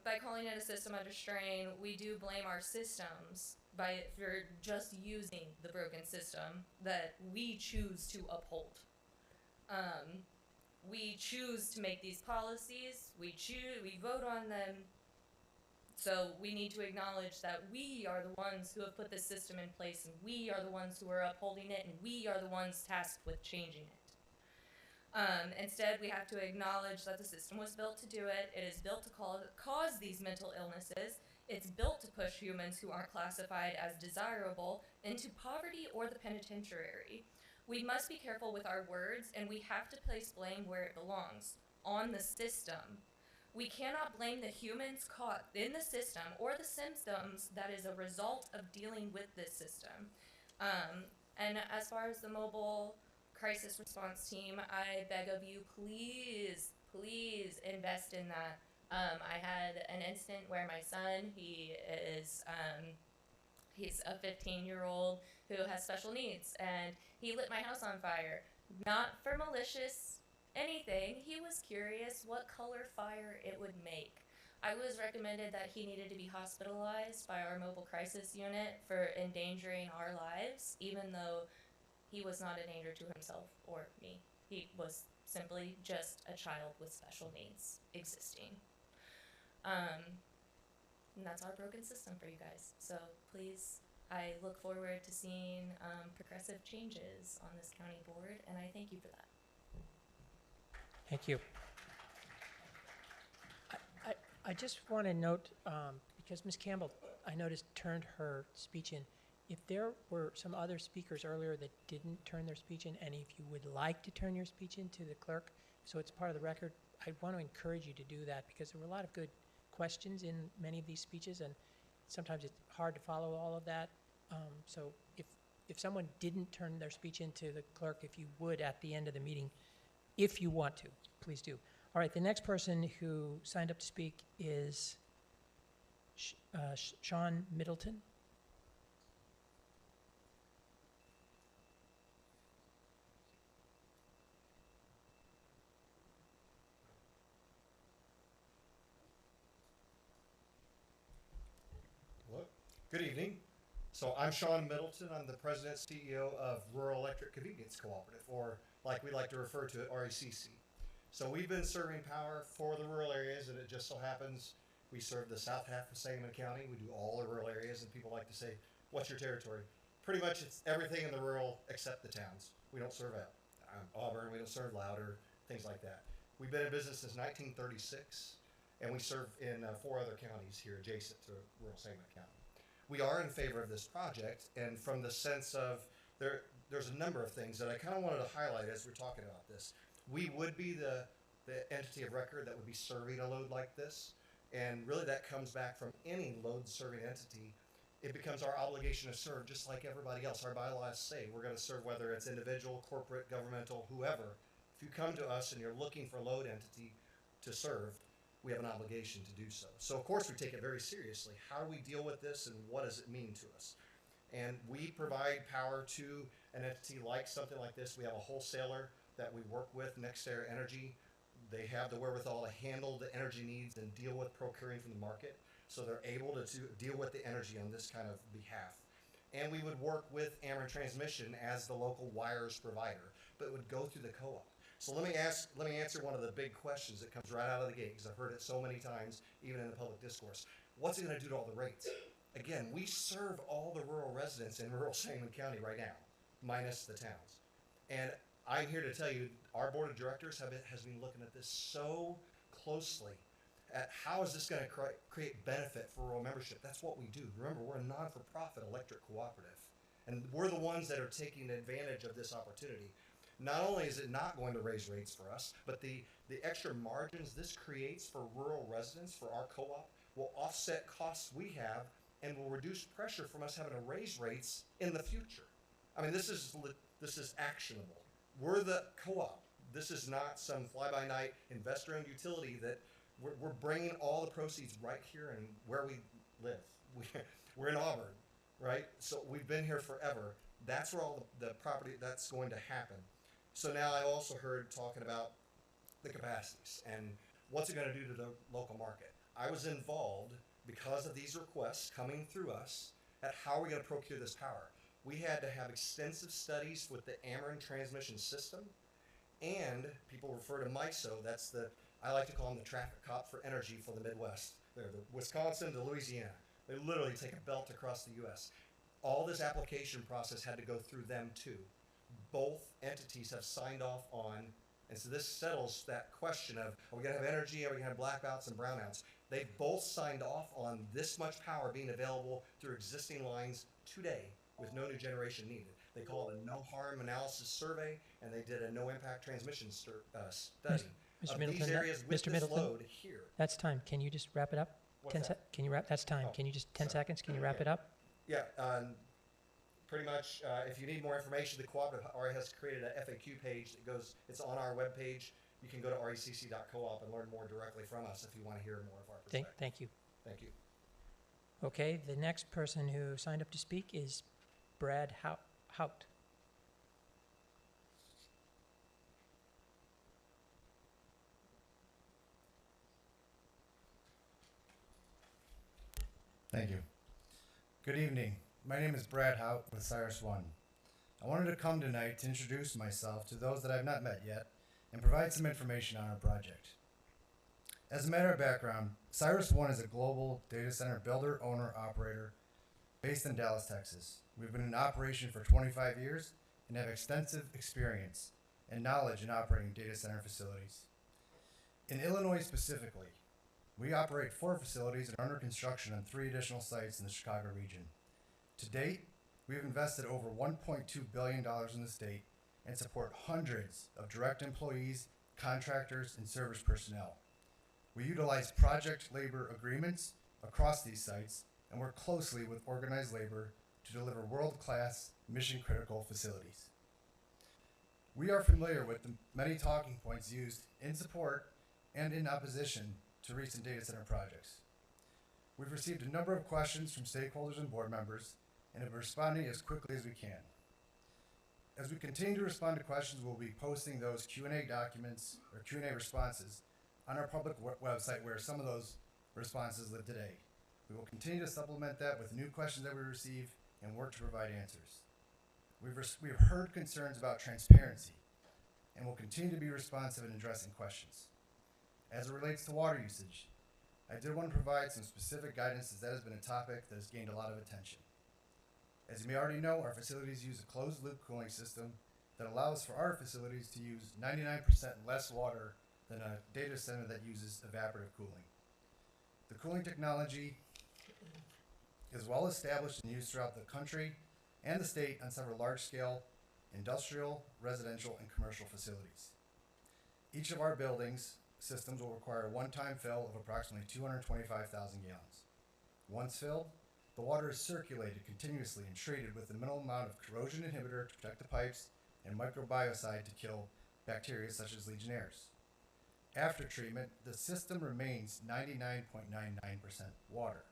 by calling it a system under strain, we do blame our systems for just using the broken system that we choose to uphold. We choose to make these policies, we vote on them, so we need to acknowledge that we are the ones who have put this system in place, and we are the ones who are upholding it, and we are the ones tasked with changing it. Instead, we have to acknowledge that the system was built to do it. It is built to cause these mental illnesses. It's built to push humans who aren't classified as desirable into poverty or the penitentiary. We must be careful with our words, and we have to place blame where it belongs, on the system. We cannot blame the humans caught in the system or the symptoms that is a result of dealing with this system. And as far as the mobile crisis response team, I beg of you, please, please invest in that. I had an incident where my son, he's a 15-year-old who has special needs, and he lit my house on fire. Not for malicious anything, he was curious what color fire it would make. I was recommended that he needed to be hospitalized by our mobile crisis unit for endangering our lives, even though he was not a danger to himself or me. He was simply just a child with special needs existing. And that's our broken system for you guys. So please, I look forward to seeing progressive changes on this county board, and I thank you for that. Thank you. I just want to note, because Ms. Campbell, I noticed, turned her speech in. If there were some other speakers earlier that didn't turn their speech in, and if you would like to turn your speech in to the clerk, so it's part of the record, I want to encourage you to do that, because there were a lot of good questions in many of these speeches, and sometimes it's hard to follow all of that. So if someone didn't turn their speech into the clerk, if you would at the end of the meeting, if you want to, please do. All right, the next person who signed up to speak is Sean Middleton. Hello. Good evening. So I'm Sean Middleton. I'm the president CEO of Rural Electric Convenience Cooperative, or like we like to refer to it, RECC. So we've been serving power for the rural areas, and it just so happens we serve the south half of Sangamon County. We do all the rural areas, and people like to say, what's your territory? Pretty much it's everything in the rural except the towns. We don't serve Auburn, we don't serve Louder, things like that. We've been in business since 1936, and we serve in 4 other counties here adjacent to rural Sangamon County. We are in favor of this project, and from the sense of there's a number of things that I kind of wanted to highlight as we're talking about this. We would be the entity of record that would be serving a load like this, and really that comes back from any load serving entity. It becomes our obligation to serve just like everybody else. Our bylaws say we're going to serve whether it's individual, corporate, governmental, whoever. If you come to us and you're looking for a load entity to serve, we have an obligation to do so. So of course we take it very seriously. How do we deal with this, and what does it mean to us? And we provide power to an entity like something like this. We have a wholesaler that we work with, NextAir Energy. They have the wherewithal to handle the energy needs and deal with procuring from the market. So they're able to deal with the energy on this kind of behalf. And we would work with Ameren Transmission as the local wires provider, but it would go through the co-op. So let me answer one of the big questions that comes right out of the gate, because I've heard it so many times, even in the public discourse. What's it going to do to all the rates? Again, we serve all the rural residents in rural Sangamon County right now, minus the towns. And I'm here to tell you, our board of directors has been looking at this so closely at how is this going to create benefit for rural membership. That's what we do. Remember, we're a non-for-profit electric cooperative, and we're the ones that are taking advantage of this opportunity. Not only is it not going to raise rates for us, but the extra margins this creates for rural residents, for our co-op, will offset costs we have and will reduce pressure from us having to raise rates in the future. I mean, this is actionable. We're the co-op. This is not some fly-by-night investor-owned utility that we're bringing all the proceeds right here and where we live. We're in Auburn, right? So we've been here forever. That's where all the property that's going to happen. So now I also heard talking about the capacities and what's it going to do to the local market. I was involved because of these requests coming through us at how are we going to procure this power. We had to have extensive studies with the Ameren transmission system, and people refer to MISO. I like to call them the traffic cop for energy for the Midwest. They're the Wisconsin to Louisiana. They literally take a belt across the U.S. All this application process had to go through them too. Both entities have signed off on, and so this settles that question of, are we going to have energy, are we going to have blackouts and brownouts? They've both signed off on this much power being available through existing lines today with no new generation needed. They call it a no harm analysis survey, and they did a no impact transmission study Mr. of Middleton, these areas with Mr. this Middleton, load here. that's time. Can you just wrap it up? What's that? Can you wrap? That's time. Oh, Can you just 10 sorry. seconds? Can you wrap it up? Yeah, pretty much. If you need more information, the cooperative already has created a FAQ page that goes. It's on our webpage. You can go to recc.coop and learn more directly from us if you want to hear more of our perspective. Thank you. Thank you. Okay, the next person who signed up to speak is Brad Hout. Thank you. Good evening. My name is Brad Hout with Cyrus One. I wanted to come tonight to introduce myself to those that I've not met yet and provide some information on our project. As a matter of background, Cyrus One is a global data center builder, owner, operator based in Dallas, Texas. We've been in operation for 25 years and have extensive experience and knowledge in operating data center facilities. In Illinois specifically, we operate 4 facilities and are under construction on 3 additional sites in the Chicago region. To date, we have invested over $1.2 billion in the state and support hundreds of direct employees, contractors, and service personnel. We utilize project labor agreements across these sites and work closely with organized labor to deliver world-class, mission-critical facilities. We are familiar with the many talking points used in support and in opposition to recent data center projects. We've received a number of questions from stakeholders and board members and have been responding as quickly as we can. As we continue to respond to questions, we'll be posting those Q&A documents or Q&A responses on our public website where some of those responses live today. We will continue to supplement that with new questions that we receive and work to provide answers. We've heard concerns about transparency and will continue to be responsive in addressing questions. As it relates to water usage, I did want to provide some specific guidance as that has been a topic that has gained a lot of attention. As you may already know, our facilities use a closed-loop cooling system that allows for our facilities to use 99% less water than a data center that uses evaporative cooling. The cooling technology is well established and used throughout the country and the state on several large-scale industrial, residential, and commercial facilities. Each of our buildings systems will require a one-time fill of approximately 225,000 gallons. Once filled, the water is circulated continuously and treated with a minimal amount of corrosion inhibitor to protect the pipes and microbiocide to kill bacteria such as Legionnaires. After treatment, the system remains 99.99% water.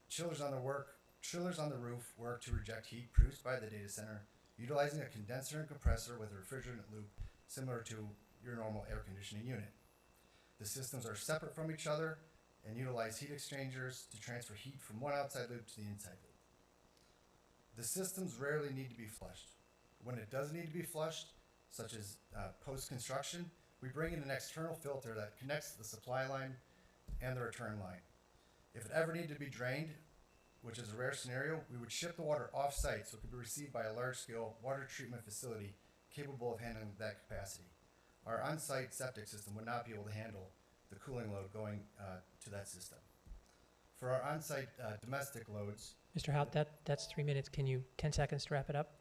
Chillers on the roof work to reject heat produced by the data center, utilizing a condenser and compressor with a refrigerant loop similar to your normal air conditioning unit. The systems are separate from each other and utilize heat exchangers to transfer heat from one outside loop to the inside loop. The systems rarely need to be flushed. When it does need to be flushed, such as post-construction, we bring in an external filter that connects the supply line and the return line. If it ever needed to be drained, which is a rare scenario, we would ship the water off-site so it could be received by a large-scale water treatment facility capable of handling that capacity. Our on-site septic system would not be able to handle the cooling load going to that system. For our on-site domestic loads, Mr. Hout, that's 3 minutes. Can you 10 seconds to wrap it up?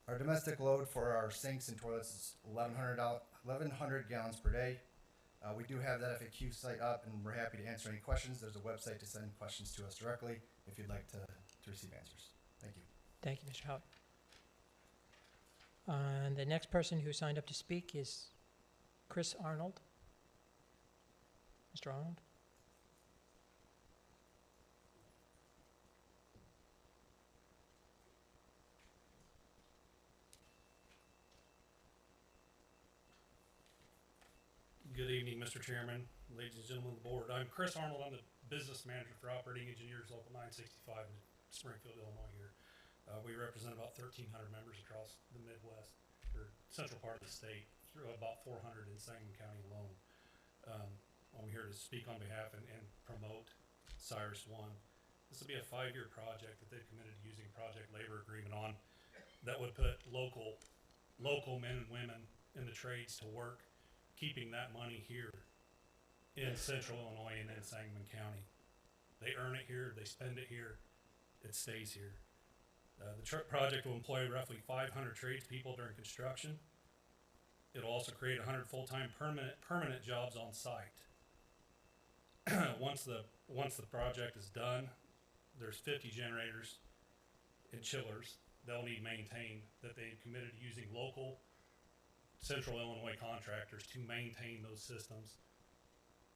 our domestic load for our sinks and toilets is 1,100 gallons per day. We do have that FAQ site up, and we're happy to answer any questions. There's a website to send questions to us directly if you'd like to receive answers. Thank you. Thank you, Mr. Hout. And the next person who signed up to speak is Chris Arnold. Mr. Arnold? Good evening, Mr. Chairman, ladies and gentlemen of the board. I'm Chris Arnold. I'm the business manager for Operating Engineers Local 965 in Springfield, Illinois here. We represent about 1,300 members across the Midwest, or central part of the state, through about 400 in Sangamon County alone. I'm here to speak on behalf and promote Cyrus One. This will be a 5-year project that they've committed to using project labor agreement on that would put local men and women in the trades to work, keeping that money here in central Illinois and in Sangamon County. They earn it here, they spend it here, it stays here. The project will employ roughly 500 tradespeople during construction. It'll also create 100 full-time permanent jobs on site. Once the project is done, there's 50 generators and chillers they'll need maintained that they've committed to using local Central Illinois contractors to maintain those systems.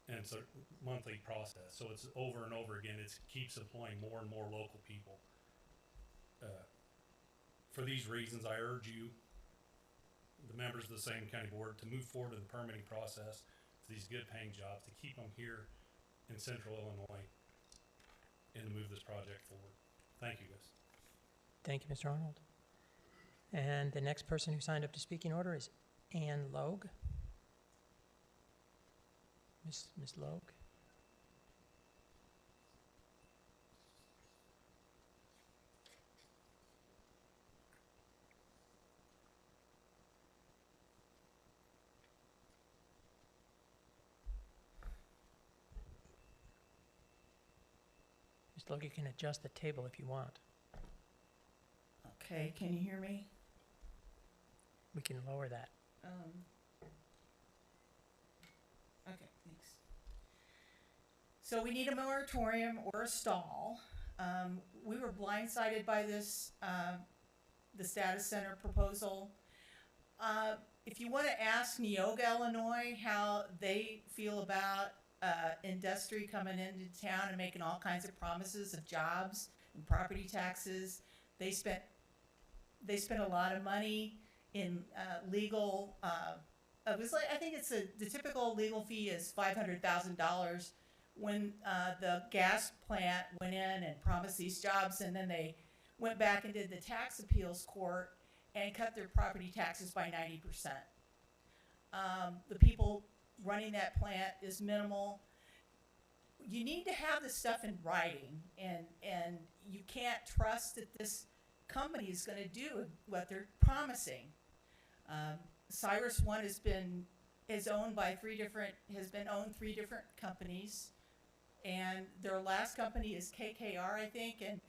And it's a monthly process, so it's over and over again. It keeps employing more and more local people. For these reasons, I urge you, the members of the Sangamon County Board, to move forward in the permitting process for these good paying jobs, to keep them here in Central Illinois, and to move this project forward. Thank you, guys. Thank you, Mr. Arnold. And the next person who signed up to speak in order is Ann Logue. Ms. Logue. Ms. Logue, you can adjust the table if you want. Okay, can you hear me? We can lower that. Okay, thanks. So we need a moratorium or a stall. We were blindsided by this, the status center proposal. If you want to ask Neoga, Illinois, how they feel about industry coming into town and making all kinds of promises of jobs and property taxes, they spent a lot of money in legal. It was like, I think it's the typical legal fee is $500,000 when the gas plant went in and promised these jobs, and then they went back and did the tax appeals court and cut their property taxes by 90%. The people running that plant is minimal. You need to have this stuff in writing, and you can't trust that this company is going to do what they're promising. Cyrus One has been owned three different companies, and their last company is KKR, I think, and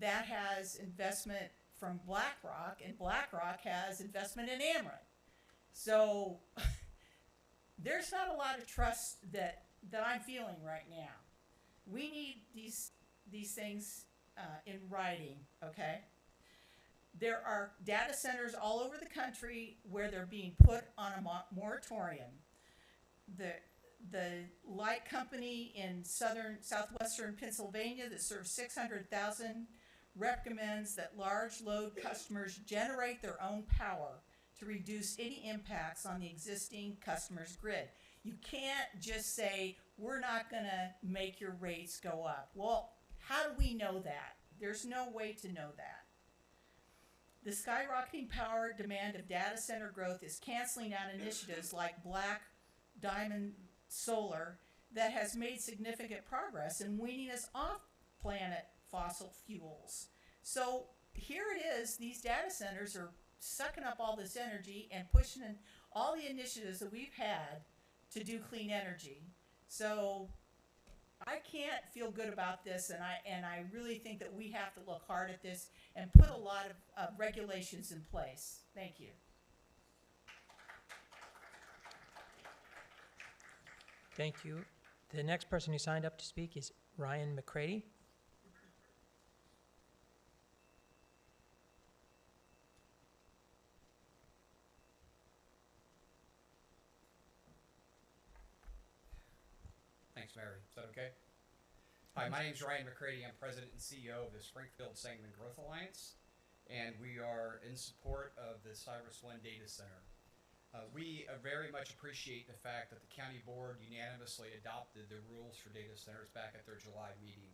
that has investment from BlackRock, and BlackRock has investment in Ameren. So there's not a lot of trust that I'm feeling right now. We need these things in writing, okay? There are data centers all over the country where they're being put on a moratorium. The light company in southwestern Pennsylvania that serves 600,000 recommends that large load customers generate their own power to reduce any impacts on the existing customer's grid. You can't just say, we're not going to make your rates go up. Well, how do we know that? There's no way to know that. The skyrocketing power demand of data center growth is canceling out initiatives like Black Diamond Solar that has made significant progress in weaning us off planet fossil fuels. So here it is, these data centers are sucking up all this energy and pushing in all the initiatives that we've had to do clean energy. So I can't feel good about this, and I really think that we have to look hard at this and put a lot of regulations in place. Thank you. Thank you. The next person who signed up to speak is Ryan McCready. Thanks, Mary. Is that okay? Hi, my name is Ryan McCready. I'm President and CEO of the Springfield Sangamon Growth Alliance, and we are in support of the Cyrus One data center. We very much appreciate the fact that the county board unanimously adopted the rules for data centers back at their July meeting.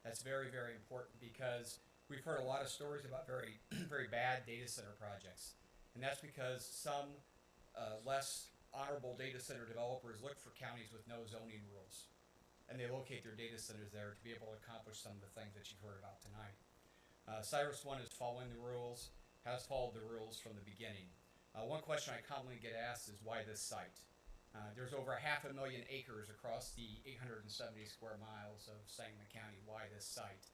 That's very, very important because we've heard a lot of stories about very, very bad data center projects, and that's because some less honorable data center developers look for counties with no zoning rules, and they locate their data centers there to be able to accomplish some of the things that you've heard about tonight. Cyrus One is following the rules, has followed the rules from the beginning. One question I commonly get asked is why this site? There's over 500,000 acres across the 870 square miles of Sangamon County. Why this site?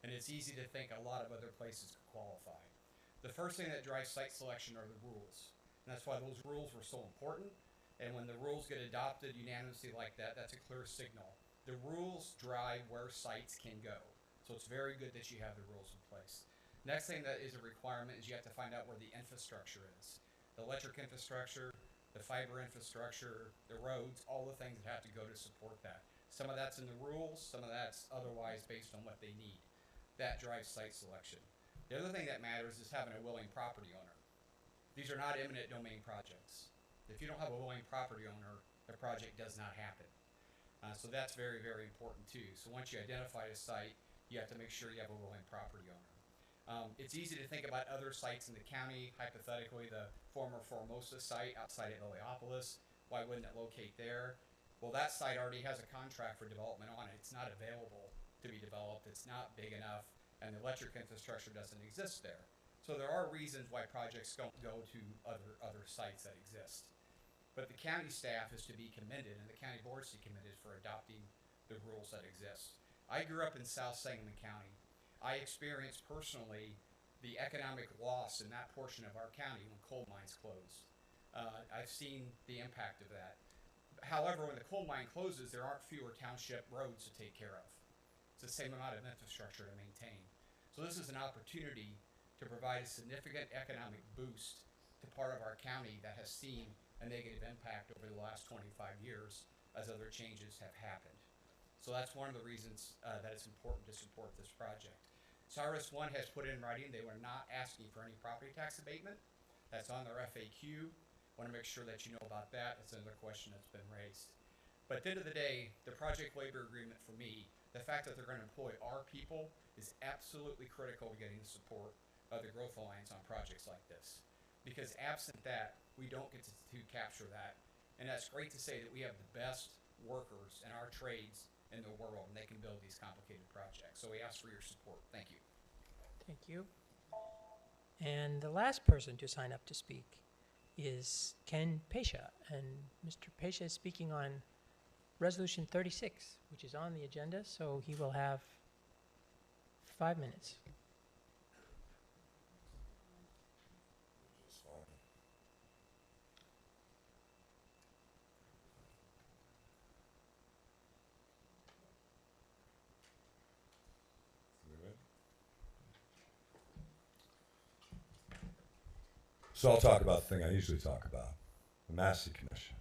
and it's easy to think a lot of other places could qualify. The first thing that drives site selection are the rules, and that's why those rules were so important. And when the rules get adopted unanimously like that, that's a clear signal. The rules drive where sites can go, so it's very good that you have the rules in place. Next thing that is a requirement is you have to find out where the infrastructure is. The electric infrastructure, the fiber infrastructure, the roads, all the things that have to go to support that. Some of that's in the rules, some of that's otherwise based on what they need. That drives site selection. The other thing that matters is having a willing property owner. These are not eminent domain projects. If you don't have a willing property owner, the project does not happen. So that's very, very important too. So once you identify a site, you have to make sure you have a willing property owner. It's easy to think about other sites in the county, hypothetically the former Formosa site outside of Illiopolis. Why wouldn't it locate there? Well, that site already has a contract for development on it. It's not available to be developed. It's not big enough, and the electric infrastructure doesn't exist there. So there are reasons why projects don't go to other sites that exist. But the county staff is to be commended, and the county board is to be commended for adopting the rules that exist. I grew up in South Sangamon County. I experienced personally the economic loss in that portion of our county when coal mines closed. I've seen the impact of that. However, when the coal mine closes, there aren't fewer township roads to take care of. It's the same amount of infrastructure to maintain. So this is an opportunity to provide a significant economic boost to part of our county that has seen a negative impact over the last 25 years as other changes have happened. So that's one of the reasons that it's important to support this project. Cyrus One has put in writing they were not asking for any property tax abatement. That's on their FAQ. Want to make sure that you know about that. It's another question that's been raised. But at the end of the day, the project labor agreement for me, the fact that they're going to employ our people is absolutely critical to getting the support of the Growth Alliance on projects like this. Because absent that, we don't get to capture that. And that's great to say that we have the best workers in our trades in the world, and they can build these complicated projects. So we ask for your support. Thank you. Thank you. And the last person to sign up to speak is Ken Pesha. And Mr. Pesha is speaking on Resolution 36, which is on the agenda, so he will have 5 minutes. So I'll talk about the thing I usually talk about, the Massey Commission.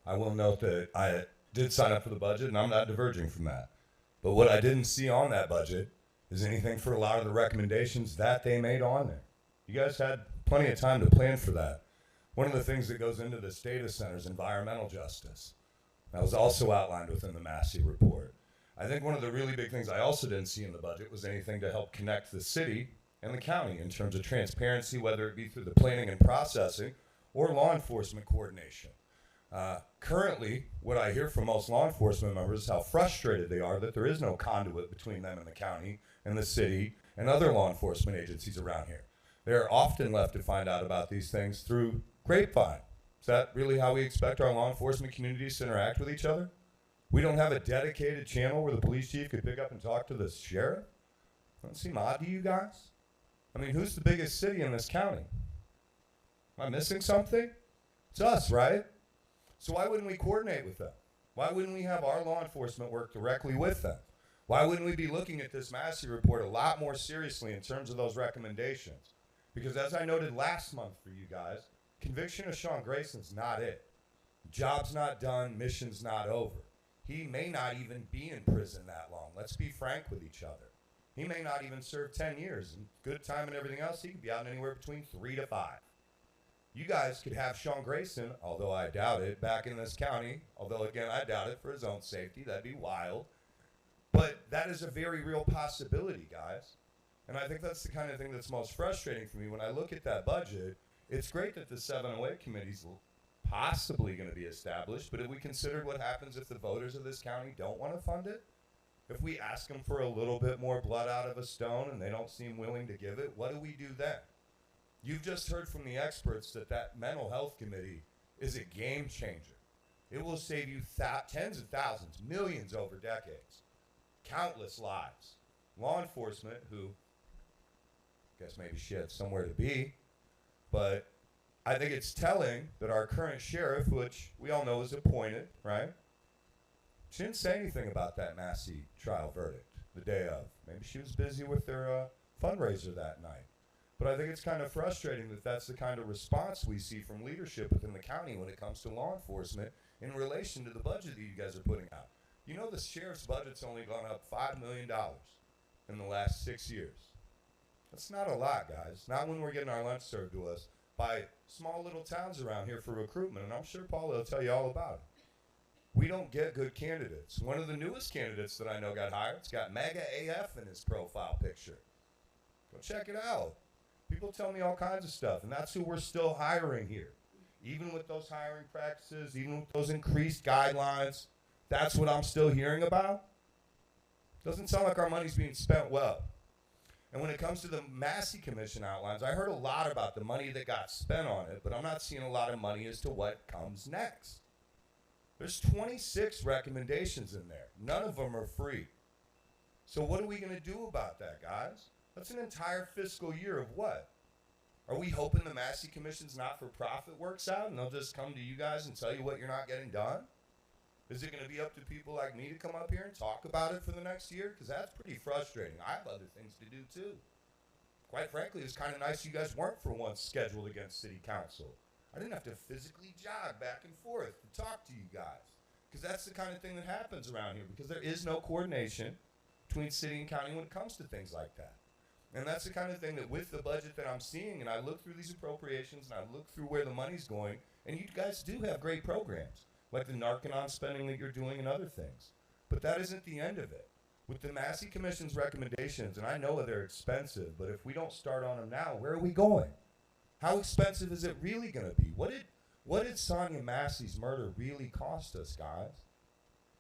I will note that I did sign up for the budget, and I'm not diverging from that. But what I didn't see on that budget is anything for a lot of the recommendations that they made on there. You guys had plenty of time to plan for that. One of the things that goes into this data center is environmental justice. That was also outlined within the Massey report. I think one of the really big things I also didn't see in the budget was anything to help connect the city and the county in terms of transparency, whether it be through the planning and processing or law enforcement coordination. Currently, what I hear from most law enforcement members is how frustrated they are that there is no conduit between them and the county and the city and other law enforcement agencies around here. They're often left to find out about these things through grapevine. Is that really how we expect our law enforcement communities to interact with each other? We don't have a dedicated channel where the police chief could pick up and talk to the sheriff? Doesn't seem odd to you guys? I mean, who's the biggest city in this county? Am I missing something? It's us, right? So why wouldn't we coordinate with them? Why wouldn't we have our law enforcement work directly with them? Why wouldn't we be looking at this Massey report a lot more seriously in terms of those recommendations? Because as I noted last month for you guys, conviction of Sean Grayson's not it. Job's not done, mission's not over. He may not even be in prison that long. Let's be frank with each other. He may not even serve 10 years. And good time and everything else, he could be out anywhere between 3 to 5. You guys could have Sean Grayson, although I doubt it, back in this county. Although, again, I doubt it for his own safety. That'd be wild. But that is a very real possibility, guys. And I think that's the kind of thing that's most frustrating for me when I look at that budget. It's great that the 708 committee's possibly going to be established, but have we considered what happens if the voters of this county don't want to fund it? If we ask them for a little bit more blood out of a stone and they don't seem willing to give it, what do we do then? You've just heard from the experts that that mental health committee is a game changer. It will save you tens of thousands, millions over decades, countless lives. law enforcement, who I guess maybe she had somewhere to be, but I think it's telling that our current sheriff, which we all know is appointed, right? She didn't say anything about that Massey trial verdict the day of. Maybe she was busy with their fundraiser that night. But I think it's kind of frustrating that that's the kind of response we see from leadership within the county when it comes to law enforcement in relation to the budget that you guys are putting out. You know the sheriff's budget's only gone up $5 million in the last 6 years. That's not a lot, guys. Not when we're getting our lunch served to us by small little towns around here for recruitment, and I'm sure Paula will tell you all about it. We don't get good candidates. One of the newest candidates that I know got hired, it's got MAGA AF in his profile picture. Go check it out. People tell me all kinds of stuff, and that's who we're still hiring here. Even with those hiring practices, even with those increased guidelines, that's what I'm still hearing about. Doesn't sound like our money's being spent well. And when it comes to the Massey Commission outlines, I heard a lot about the money that got spent on it, but I'm not seeing a lot of money as to what comes next. There's 26 recommendations in there. None of them are free. So what are we going to do about that, guys? That's an entire fiscal year of what? Are we hoping the Massey Commission's not-for-profit works out and they'll just come to you guys and tell you what you're not getting done? Is it going to be up to people like me to come up here and talk about it for the next year? Because that's pretty frustrating. I have other things to do, too. Quite frankly, it's kind of nice you guys weren't for once scheduled against city council. I didn't have to physically jog back and forth to talk to you guys. Because that's the kind of thing that happens around here. Because there is no coordination between city and county when it comes to things like that. And that's the kind of thing that with the budget that I'm seeing, and I look through these appropriations, and I look through where the money's going, and you guys do have great programs, like the Narconon spending that you're doing and other things. But that isn't the end of it. With the Massey Commission's recommendations, and I know they're expensive, but if we don't start on them now, where are we going? How expensive is it really going to be? What did Sonia Massey's murder really cost us, guys?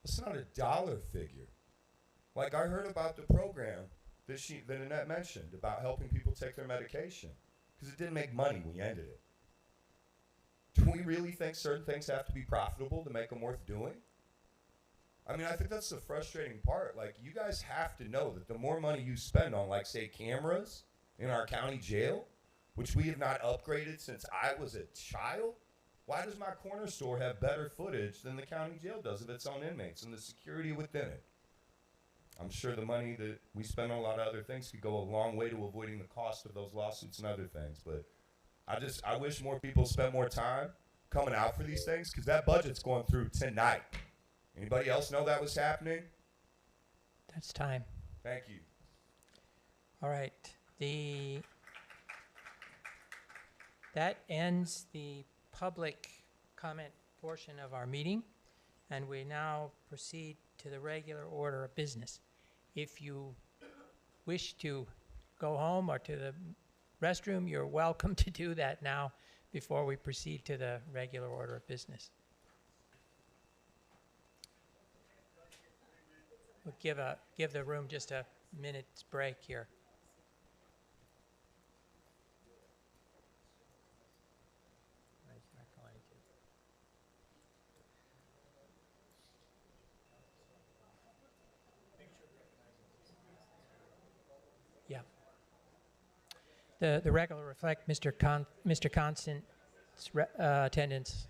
It's not a dollar figure. Like I heard about the program that Annette mentioned about helping people take their medication, because it didn't make money. We ended it. Do we really think certain things have to be profitable to make them worth doing? I mean, I think that's the frustrating part. Like, you guys have to know that the more money you spend on, like, say, cameras in our county jail, which we have not upgraded since I was a child, why does my corner store have better footage than the county jail does of its own inmates and the security within it? I'm sure the money that we spend on a lot of other things could go a long way to avoiding the cost of those lawsuits and other things, but I wish more people spent more time coming out for these things, because that budget's going through tonight. Anybody else know that was happening? That's time. Thank you. All right. That ends the public comment portion of our meeting, and we now proceed to the regular order of business. If you wish to go home or to the restroom, you're welcome to do that now before we proceed to the regular order of business. We'll give the room just a minute's break here. Yeah. The record will reflect Mr. Constant's attendance.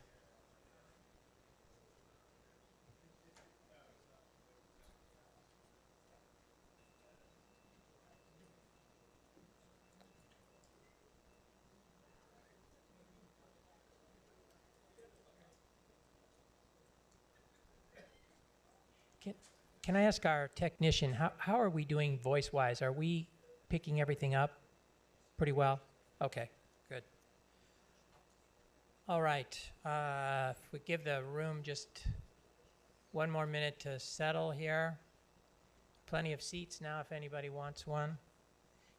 Can I ask our technician, how are we doing voice-wise? Are we picking everything up pretty well? Okay, good. All right, if we give the room just one more minute to settle here. Plenty of seats now if anybody wants one.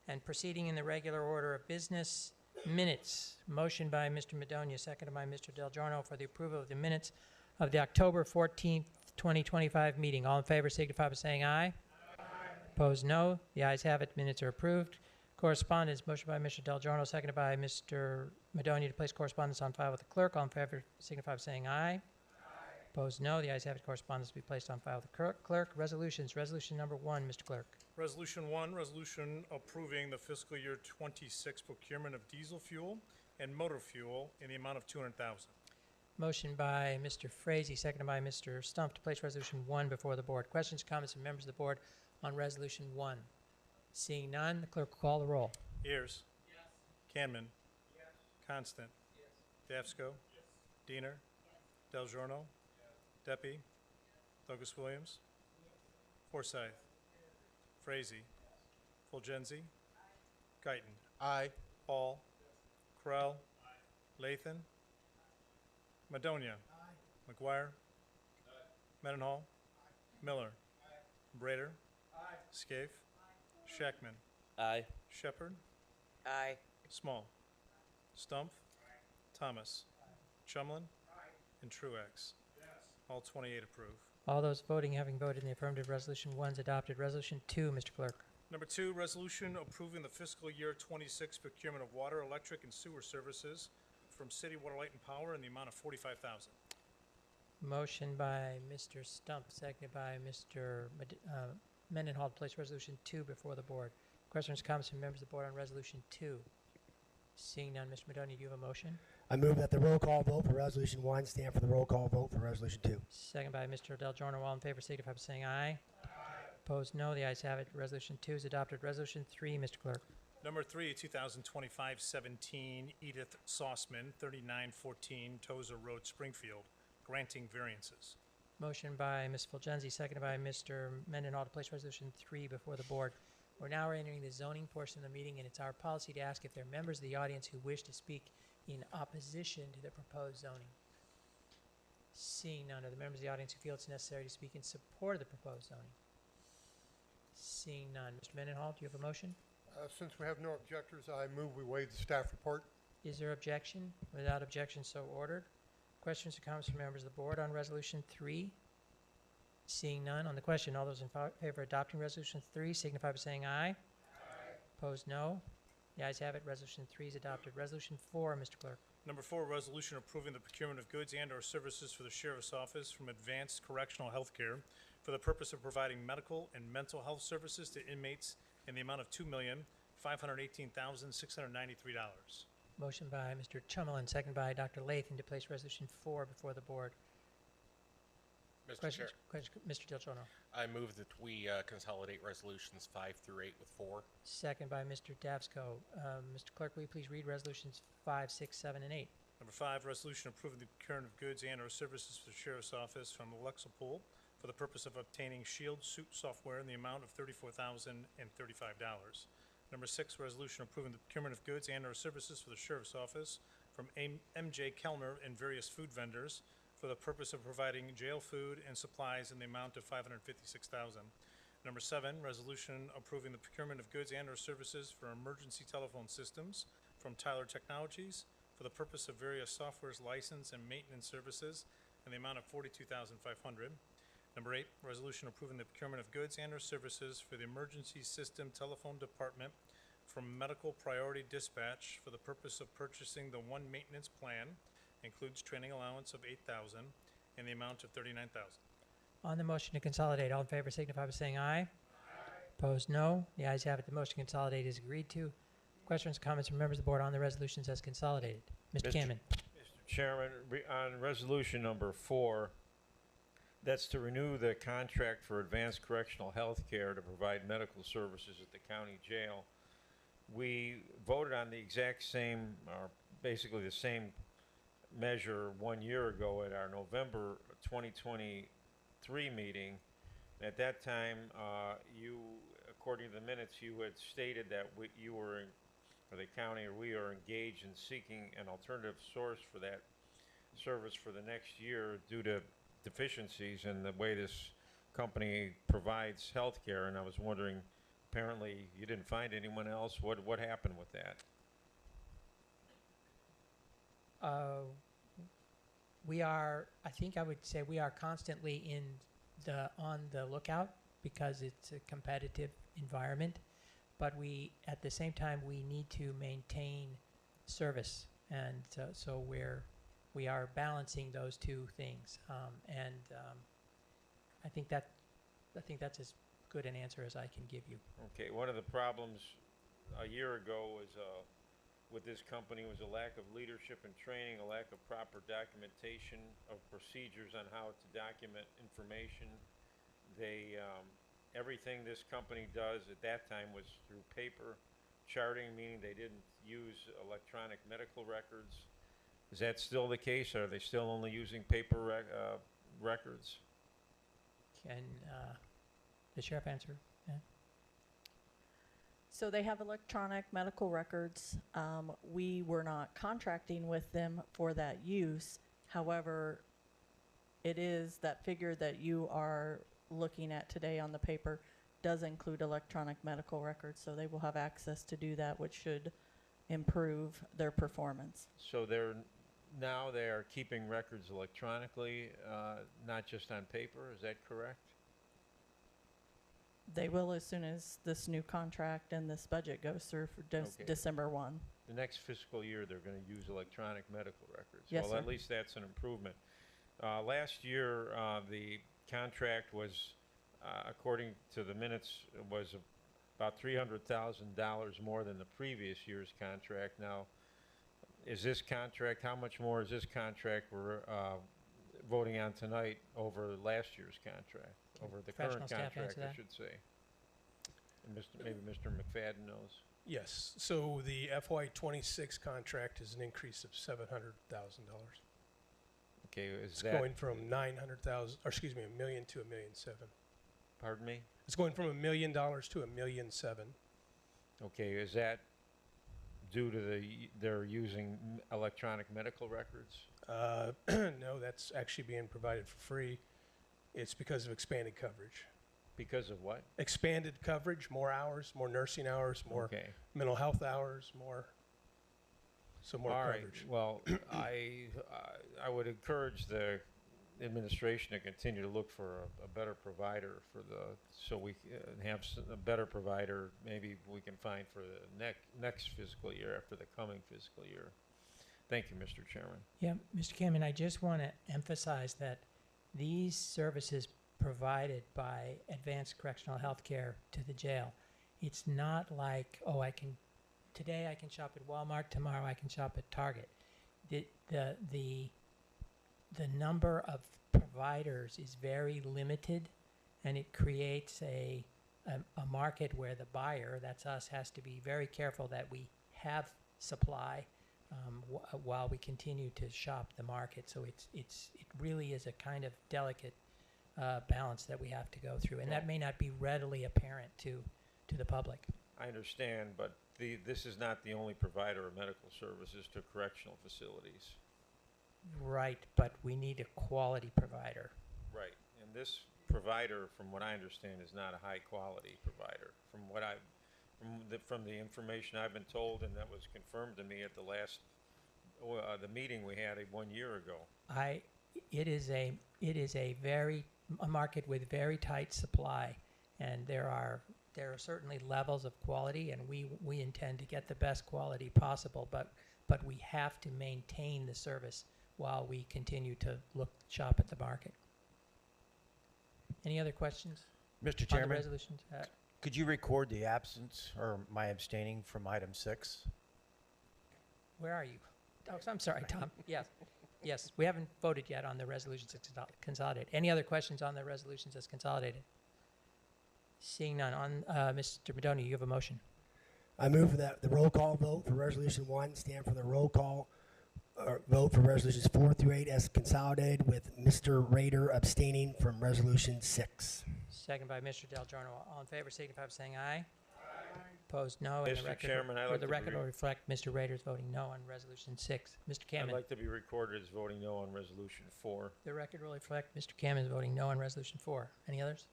And proceeding in the regular order of business, minutes. Motion by Mr. Madonia, seconded by Mr. Del Giorno for the approval of the minutes of the October 14th, 2025 meeting. All in favor signify by saying aye. Aye. Opposed, no. The ayes have it. Minutes are approved. Correspondence. Motion by Mr. Del Giorno, seconded by Mr. Madonia to place correspondence on file with the clerk. All in favor signify by saying aye. Aye. Opposed, no. The ayes have it. Correspondence will be placed on file with the clerk. Resolutions. Resolution number 1, Mr. Clerk. Resolution 1, resolution approving the fiscal year 26 procurement of diesel fuel and motor fuel in the amount of $200,000. Motion by Mr. Frazee, seconded by Mr. Stump to place Resolution 1 before the board. Questions, comments from members of the board on Resolution 1? Seeing none, the clerk will call the roll. Ayers. Yes. Canman. Yes. Constant. Yes. Dafsco. Yes. Diener. Yes. Del Giorno. Yes. Deppie. Yes. Douglas Williams. Yes. Forsyth. Frazee. Fulgenzi. Guyton. Aye. Hall. Correll. Lathan. Madonia. McGuire. Mendenhall. Miller. Brader. Scaife. Shackman. Aye. Shepherd. Aye. Small. Stump. Thomas. Chumlin. And Truax. All 28 approve. All those voting having voted in the affirmative, Resolution 1 is adopted. Resolution 2, Mr. Clerk. Number 2, resolution approving the fiscal year 26 procurement of water, electric, and sewer services from City Water, Light, and Power in the amount of $45,000. Motion by Mr. Stump, seconded by Mr. Mendenhall to place Resolution 2 before the board. Questions, comments from members of the board on Resolution 2? Seeing none, Mr. Madonia, do you have a motion? I move that the roll call vote for Resolution 1 stand for the roll call vote for Resolution 2. Second by Mr. Del Giorno. All in favor signify by saying aye. Opposed, no. The ayes have it. Resolution 2 is adopted. Resolution 3, Mr. Clerk. Number 3, 2025-17, Edith Sauceman, 3914 Toza Road, Springfield, granting variances. Motion by Ms. Fulgenzi, seconded by Mr. Mendenhall to place Resolution 3 before the board. We're now entering the zoning portion of the meeting, and it's our policy to ask if there are members of the audience who wish to speak in opposition to the proposed zoning. Seeing none, are the members of the audience who feel it's necessary to speak in support of the proposed zoning? Seeing none. Mr. Mendenhall, do you have a motion? Since we have no objectors, I move we waive the staff report. Is there objection? Without objection, so ordered. Questions or comments from members of the board on Resolution 3? Seeing none. On the question, all those in favor of adopting Resolution 3 signify by saying aye. Aye. Opposed, no. The ayes have it. Resolution 3 is adopted. Resolution 4, Mr. Clerk. Number 4, resolution approving the procurement of goods and/or services for the Sheriff's Office from Advanced Correctional Health Care for the purpose of providing medical and mental health services to inmates in the amount of $2,518,693. Motion by Mr. Chumlin, second by Dr. Lathan to place Resolution 4 before the board. Mr. Chair, Mr. Del Giorno. I move that we consolidate resolutions 5 through 8 with 4. Second by Mr. Davsco. Mr. Clerk, will you please read Resolutions 5, 6, 7, and 8? Number 5, resolution approving the procurement of goods and/or services for the Sheriff's Office from Lexipol for the purpose of obtaining Shield suit software in the amount of $34,035. Number 6, resolution approving the procurement of goods and/or services for the Sheriff's Office from MJ Kellner and various food vendors for the purpose of providing jail food and supplies in the amount of $556,000. Number 7, resolution approving the procurement of goods and/or services for emergency telephone systems from Tyler Technologies for the purpose of various software's license and maintenance services in the amount of $42,500. Number 8, resolution approving the procurement of goods and/or services for the emergency system telephone department from Medical Priority Dispatch for the purpose of purchasing the one maintenance plan, includes training allowance of $8,000 in the amount of $39,000. On the motion to consolidate, all in favor signify by saying aye. Aye. Opposed, no. The ayes have it. The motion to consolidate is agreed to. Questions, comments from members of the board on the resolutions as consolidated? Mr. Canman. Mr. Chairman, on resolution number 4, that's to renew the contract for Advanced Correctional Health Care to provide medical services at the county jail. We voted on the exact same, or basically the same measure 1 year ago at our November 2023 meeting. At that time, you, according to the minutes, you had stated that you were, or the county or we are engaged in seeking an alternative source for that service for the next year due to deficiencies in the way this company provides health care, and I was wondering, apparently you didn't find anyone else. What happened with that? We are, I think I would say we are constantly on the lookout because it's a competitive environment, but at the same time, we need to maintain service, and so we are balancing those two things, I think that's as good an answer as I can give you. Okay, one of the problems a year ago was, with this company was a lack of leadership and training, a lack of proper documentation of procedures on how to document information. They, everything this company does at that time was through paper charting, meaning they didn't use electronic medical records. Is that still the case? Are they still only using paper records? Can the sheriff answer? Yeah. So they have electronic medical records. We were not contracting with them for that use. However, it is that figure that you are looking at today on the paper does include electronic medical records, so they will have access to do that, which should improve their performance. So they are keeping records electronically, not just on paper. Is that correct? They will as soon as this new contract and this budget goes through for Okay. December 1. The next fiscal year, they're going to use electronic medical records. Yes, well, sir. at least that's an improvement. Last year, the contract was, according to the minutes, was about $300,000 more than the previous year's contract. Now, is this contract, how much more is this contract we're voting on tonight over last year's contract, over the current Professional staff contract, answer I that? should say? And maybe Mr. McFadden knows. Yes, so the FY '26 contract is an increase of $700,000. Okay, is It's that going from 900,000, or excuse me, $1 million to $1.7 million. Pardon me? It's going from $1 million to $1.7 million. Okay, is that due to they're using electronic medical records? No, that's actually being provided for free. It's because of expanded coverage. Because of what? Expanded coverage, more hours, more nursing hours, more Okay. mental health hours, more All right. coverage. Well, I would encourage the administration to continue to look for a better provider for so we have a better provider. Maybe we can find for the next fiscal year after the coming fiscal year. Thank you, Mr. Chairman. Yeah, Mr. Cameron, I just want to emphasize that these services provided by Advanced Correctional Health Care to the jail, it's not like, oh, today I can shop at Walmart, tomorrow I can shop at Target. The number of providers is very limited, and it creates a market where the buyer, that's us, has to be very careful that we have supply while we continue to shop the market. So it really is a kind of delicate balance that we have to go through, and that may not be readily apparent to the public. I understand, but this is not the only provider of medical services to correctional facilities. Right, but we need a quality provider. Right, and this provider, from what I understand, is not a high-quality provider. From the information I've been told, and that was confirmed to me at the meeting we had 1 year ago. It is a market with very tight supply, and there are certainly levels of quality, and we intend to get the best quality possible, but we have to maintain the service while we continue to shop at the market. Any other questions? Mr. on the Chairman, resolutions? could you record the absence or my abstaining from item 6? Where are you? Oh, I'm sorry, Tom. Yes. Yes, we haven't voted yet on the resolutions as consolidated. Any other questions on the resolutions as consolidated? Seeing none. On Mr. Madoni, you have a motion. I move that the roll call vote for Resolution 1 stand for the roll call vote for Resolutions 4 through 8 as consolidated, with Mr. Rader abstaining from Resolution 6. Second by Mr. Del Giorno. All in favor signify by saying aye. Aye. Opposed, no. And Mr. Chairman, I'd like the to record will reflect Mr. Rader's voting no on Resolution 6. Mr. I'd Cameron. like to be recorded as voting no on Resolution 4. The record will reflect Mr. Cameron voting no on Resolution 4. Any others?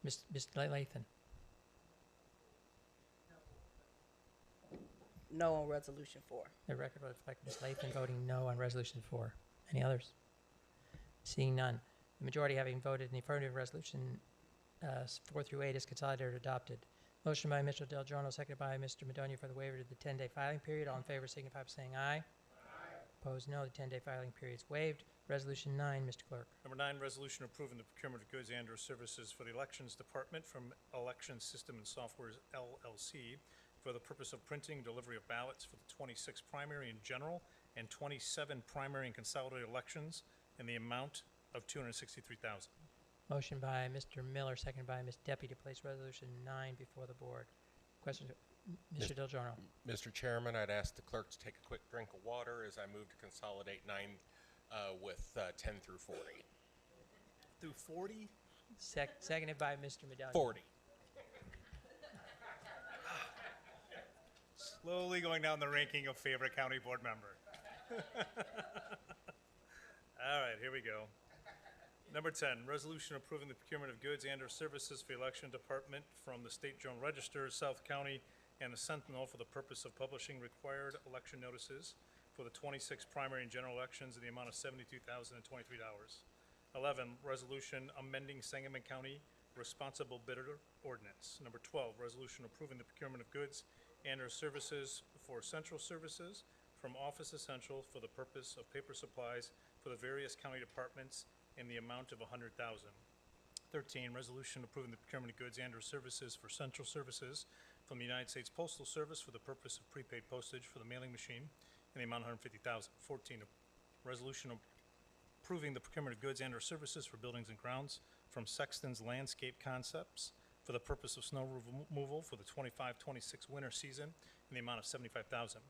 Mr. Lathan. No on Resolution 4. The record will reflect Ms. Lathan voting no on Resolution 4. Any others? Seeing none. The majority having voted in the affirmative, Resolution 4 through 8 is consolidated or adopted. Motion by Mr. Del Giorno, seconded by Mr. Madoni for the waiver to the 10-day filing period. All in favor signify by saying aye. Aye. Opposed, no. The 10-day filing period is waived. Resolution 9, Mr. Clerk. Number 9, resolution approving the procurement of goods and/or services for the Elections Department from Election System and Softwares LLC for the purpose of printing and delivery of ballots for the 26 primary and general and 27 primary and consolidated elections in the amount of $263,000. Motion by Mr. Miller, seconded by Ms. Deppie to place Resolution 9 before the board. Questions? Mr. Del Giorno. Mr. Chairman, I'd ask the clerk to take a quick drink of water as I move to consolidate 9 with 10 through 40. Through 40? Seconded by Mr. Medallion. 40. Slowly going down the ranking of favorite county board member. All right, here we go. Number 10, resolution approving the procurement of goods and/or services for the election department from the State Journal Register, South County, and the Sentinel for the purpose of publishing required election notices for the 26 primary and general elections in the amount of $72,023. 11, resolution amending Sangamon County responsible bidder ordinance. Number 12, resolution approving the procurement of goods and/or services for central services from Office Essential for the purpose of paper supplies for the various county departments in the amount of $100,000. 13, resolution approving the procurement of goods and/or services for central services from the United States Postal Service for the purpose of prepaid postage for the mailing machine in the amount of $150,000. 14, resolution approving the procurement of goods and/or services for buildings and grounds from Sexton's Landscape Concepts for the purpose of snow removal for the 25-26 winter season in the amount of $75,000.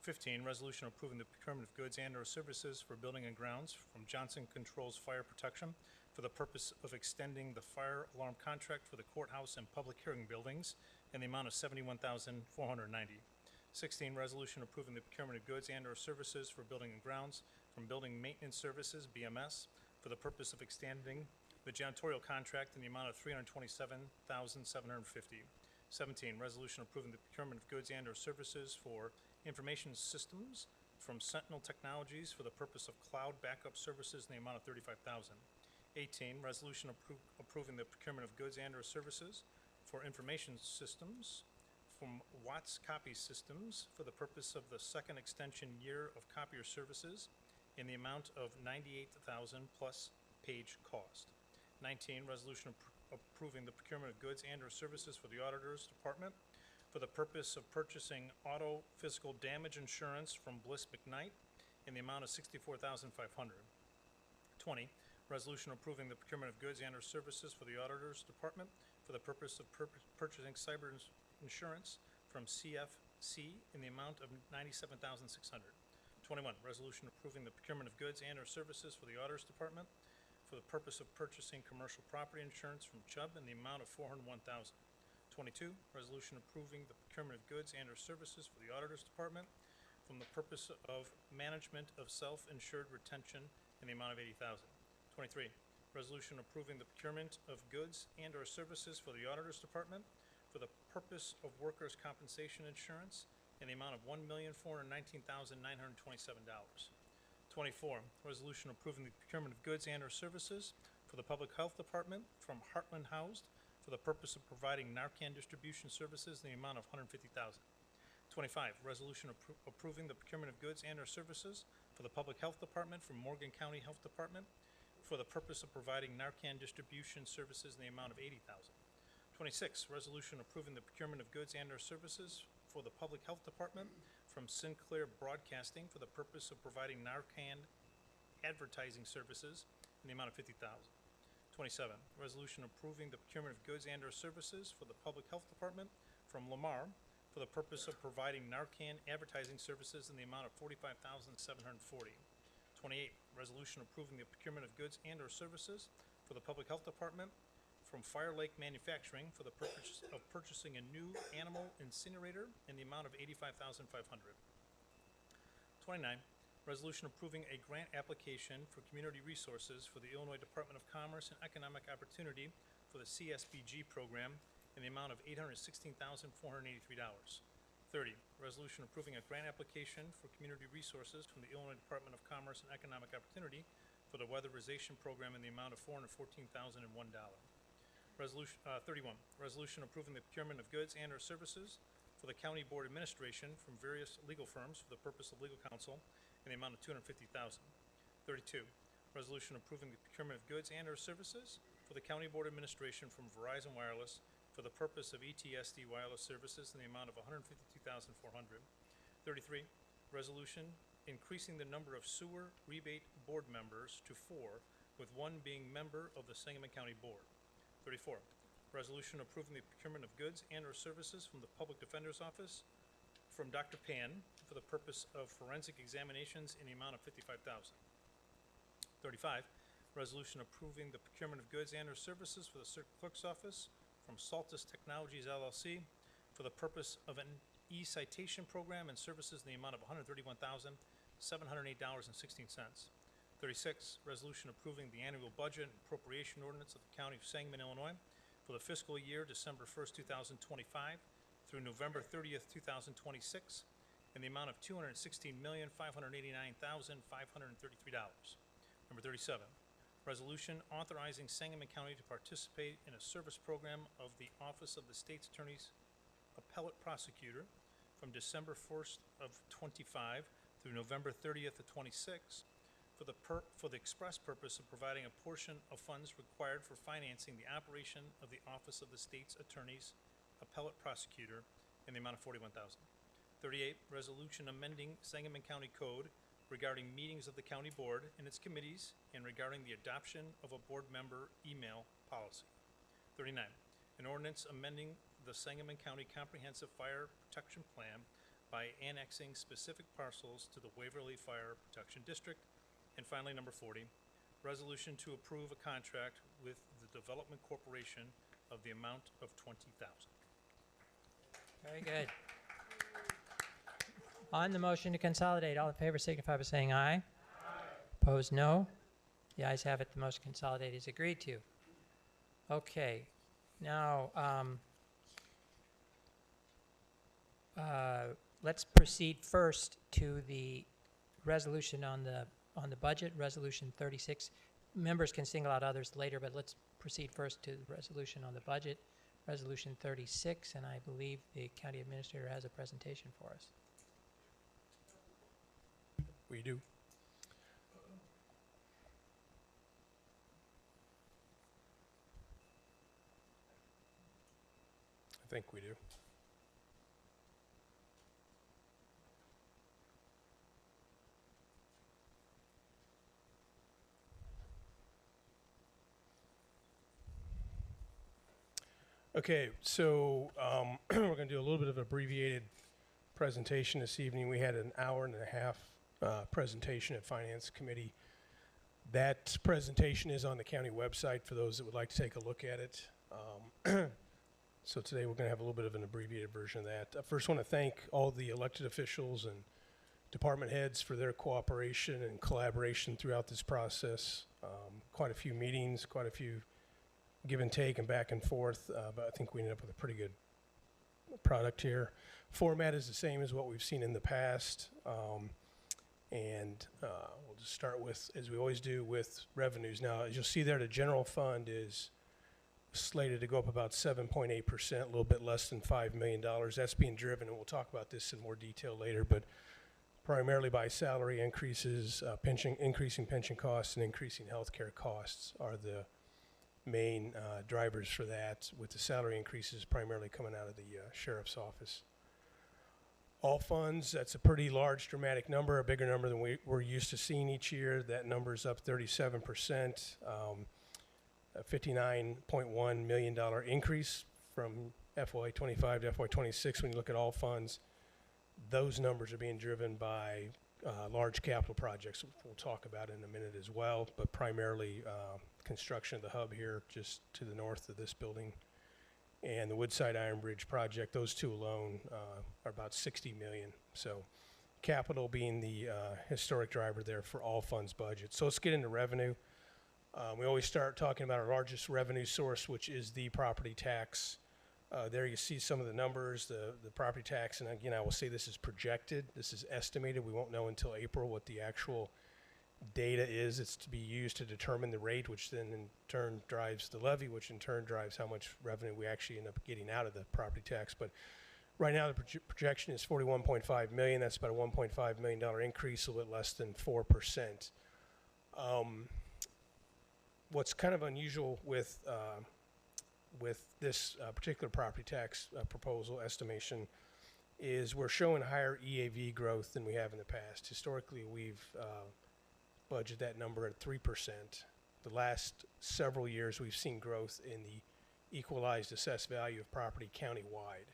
15, resolution approving the procurement of goods and/or services for building and grounds from Johnson Controls Fire Protection for the purpose of extending the fire alarm contract for the courthouse and public hearing buildings in the amount of $71,490. 16, resolution approving the procurement of goods and/or services for building and grounds from Building Maintenance Services, BMS, for the purpose of extending the janitorial contract in the amount of $327,750. 17, resolution approving the procurement of goods and/or services for information systems from Sentinel Technologies for the purpose of cloud backup services in the amount of $35,000. 18, resolution approving the procurement of goods and/or services for information systems from Watts Copy Systems for the purpose of the second extension year of copier services in the amount of $98,000 plus page cost. 19, resolution approving the procurement of goods and/or services for the Auditor's Department for the purpose of purchasing auto physical damage insurance from Bliss McKnight in the amount of $64,500. 20, resolution approving the procurement of goods and/or services for the Auditor's Department for the purpose of purchasing cyber insurance from CFC in the amount of $97,600. 21, resolution approving the procurement of goods and/or services for the Auditor's Department for the purpose of purchasing commercial property insurance from Chubb in the amount of $401,000. 22, resolution approving the procurement of goods and/or services for the Auditor's Department from the purpose of management of self-insured retention in the amount of $80,000. 23, resolution approving the procurement of goods and/or services for the Auditor's Department for the purpose of workers' compensation insurance in the amount of $1,419,927. 24, resolution approving the procurement of goods and/or services for the Public Health Department from Heartland Housed for the purpose of providing Narcan distribution services in the amount of $150,000. 25, resolution approving the procurement of goods and/or services for the Public Health Department from Morgan County Health Department for the purpose of providing Narcan distribution services in the amount of $80,000. 26, resolution approving the procurement of goods and/or services for the Public Health Department from Sinclair Broadcasting for the purpose of providing Narcan advertising services in the amount of $50,000. 27, resolution approving the procurement of goods and/or services for the Public Health Department from Lamar for the purpose of providing Narcan advertising services in the amount of $45,740. 28, resolution approving the procurement of goods and/or services for the Public Health Department from Fire Lake Manufacturing for the purpose of purchasing a new animal incinerator in the amount of $85,500. 29, resolution approving a grant application for community resources for the Illinois Department of Commerce and Economic Opportunity for the CSBG program in the amount of $816,483. 30, resolution approving a grant application for community resources from the Illinois Department of Commerce and Economic Opportunity for the weatherization program in the amount of $414,001. Resolution 31, resolution approving the procurement of goods and/or services for the County Board Administration from various legal firms for the purpose of legal counsel in the amount of $250,000. 32, resolution approving the procurement of goods and/or services for the County Board Administration from Verizon Wireless for the purpose of ETSD wireless services in the amount of $152,400. 33, resolution increasing the number of sewer rebate board members to 4, with 1 being member of the Sangamon County Board. 34, resolution approving the procurement of goods and/or services from the Public Defender's Office from Dr. Pan for the purpose of forensic examinations in the amount of $55,000. 35, resolution approving the procurement of goods and/or services for the Circuit Clerk's Office from Saltus Technologies LLC for the purpose of an e-citation program and services in the amount of $131,708.16. 36, resolution approving the annual budget and appropriation ordinance of the County of Sangamon, Illinois for the fiscal year December 1st, 2025 through November 30th, 2026 in the amount of $216,589,533. Number 37, resolution authorizing Sangamon County to participate in a service program of the Office of the State's Attorney's Appellate Prosecutor from December 1st of 25 through November 30th of 26 for the express purpose of providing a portion of funds required for financing the operation of the Office of the State's Attorney's Appellate Prosecutor in the amount of $41,000. 38, resolution amending Sangamon County Code regarding meetings of the county board and its committees and regarding the adoption of a board member email policy. 39, an ordinance amending the Sangamon County Comprehensive Fire Protection Plan by annexing specific parcels to the Waverly Fire Protection District. And finally, number 40, resolution to approve a contract with the Development Corporation of the amount of $20,000. Very good. On the motion to consolidate, all in favor signify by saying aye. Aye. Opposed, no. The ayes have it. The motion to consolidate is agreed to. Okay. Now, let's proceed first to the resolution on the budget, Resolution 36. Members can single out others later, but let's proceed first to the resolution on the budget, Resolution 36, and I believe the county administrator has a presentation for us. We do. I think we do. Okay, so we're going to do a little bit of abbreviated presentation this evening. We had an hour and a half presentation at Finance Committee. That presentation is on the county website for those that would like to take a look at it. So today we're going to have a little bit of an abbreviated version of that. I first want to thank all the elected officials and department heads for their cooperation and collaboration throughout this process. Quite a few meetings, quite a few give and take and back and forth, but I think we ended up with a pretty good product here. Format is the same as what we've seen in the past. We'll just start with, as we always do, with revenues. Now, as you'll see there, the general fund is slated to go up about 7.8%, a little bit less than $5 million. That's being driven, and we'll talk about this in more detail later, but primarily by salary increases, increasing pension costs, and increasing healthcare costs are the main drivers for that, with the salary increases primarily coming out of the sheriff's office. All funds, that's a pretty large, dramatic number, a bigger number than we're used to seeing each year. That number is up 37%, a $59.1 million increase from FY25 to FY26. When you look at all funds, those numbers are being driven by large capital projects, which we'll talk about in a minute as well, but primarily construction of the hub here just to the north of this building and the Woodside Iron Bridge project. Those two alone are about $60 million. So capital being the historic driver there for all funds budget. So let's get into revenue. We always start talking about our largest revenue source, which is the property tax. There you see some of the numbers, the property tax, and again, I will say this is projected. This is estimated. We won't know until April what the actual data is. It's to be used to determine the rate, which then in turn drives the levy, which in turn drives how much revenue we actually end up getting out of the property tax. But Right now, the projection is 41.5 million. That's about a $1.5 million increase, a little bit less than 4%. What's kind of unusual with this particular property tax proposal estimation is we're showing higher EAV growth than we have in the past. Historically, we've budgeted that number at 3%. The last several years, we've seen growth in the equalized assessed value of property countywide.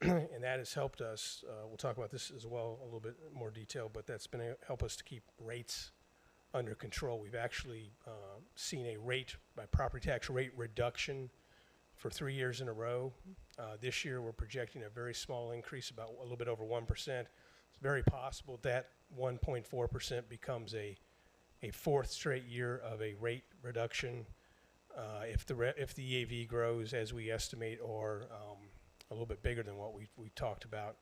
And that has helped us, we'll talk about this as well a little bit more detail, but that's been help us to keep rates under control. We've actually seen a property tax rate reduction for 3 years in a row. This year we're projecting a very small increase, about a little bit over 1%. It's very possible that 1.4% becomes a fourth straight year of a rate reduction if the EAV grows as we estimate, or a little bit bigger than what we talked about.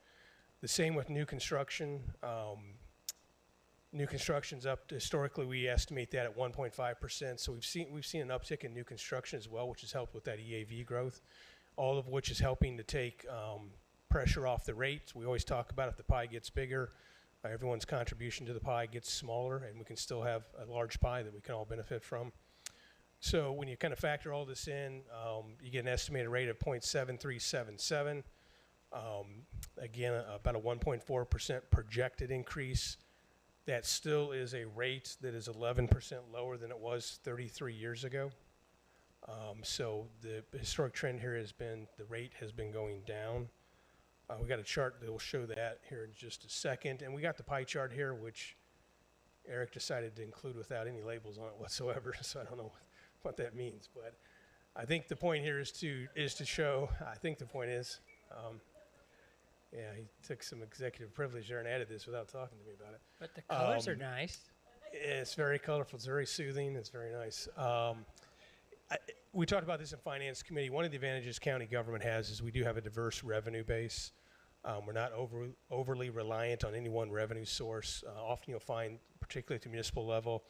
The same with new construction. New construction's up. Historically, we estimate that at 1.5%. So we've seen an uptick in new construction as well, which has helped with that EAV growth. All of which is helping to take pressure off the rates. We always talk about if the pie gets bigger, everyone's contribution to the pie gets smaller, and we can still have a large pie that we can all benefit from. So when you kind of factor all this in, you get an estimated rate of 0.7377. Again, about a 1.4% projected increase. That still is a rate that is 11% lower than it was 33 years ago. So the historic trend here has been the rate has been going down. We got a chart that will show that here in just a second. And we got the pie chart here, which Eric decided to include without any labels on it whatsoever. So I don't know what that means. But I think the point here is to show, I think the point is, yeah, he took some executive privilege there and added this without talking to me about it. But the colors are nice. It's very colorful. It's very soothing. It's very nice. We talked about this in Finance Committee. One of the advantages county government has is we do have a diverse revenue base. We're not overly reliant on any one revenue source. Often you'll find, particularly at the municipal level,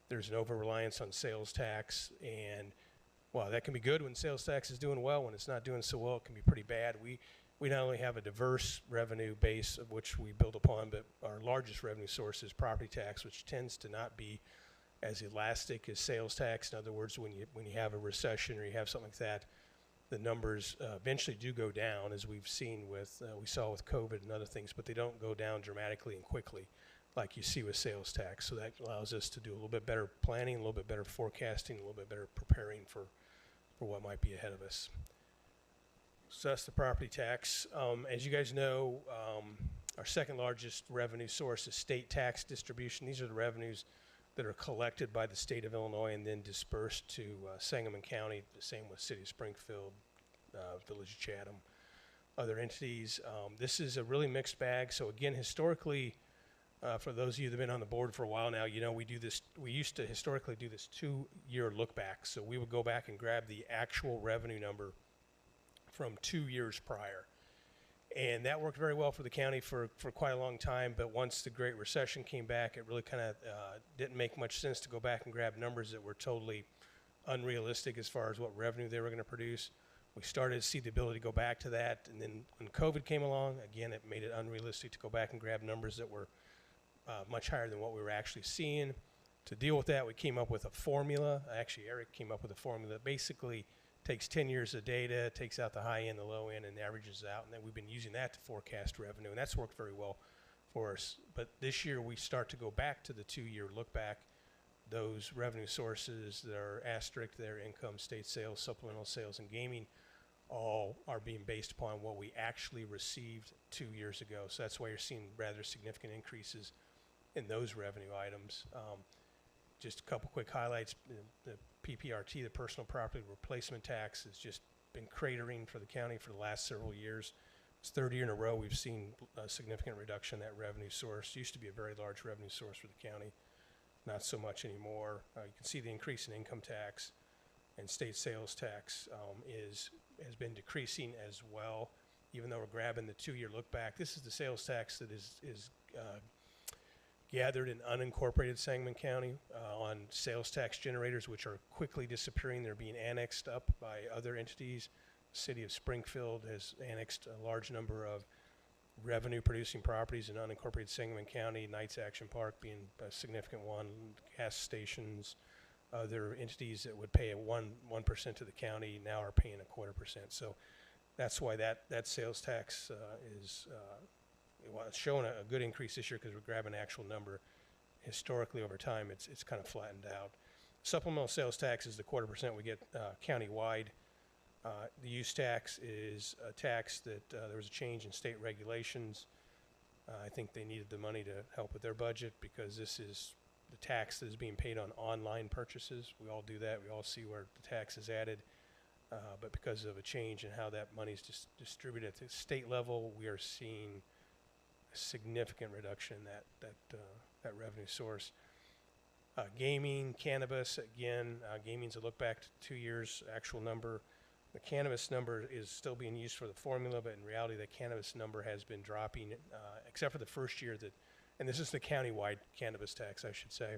there's an over-reliance on sales tax. And, well, that can be good when sales tax is doing well. When it's not doing so well, it can be pretty bad. We not only have a diverse revenue base of which we build upon, but our largest revenue source is property tax, which tends to not be as elastic as sales tax. In other words, when you have a recession or you have something like that, the numbers eventually do go down, as we've seen we saw with COVID and other things, but they don't go down dramatically and quickly like you see with sales tax. So that allows us to do a little bit better planning, a little bit better forecasting, a little bit better preparing for what might be ahead of us. So that's the property tax. As you guys know, our second largest revenue source is state tax distribution. These are the revenues that are collected by the state of Illinois and then dispersed to Sangamon County, the same with City of Springfield, Village of Chatham, other entities. This is a really mixed bag. So again, historically, for those of you that have been on the board for a while now, you know we used to historically do this 2-year look back. So we would go back and grab the actual revenue number from 2 years prior. And that worked very well for the county for quite a long time, but once the Great Recession came back, it really kind of didn't make much sense to go back and grab numbers that were totally unrealistic as far as what revenue they were going to produce. We started to see the ability to go back to that, and then when COVID came along, again, it made it unrealistic to go back and grab numbers that were much higher than what we were actually seeing. To deal with that, we came up with a formula. Actually, Eric came up with a formula that basically takes 10 years of data, takes out the high end, the low end, and averages out. And then we've been using that to forecast revenue, and that's worked very well for us. But this year, we start to go back to the 2-year look back. Those revenue sources that are asterisk, their income, state sales, supplemental sales, and gaming, all are being based upon what we actually received 2 years ago. So that's why you're seeing rather significant increases in those revenue items. Just a couple quick highlights. The PPRT, the personal property replacement tax, has just been cratering for the county for the last several years. It's 3rd year in a row we've seen a significant reduction in that revenue source. It used to be a very large revenue source for the county, not so much anymore. You can see the increase in income tax and state sales tax has been decreasing as well, even though we're grabbing the 2-year look back. This is the sales tax that is gathered in unincorporated Sangamon County on sales tax generators, which are quickly disappearing. They're being annexed up by other entities. City of Springfield has annexed a large number of revenue-producing properties in unincorporated Sangamon County, Knights Action Park being a significant one, gas stations, other entities that would pay a 1% to the county now are paying a 0.25%. So that's why that sales tax is it's showing a good increase this year because we're grabbing an actual number. Historically, over time, it's kind of flattened out. Supplemental sales tax is the 0.25% we get county-wide. The use tax is a tax that there was a change in state regulations. I think they needed the money to help with their budget because this is the tax that is being paid on online purchases. We all do that. We all see where the tax is added. But because of a change in how that money is distributed at the state level, we are seeing a significant reduction in that revenue source. Gaming, cannabis, again, gaming's a look back to 2 years actual number. The cannabis number is still being used for the formula, but in reality, the cannabis number has been dropping, except for the first year and this is the countywide cannabis tax, I should say,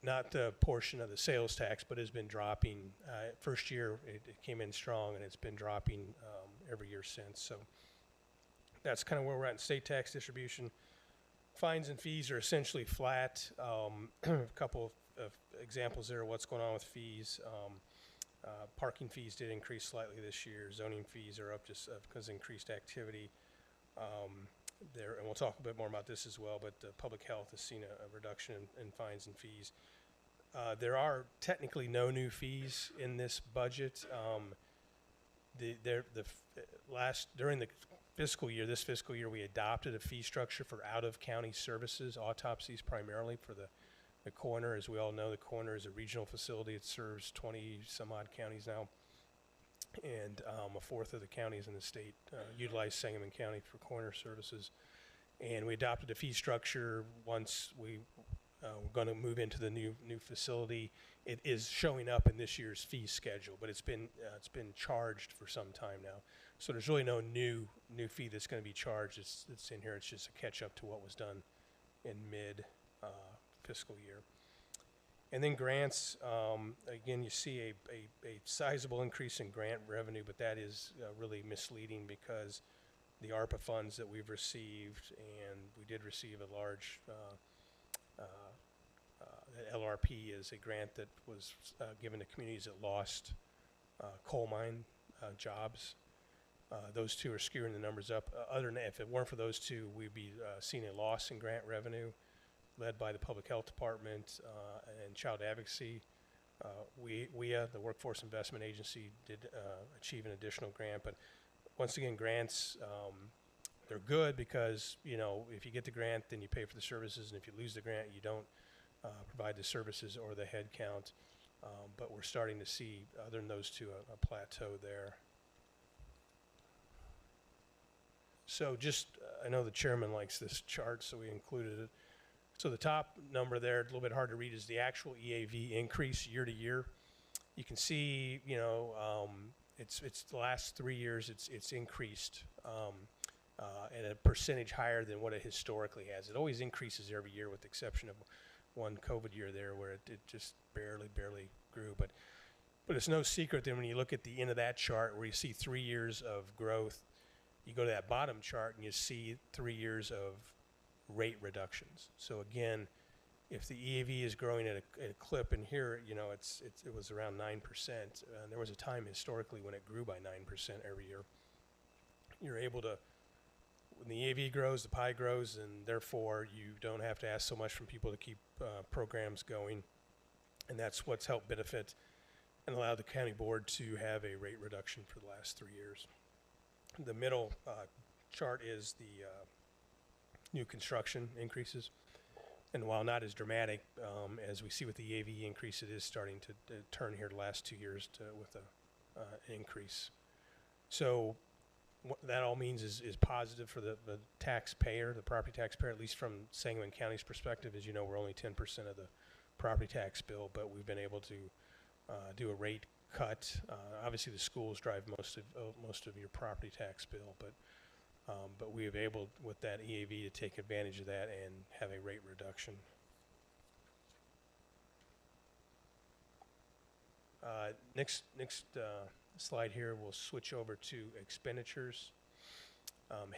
not the portion of the sales tax, but has been dropping. First year, it came in strong, and it's been dropping every year since. So that's kind of where we're at in state tax distribution. Fines and fees are essentially flat. A couple of examples there of what's going on with fees. Parking fees did increase slightly this year. Zoning fees are up just because of increased activity. And we'll talk a bit more about this as well, but public health has seen a reduction in fines and fees. There are technically no new fees in this budget. During the this fiscal year, we adopted a fee structure for out-of-county services, autopsies primarily for the coroner. As we all know, the coroner is a regional facility. It serves 20 some odd counties now, and a fourth of the counties in the state utilize Sangamon County for coroner services. And we adopted a fee structure once we're going to move into the new facility. It is showing up in this year's fee schedule, but it's been charged for some time now. So there's really no new fee that's going to be charged. It's in here. It's just a catch up to what was done in mid fiscal year. And then grants, again, you see a sizable increase in grant revenue, but that is really misleading because the ARPA funds that we've received, and we did receive a large LRP is a grant that was given to communities that lost coal mine jobs. Those two are skewing the numbers up. Other than that, if it weren't for those two, we'd be seeing a loss in grant revenue, led by the Public Health Department and Child Advocacy. WIA, the Workforce Investment Agency, did achieve an additional grant. But once again, grants, they're good because, if you get the grant, then you pay for the services. And if you lose the grant, you don't provide the services or the head count. But we're starting to see, other than those two, a plateau there. So I know the chairman likes this chart, so we included it. So the top number there, a little bit hard to read, is the actual EAV increase year to year. You can see, it's the last 3 years, it's increased at a percentage higher than what it historically has. It always increases every year, with the exception of one COVID year there where it just barely grew. But it's no secret that when you look at the end of that chart where you see 3 years of growth, you go to that bottom chart and you see 3 years of rate reductions. So again, if the EAV is growing at a clip, and here, it was around 9%. There was a time historically when it grew by 9% every year. You're able to, when the EAV grows, the pie grows, and therefore you don't have to ask so much from people to keep programs going. And that's what's helped benefit and allow the county board to have a rate reduction for the last 3 years. The middle chart is the new construction increases. And while not as dramatic as we see with the EAV increase, it is starting to turn here the last 2 years with an increase. So what that all means is positive for the taxpayer, the property taxpayer, at least from Sangamon County's perspective. As you know, we're only 10% of the property tax bill, but we've been able to do a rate cut. Obviously, the schools drive most of your property tax bill, but we have able, with that EAV, to take advantage of that and have a rate reduction. Next slide here, we'll switch over to expenditures.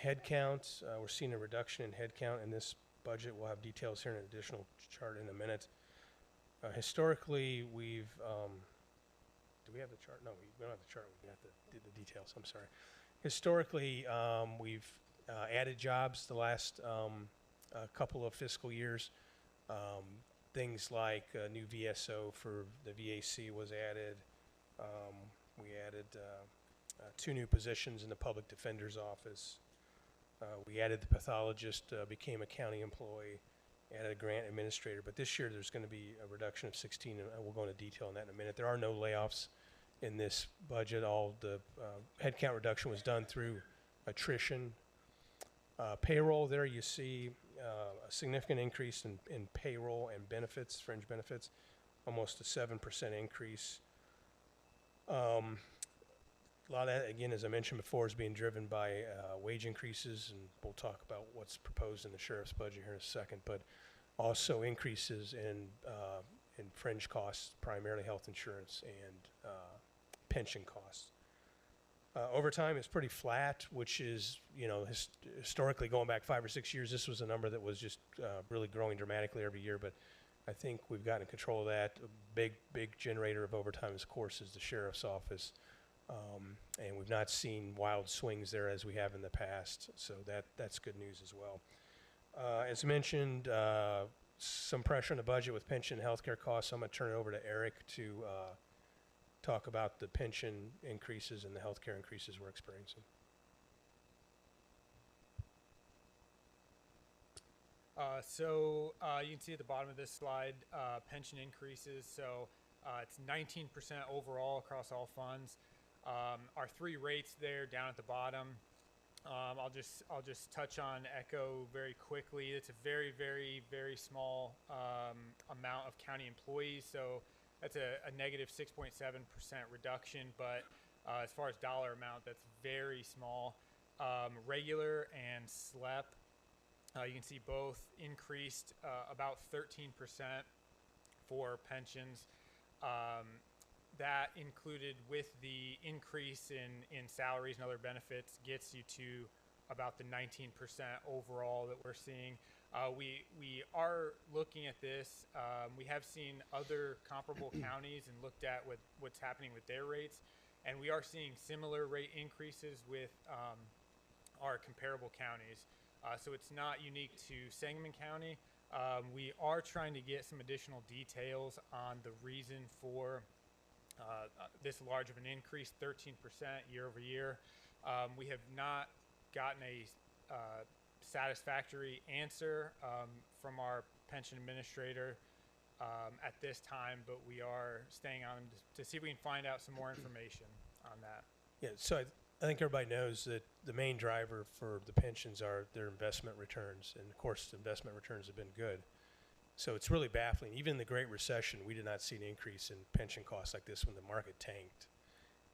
Headcount, we're seeing a reduction in headcount in this budget. We'll have details here in an additional chart in a minute. Historically, we've, do we have the chart? No, we don't have the chart. We have the details. I'm sorry. Historically, we've added jobs the last couple of fiscal years. Things like a new VSO for the VAC was added. We added 2 new positions in the public defender's office. We added the pathologist, became a county employee, added a grant administrator. But this year there's going to be a reduction of 16, and we'll go into detail on that in a minute. There are no layoffs in this budget. All the headcount reduction was done through attrition. Payroll, there you see a significant increase in payroll and benefits, fringe benefits, almost a 7% increase. A lot of that, again, as I mentioned before, is being driven by wage increases, and we'll talk about what's proposed in the sheriff's budget here in a second, but also increases in fringe costs, primarily health insurance and pension costs. Overtime is pretty flat, which is, historically going back 5 or 6 years, this was a number that was just really growing dramatically every year, but I think we've gotten control of that. A big generator of overtime, of course, is the sheriff's office. And we've not seen wild swings there as we have in the past, so that's good news as well. As mentioned, some pressure on the budget with pension and healthcare costs. I'm going to turn it over to Eric to talk about the pension increases and the healthcare increases we're experiencing. You can see at the bottom of this slide, pension increases. So it's 19% overall across all funds. Our 3 rates there down at the bottom, I'll just touch on Echo very quickly. It's a very, very, very small amount of county employees, so that's a negative 6.7% reduction, but as far as dollar amount, that's very small. Regular and SLEP, you can see both increased about 13% for pensions. That included with the increase in salaries and other benefits gets you to about the 19% overall that we're seeing. We are looking at this. We have seen other comparable counties and looked at what's happening with their rates, and we are seeing similar rate increases with our comparable counties. So it's not unique to Sangamon County. We are trying to get some additional details on the reason for this large of an increase, 13% year over year. We have not gotten a satisfactory answer from our pension administrator at this time, but we are staying on to see if we can find out some more information on that. Yeah, so I think everybody knows that the main driver for the pensions are their investment returns, and of course the investment returns have been good. So it's really baffling. Even in the Great Recession, we did not see an increase in pension costs like this when the market tanked.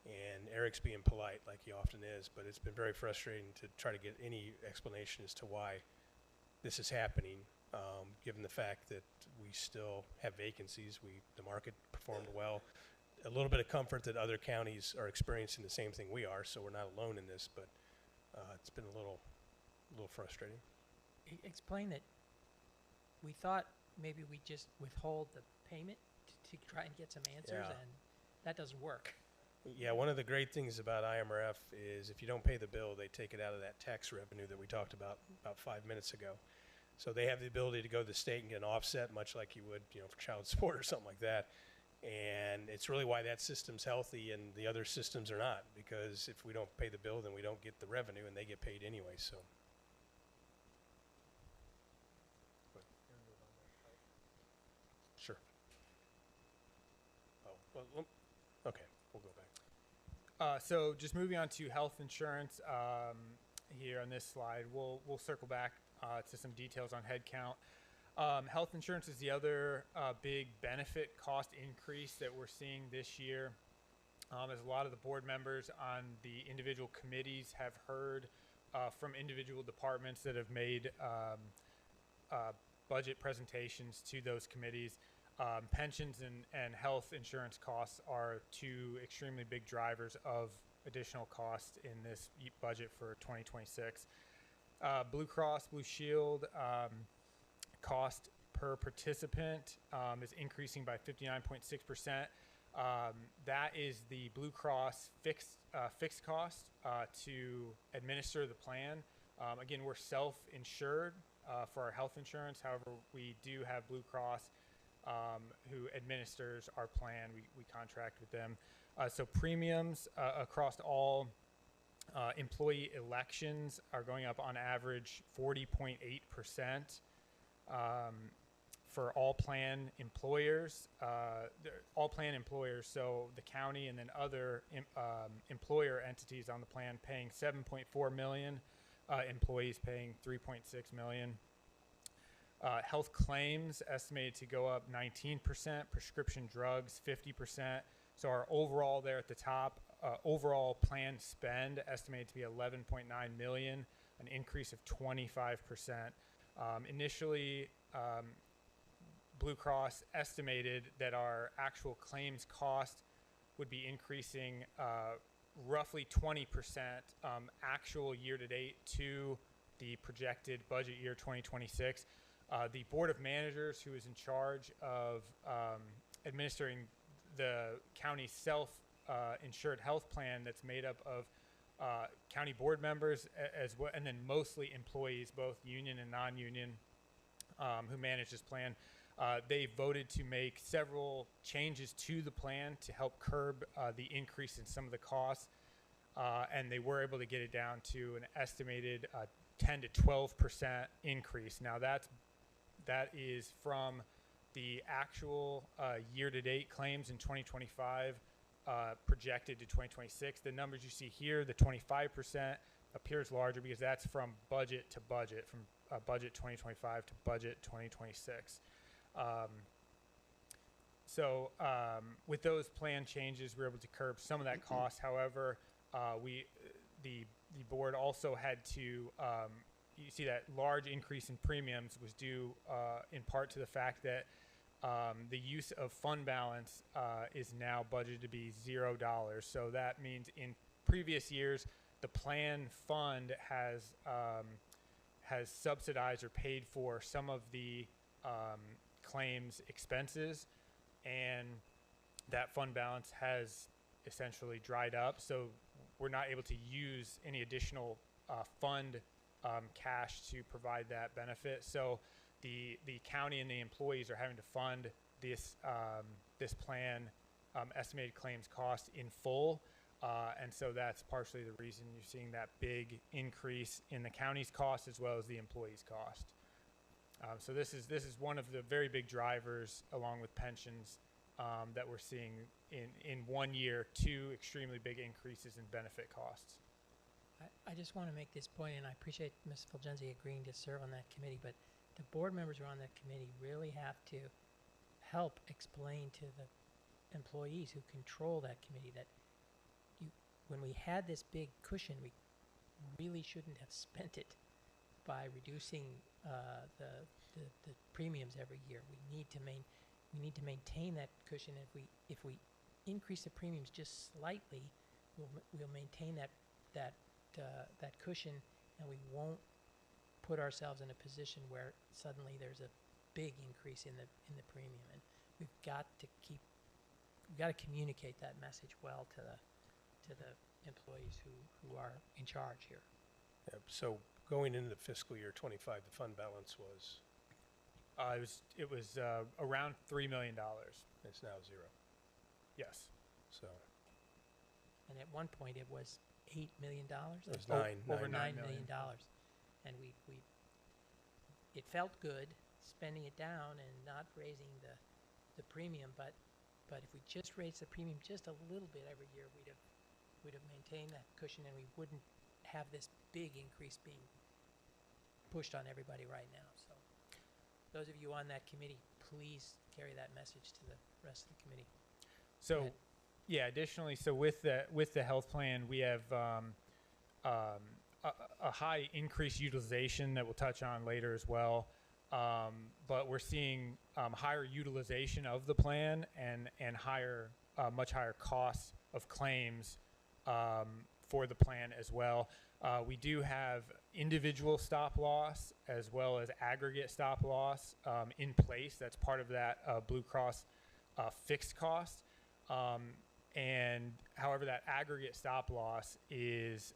And Eric's being polite, like he often is, but it's been very frustrating to try to get any explanation as to why this is happening, given the fact that we still have vacancies. The market performed well. A little bit of comfort that other counties are experiencing the same thing we are, so we're not alone in this, but it's been a little frustrating. Explain that we thought maybe we just withhold the payment to try and get some answers, and that doesn't work. Yeah, one of the great things about IMRF is if you don't pay the bill, they take it out of that tax revenue that we talked about 5 minutes ago. So they have the ability to go to the state and get an offset, much like you would, for child support or something like that. And it's really why that system's healthy and the other systems are not, because if we don't pay the bill, then we don't get the revenue, and they get paid anyway. So. Sure. Oh, well, okay, we'll go back. So just moving on to health insurance here on this slide, we'll circle back to some details on headcount. Health insurance is the other big benefit cost increase that we're seeing this year. As a lot of the board members on the individual committees have heard from individual departments that have made budget presentations to those committees. Pensions and health insurance costs are two extremely big drivers of additional costs in this budget for 2026. Blue Cross Blue Shield cost per participant is increasing by 59.6%. That is the Blue Cross fixed cost to administer the plan. Again, we're self-insured for our health insurance. However, we do have Blue Cross who administers our plan. We contract with them. So premiums across all employee elections are going up on average 40.8%. For all plan employers, so the county and then other employer entities on the plan paying 7.4 million, employees paying 3.6 million. Health claims estimated to go up 19%, prescription drugs 50%. So our overall there at the top, overall plan spend estimated to be 11.9 million, an increase of 25%. Initially, Blue Cross estimated that our actual claims cost would be increasing roughly 20% actual year to date to the projected budget year 2026. The Board of Managers, who is in charge of administering the county's self-insured health plan that's made up of county board members as well, and then mostly employees, both union and non-union, who manage this plan. They voted to make several changes to the plan to help curb the increase in some of the costs, and they were able to get it down to an estimated 10 to 12% increase. Now that is from the actual year-to-date claims in 2025 projected to 2026. The numbers you see here, the 25%, appears larger because that's from budget to budget, from budget 2025 to budget 2026. With those plan changes, we were able to curb some of that cost. However, the board also had to, you see that large increase in premiums was due in part to the fact that the use of fund balance is now budgeted to be $0. So that means in previous years, the plan fund has subsidized or paid for some of the claims expenses, and that fund balance has essentially dried up. So we're not able to use any additional fund cash to provide that benefit. So the county and the employees are having to fund this plan estimated claims cost in full. And so that's partially the reason you're seeing that big increase in the county's cost as well as the employees' cost. So this is one of the very big drivers, along with pensions, that we're seeing in 1 year, two extremely big increases in benefit costs. I just want to make this point, and I appreciate Ms. Fulgenzi agreeing to serve on that committee, but the board members who are on that committee really have to help explain to the employees who control that committee that when we had this big cushion, we really shouldn't have spent it by reducing the premiums every year. We need to maintain that cushion. If we increase the premiums just slightly, we'll maintain that cushion, and we won't put ourselves in a position where suddenly there's a big increase in the premium. And we've got to communicate that message well to the employees who are in charge here. Yep. So going into fiscal year 25, the fund balance was? It was around $3 million. It's now $0. Yes. So. And at one point it was $8 million. It was over $9 million. And it felt good spending it down and not raising the premium, but if we just raised the premium just a little bit every year, we'd have maintained that cushion, and we wouldn't have this big increase being pushed on everybody right now. So those of you on that committee, please carry that message to the rest of the committee. So, yeah, additionally, so with the health plan, we have a high increased utilization that we'll touch on later as well. but we're seeing higher utilization of the plan and higher, much higher costs of claims for the plan as well. We do have individual stop loss as well as aggregate stop loss in place. That's part of that Blue Cross fixed cost. And however, that aggregate stop loss is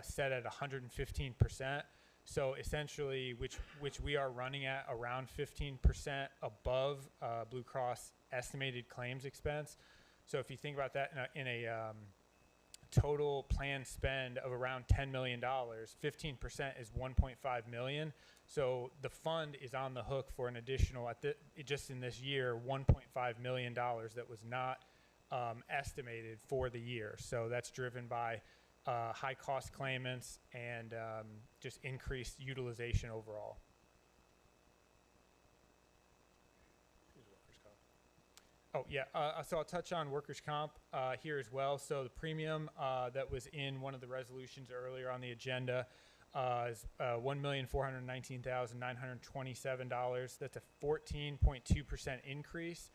set at 115%. So essentially, which we are running at around 15% above Blue Cross estimated claims expense. So if you think about that in a total planned spend of around $10 million, 15% is 1.5 million. So the fund is on the hook for an additional, just in this year, $1.5 million that was not estimated for the year. So that's driven by high cost claimants and just increased utilization overall. Oh, yeah. So I'll touch on workers' comp here as well. So the premium that was in one of the resolutions earlier on the agenda is $1,419,927. That's a 14.2% increase.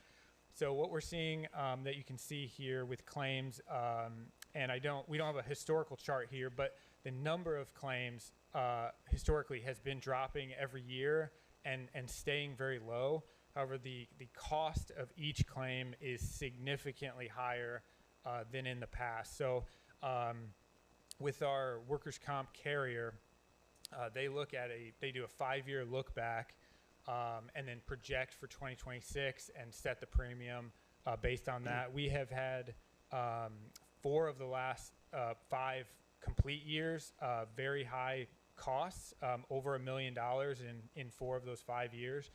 So what we're seeing that you can see here with claims, and we don't have a historical chart here, but the number of claims historically has been dropping every year and staying very low. However, the cost of each claim is significantly higher than in the past. So with our workers' comp carrier, they do a 5-year look back and then project for 2026 and set the premium based on that. We have had 4 of the last 5 complete years, very high costs, over $1 million in 4 of those 5 years.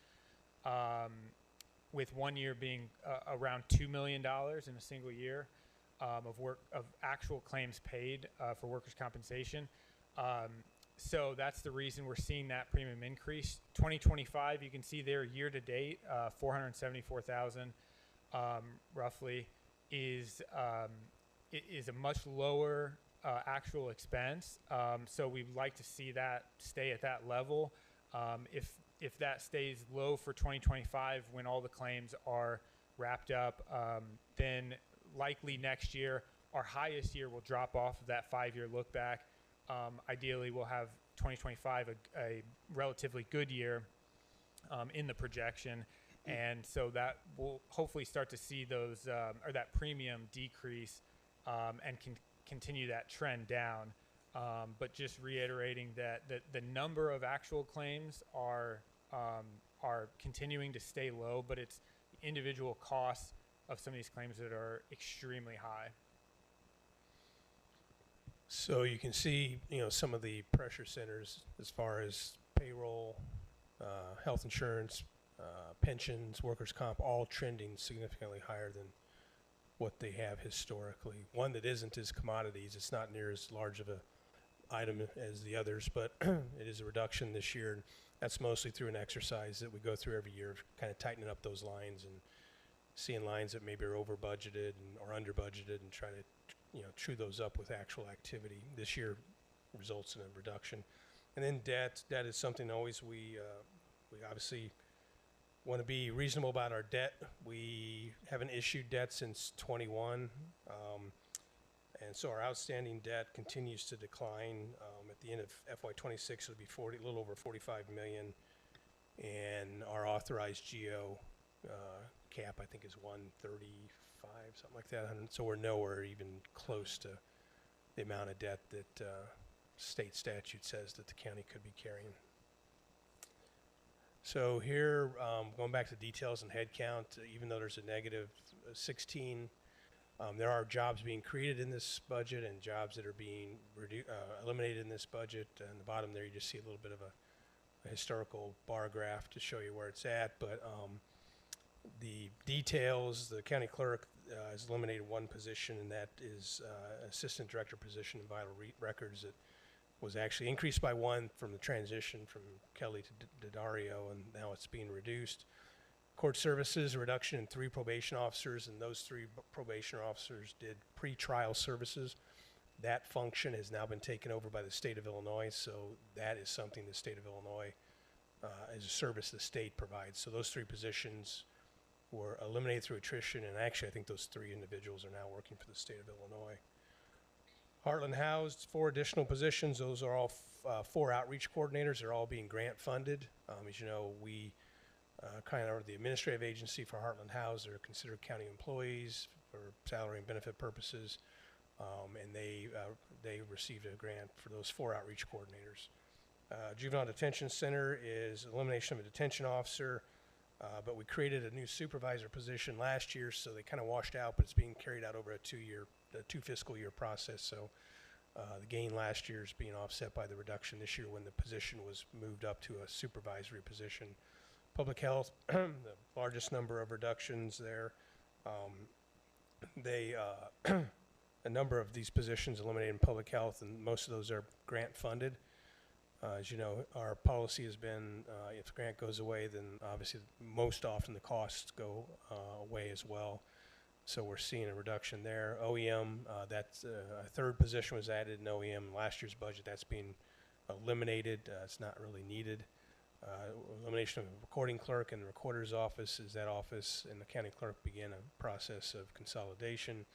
With 1 year being around $2 million in a single year of actual claims paid for workers' compensation. So that's the reason we're seeing that premium increase. 2025, you can see there year to date, 474,000 roughly is a much lower actual expense. So we'd like to see that stay at that level. If that stays low for 2025 when all the claims are wrapped up, then likely next year, our highest year will drop off of that 5-year look back. Ideally, we'll have 2025 a relatively good year in the projection. And so that will hopefully start to see those, or that premium decrease and can continue that trend down. But just reiterating that the number of actual claims are continuing to stay low, but it's the individual costs of some of these claims that are extremely high. So you can see, some of the pressure centers as far as payroll, health insurance, pensions, workers' comp, all trending significantly higher than what they have historically. One that isn't is commodities. It's not near as large of a item as the others, but it is a reduction this year. And that's mostly through an exercise that we go through every year, kind of tightening up those lines and seeing lines that maybe are over budgeted or under budgeted and trying to true those up with actual activity. This year results in a reduction. And then debt is something always we obviously want to be reasonable about our debt. We haven't issued debt since 21. And so our outstanding debt continues to decline. At the end of FY26, it'll be a little over 45 million. And our authorized GO cap, I think, is 135, something like that. So we're nowhere even close to the amount of debt that state statute says that the county could be carrying. So here, going back to details and headcount, even though there's a negative 16, there are jobs being created in this budget and jobs that are being eliminated in this budget. And the bottom there, you just see a little bit of a historical bar graph to show you where it's at. But the details, the county clerk has eliminated 1 position, and that is assistant director position in vital records. It was actually increased by 1 from the transition from Kelly to Daddario, and now it's being reduced. Court services, a reduction in 3 probation officers, and those 3 probation officers did pre-trial services. That function has now been taken over by the state of Illinois, so that is something the state of Illinois as a service the state provides. So those 3 positions were eliminated through attrition, and actually I think those 3 individuals are now working for the state of Illinois. Heartland housed 4 additional positions. Those are all 4 outreach coordinators. They're all being grant funded. As you know, we kind of are the administrative agency for Heartland House. They're considered county employees for salary and benefit purposes, and they received a grant for those 4 outreach coordinators. Juvenile Detention Center is elimination of a detention officer, but we created a new supervisor position last year, so they kind of washed out, but it's being carried out over a 2 fiscal year process. So the gain last year is being offset by the reduction this year when the position was moved up to a supervisory position. Public Health, the largest number of reductions there. A number of these positions eliminated in Public Health, and most of those are grant funded. As you know, our policy has been, if the grant goes away, then obviously most often the costs go away as well. So we're seeing a reduction there. OEM, that's a 3rd position was added in OEM last year's budget. That's being eliminated. It's not really needed. Elimination of the recording clerk in the recorder's office, as that office and the county clerk began a process of consolidation.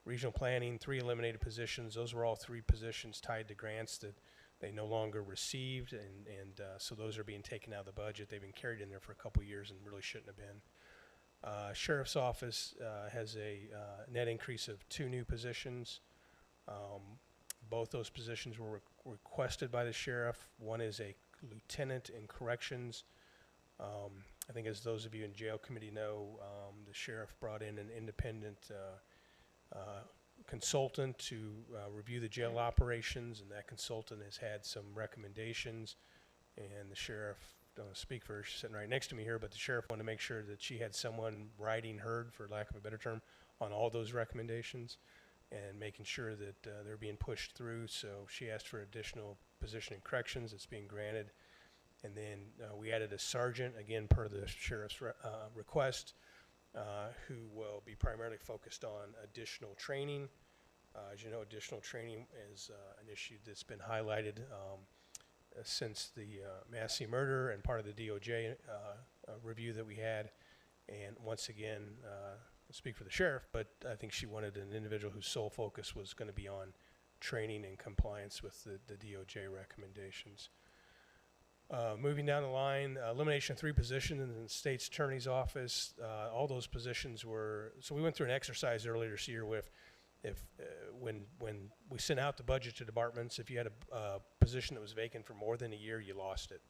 Regional planning, 3 eliminated positions. Those were all 3 positions tied to grants that they no longer received, and so those are being taken out of the budget. They've been carried in there for a couple years and really shouldn't have been. Sheriff's Office has a net increase of 2 new positions. Both those positions were requested by the sheriff. One is a lieutenant in corrections. I think as those of you in jail committee know, the sheriff brought in an independent consultant to review the jail operations, and that consultant has had some recommendations, and the sheriff, don't speak for her, she's sitting right next to me here, but the sheriff wanted to make sure that she had someone riding herd, for lack of a better term, on all those recommendations and making sure that they're being pushed through. So she asked for additional position in corrections. It's being granted. And then we added a sergeant, again per the sheriff's request, who will be primarily focused on additional training. As you know, additional training is an issue that's been highlighted since the Massey murder and part of the DOJ review that we had. And once again, I speak for the sheriff, but I think she wanted an individual whose sole focus was going to be on training and compliance with the DOJ recommendations. Moving down the line, elimination of 3 positions in the state's attorney's office. All those positions were, so we went through an exercise earlier this year with, when we sent out the budget to departments, if you had a position that was vacant for more than a year, you lost it.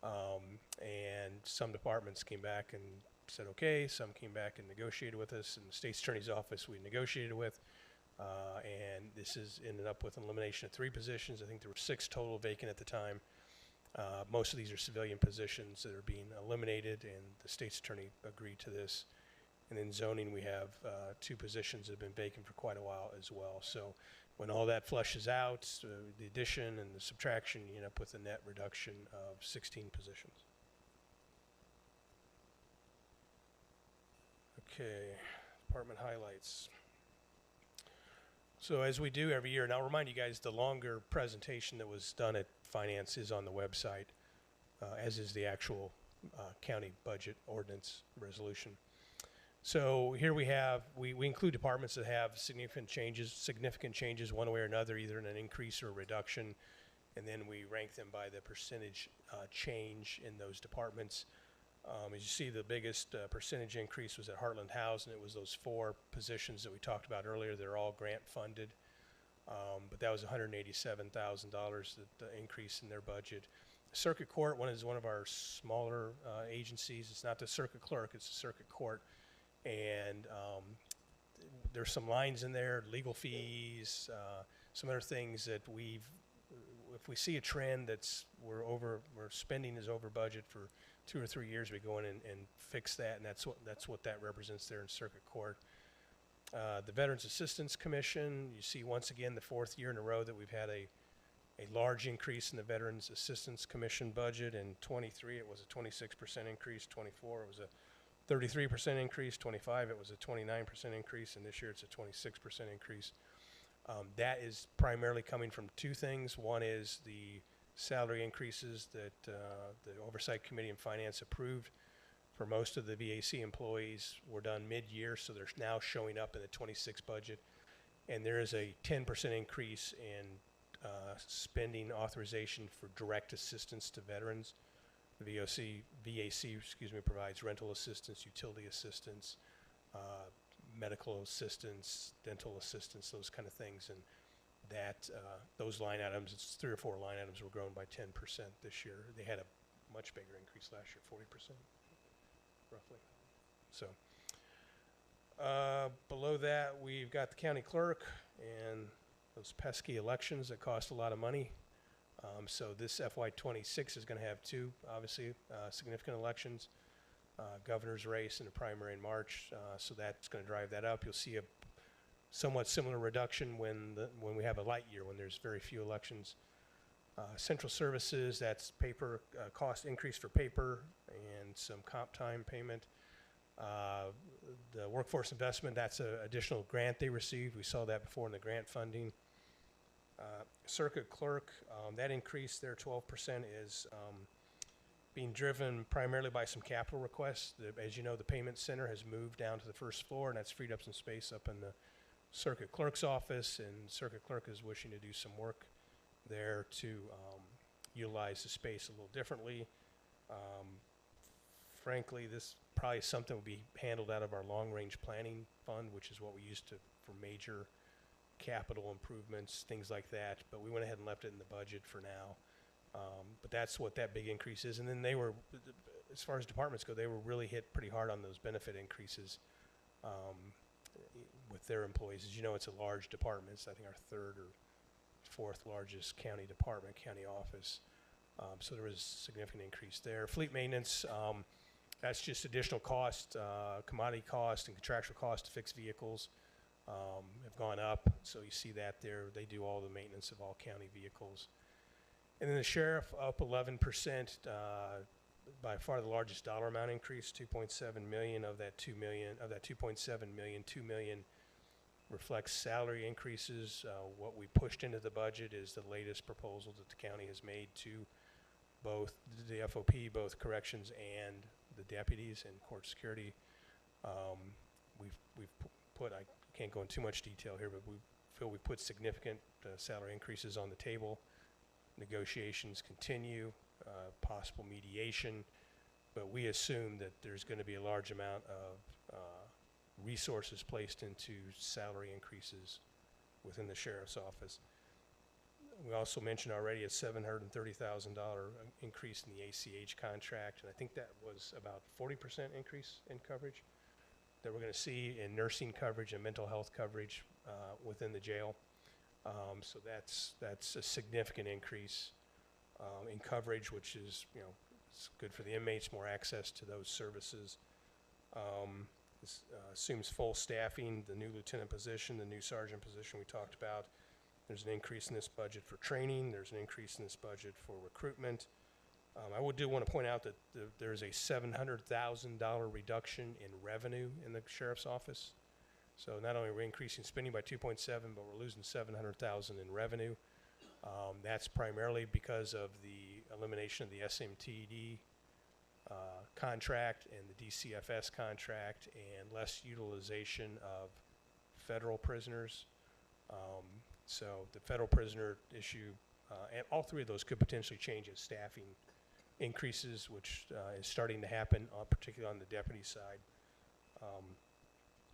And some departments came back and said okay, some came back and negotiated with us. In the state's attorney's office, we negotiated with, and this has ended up with an elimination of 3 positions. I think there were 6 total vacant at the time. Most of these are civilian positions that are being eliminated, and the state's attorney agreed to this. And in zoning, we have 2 positions that have been vacant for quite a while as well. So when all that flushes out, the addition and the subtraction, you end up with a net reduction of 16 positions. Okay, department highlights. So as we do every year, and I'll remind you guys, the longer presentation that was done at Finance is on the website, as is the actual county budget ordinance resolution. So here we have, we include departments that have significant changes one way or another, either in an increase or a reduction, and then we rank them by the percentage change in those departments. As you see, the biggest percentage increase was at Heartland House, and it was those 4 positions that we talked about earlier. They're all grant funded, but that was $187,000 that increase in their budget. Circuit Court is one of our smaller agencies. It's not the circuit clerk, it's the circuit court, and there's some lines in there, legal fees, some other things that if we see a trend that's where spending is over budget for 2 or 3 years, we go in and fix that, and that's what that represents there in circuit court. The Veterans Assistance Commission, you see once again the 4th year in a row that we've had a large increase in the Veterans Assistance Commission budget. In 23 it was a 26% increase, 24 it was a 33% increase, 25 it was a 29% increase, and this year it's a 26% increase. That is primarily coming from 2 things. One is the salary increases that the Oversight Committee and Finance approved for most of the VAC employees were done mid-year, so they're now showing up in the 26 budget. And there is a 10% increase in spending authorization for direct assistance to veterans. The VAC provides rental assistance, utility assistance, medical assistance, dental assistance, those kind of things. And that those line items, it's 3 or 4 line items, were grown by 10% this year. They had a much bigger increase last year, 40%, roughly. So below that, we've got the county clerk and those pesky elections that cost a lot of money. So this FY26 is going to have 2, obviously, significant elections, governor's race and a primary in March. So that's going to drive that up. You'll see a somewhat similar reduction when we have a light year, when there's very few elections. Central services, that's paper cost increase for paper and some comp time payment. The workforce investment, that's an additional grant they received. We saw that before in the grant funding. Circuit clerk, that increase there, 12%, is being driven primarily by some capital requests. As you know, the payment center has moved down to the first floor, and that's freed up some space up in the circuit clerk's office, and circuit clerk is wishing to do some work there to utilize the space a little differently. Frankly, this probably is something will be handled out of our long-range planning fund, which is what we used to for major capital improvements, things like that. But we went ahead and left it in the budget for now. But that's what that big increase is. And then they were, as far as departments go, they were really hit pretty hard on those benefit increases with their employees. As you know, it's a large department. It's, I think, our 3rd or 4th largest county department, county office. So there was a significant increase there. Fleet maintenance, that's just additional cost, commodity cost and contractual cost to fix vehicles have gone up. So you see that there. They do all the maintenance of all county vehicles. And then the sheriff up 11%, by far the largest dollar amount increase, 2.7 million of that 2 million, of that 2.7 million, 2 million reflects salary increases. What we pushed into the budget is the latest proposal that the county has made to both the FOP, both corrections and the deputies and court security. We've put, I can't go into too much detail here, but we feel we put significant salary increases on the table. Negotiations continue, possible mediation, but we assume that there's going to be a large amount of resources placed into salary increases within the sheriff's office. We also mentioned already a $730,000 increase in the ACH contract, and I think that was about 40% increase in coverage that we're going to see in nursing coverage and mental health coverage within the jail. So that's a significant increase in coverage, which is, you know, it's good for the inmates, more access to those services. This assumes full staffing, the new lieutenant position, the new sergeant position we talked about. There's an increase in this budget for training. There's an increase in this budget for recruitment. I do want to point out that there's a $700,000 reduction in revenue in the sheriff's office. So not only are we increasing spending by 2.7, but we're losing $700,000 in revenue. That's primarily because of the elimination of the SMTD contract and the DCFS contract and less utilization of federal prisoners. So the federal prisoner issue, and all 3 of those could potentially change as staffing increases, which is starting to happen, particularly on the deputy side.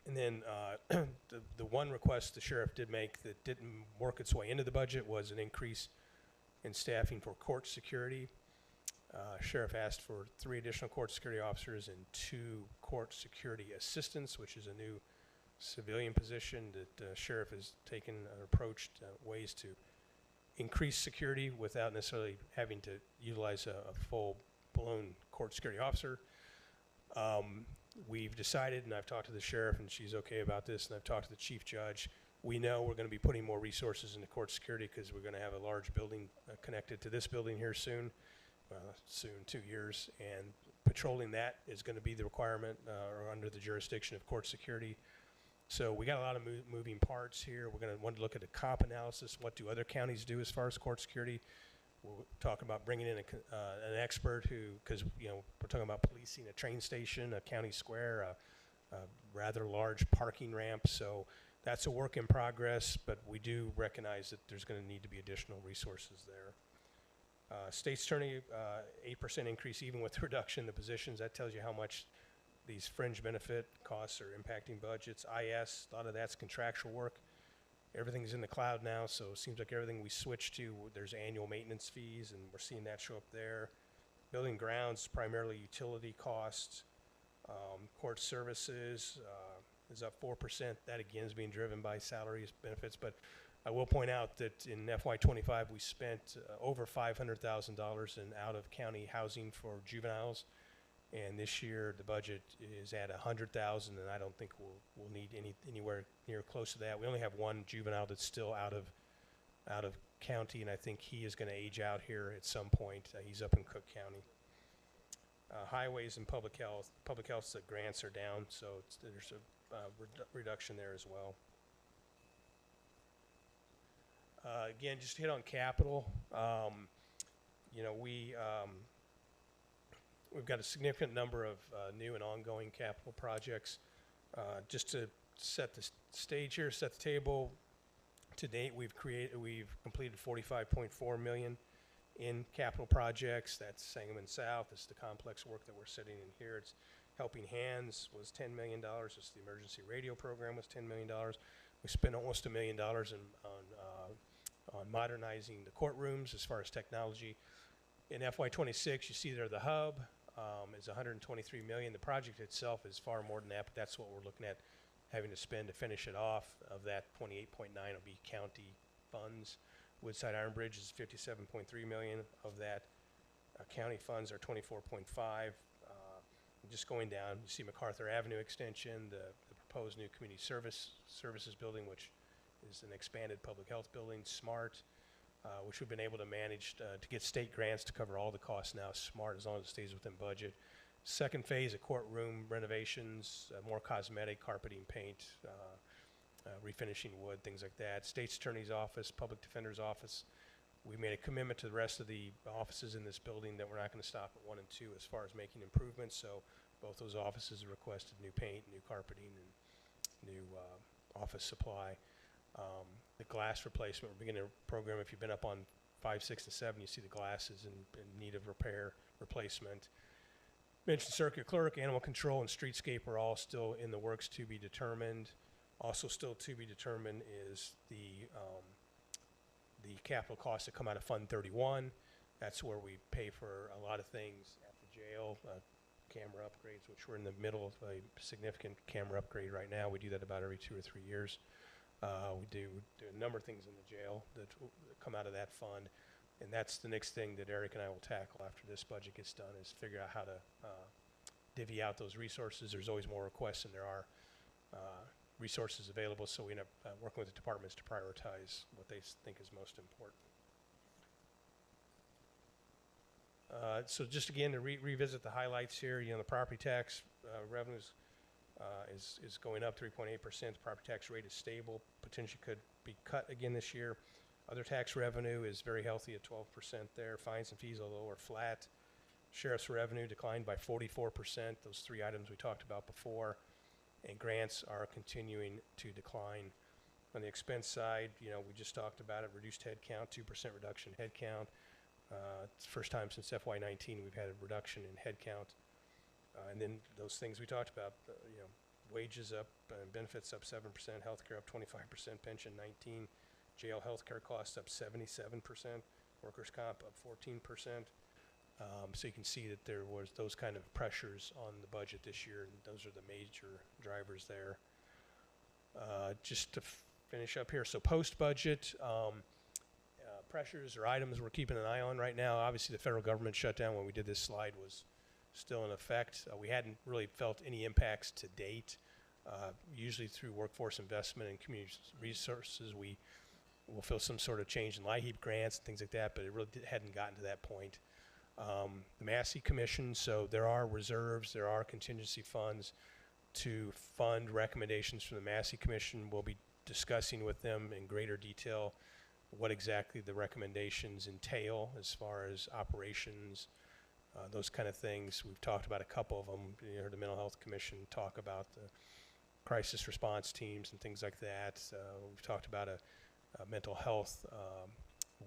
And then the one request the sheriff did make that didn't work its way into the budget was an increase in staffing for court security. Sheriff asked for 3 additional court security officers and 2 court security assistants, which is a new civilian position that sheriff has taken and approached ways to increase security without necessarily having to utilize a full-blown court security officer. We've decided, and I've talked to the sheriff, and she's okay about this, and I've talked to the chief judge. We know we're going to be putting more resources into court security because we're going to have a large building connected to this building here soon, soon 2 years, and patrolling that is going to be the requirement or under the jurisdiction of court security. So we got a lot of moving parts here. We're going to want to look at a comp analysis. What do other counties do as far as court security? we're talking about bringing in an expert who, because we're talking about policing a train station, a county square, a rather large parking ramp. So that's a work in progress, but we do recognize that there's going to need to be additional resources there. State's attorney, 8% increase even with the reduction in the positions. That tells you how much these fringe benefit costs are impacting budgets. IS, a lot of that's contractual work. Everything's in the cloud now, so it seems like everything we switch to, there's annual maintenance fees, and we're seeing that show up there. Building grounds, primarily utility costs. Court services is up 4%. That again is being driven by salaries, benefits, but I will point out that in FY25 we spent over $500,000 in out-of-county housing for juveniles, and this year the budget is at $100,000, and I don't think we'll need anywhere near close to that. We only have one juvenile that's still out of county, and I think he is going to age out here at some point. He's up in Cook County. Highways and public health. Public health grants are down, so there's a reduction there as well. Again, just to hit on capital. We've got a significant number of new and ongoing capital projects. Just to set the stage here, set the table. To date, we've completed $45.4 million in capital projects. That's Sangamon South. This is the complex work that we're sitting in here. It's Helping Hands was $10 million. It's the emergency radio program was $10 million. We spent almost $1 million on modernizing the courtrooms as far as technology. In FY26, you see there the hub is $123 million. The project itself is far more than that, but that's what we're looking at having to spend to finish it off. Of that, 28.9 will be county funds. Woodside Iron Bridge is $57.3 million. Of that, county funds are 24.5. Just going down, you see MacArthur Avenue extension, the proposed new community services building, which is an expanded public health building. SMART, which we've been able to manage to get state grants to cover all the costs now. SMART, as long as it stays within budget. Second phase of courtroom renovations, more cosmetic, carpeting, paint, refinishing wood, things like that. State's Attorney's Office, Public Defender's Office. We made a commitment to the rest of the offices in this building that we're not going to stop at 1 and 2 as far as making improvements. So both those offices have requested new paint, new carpeting, and new office supply. The glass replacement, we're beginning a program. If you've been up on 5, 6, and 7, you see the glass is in need of replacement. Mentioned circuit clerk, animal control, and streetscape are all still in the works to be determined. Also still to be determined is the capital costs that come out of Fund 31. That's where we pay for a lot of things at the jail, camera upgrades, which we're in the middle of a significant camera upgrade right now. We do that about every 2 or 3 years. We do a number of things in the jail that come out of that fund. And that's the next thing that Eric and I will tackle after this budget gets done, is figure out how to divvy out those resources. There's always more requests than there are resources available, so we end up working with the departments to prioritize what they think is most important. So just again to revisit the highlights here, the property tax revenues is going up 3.8%. The property tax rate is stable, potentially could be cut again this year. Other tax revenue is very healthy at 12% there. Fines and fees, although, are flat. Sheriff's revenue declined by 44%, those 3 items we talked about before. And grants are continuing to decline. On the expense side, we just talked about it, reduced headcount, 2% reduction in headcount. It's the first time since FY19 we've had a reduction in headcount. And then those things we talked about, wages up, benefits up 7%, healthcare up 25%, pension 19%, jail healthcare costs up 77%, workers' comp up 14%. So you can see that there was those kind of pressures on the budget this year, and those are the major drivers there. Just to finish up here, so post-budget pressures or items we're keeping an eye on right now. Obviously, the federal government shutdown when we did this slide was still in effect. We hadn't really felt any impacts to date. Usually through workforce investment and community resources, we will feel some sort of change in LIHEAP grants and things like that, but it really hadn't gotten to that point. The Massey Commission, so there are reserves, there are contingency funds to fund recommendations from the Massey Commission. We'll be discussing with them in greater detail what exactly the recommendations entail as far as operations, those kind of things. We've talked about a couple of them. You heard the Mental Health Commission talk about the crisis response teams and things like that. We've talked about a mental health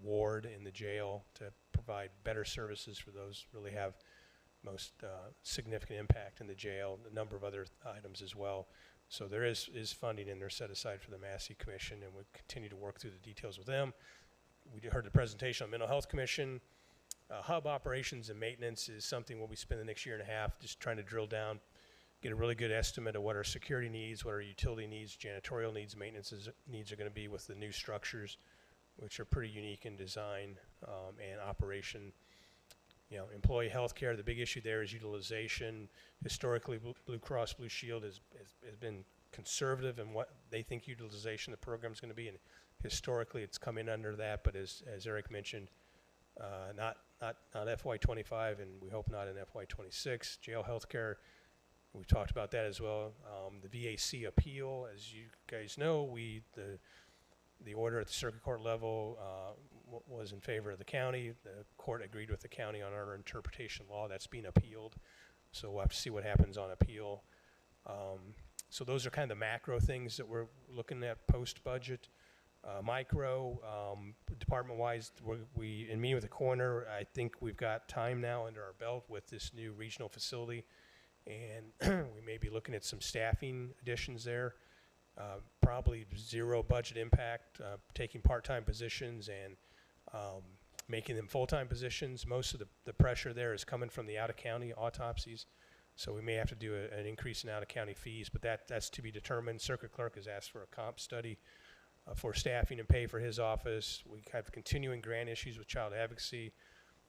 ward in the jail to provide better services for those who really have most significant impact in the jail, a number of other items as well. So there is funding in there set aside for the Massey Commission, and we'll continue to work through the details with them. We heard the presentation on Mental Health Commission. Hub operations and maintenance is something we'll be spending the next year and a half just trying to drill down, get a really good estimate of what our security needs, what our utility needs, janitorial needs, maintenance needs are going to be with the new structures, which are pretty unique in design and operation. You know, employee health care, the big issue there is utilization. Historically, Blue Cross Blue Shield has been conservative in what they think utilization of the program is going to be, and historically it's come in under that, but as Eric mentioned, not FY25, and we hope not in FY26. Jail health care, we've talked about that as well. The VAC appeal, as you guys know, the order at the circuit court level was in favor of the county. The court agreed with the county on our interpretation law. That's being appealed. So we'll have to see what happens on appeal. So those are kind of the macro things that we're looking at post-budget. Micro, department-wise, we in meeting with the coroner, I think we've got time now under our belt with this new regional facility, and we may be looking at some staffing additions there. Probably zero budget impact, taking part-time positions and making them full-time positions. Most of the pressure there is coming from the out-of-county autopsies, so we may have to do an increase in out-of-county fees, but that's to be determined. Circuit clerk has asked for a comp study for staffing and pay for his office. We have continuing grant issues with child advocacy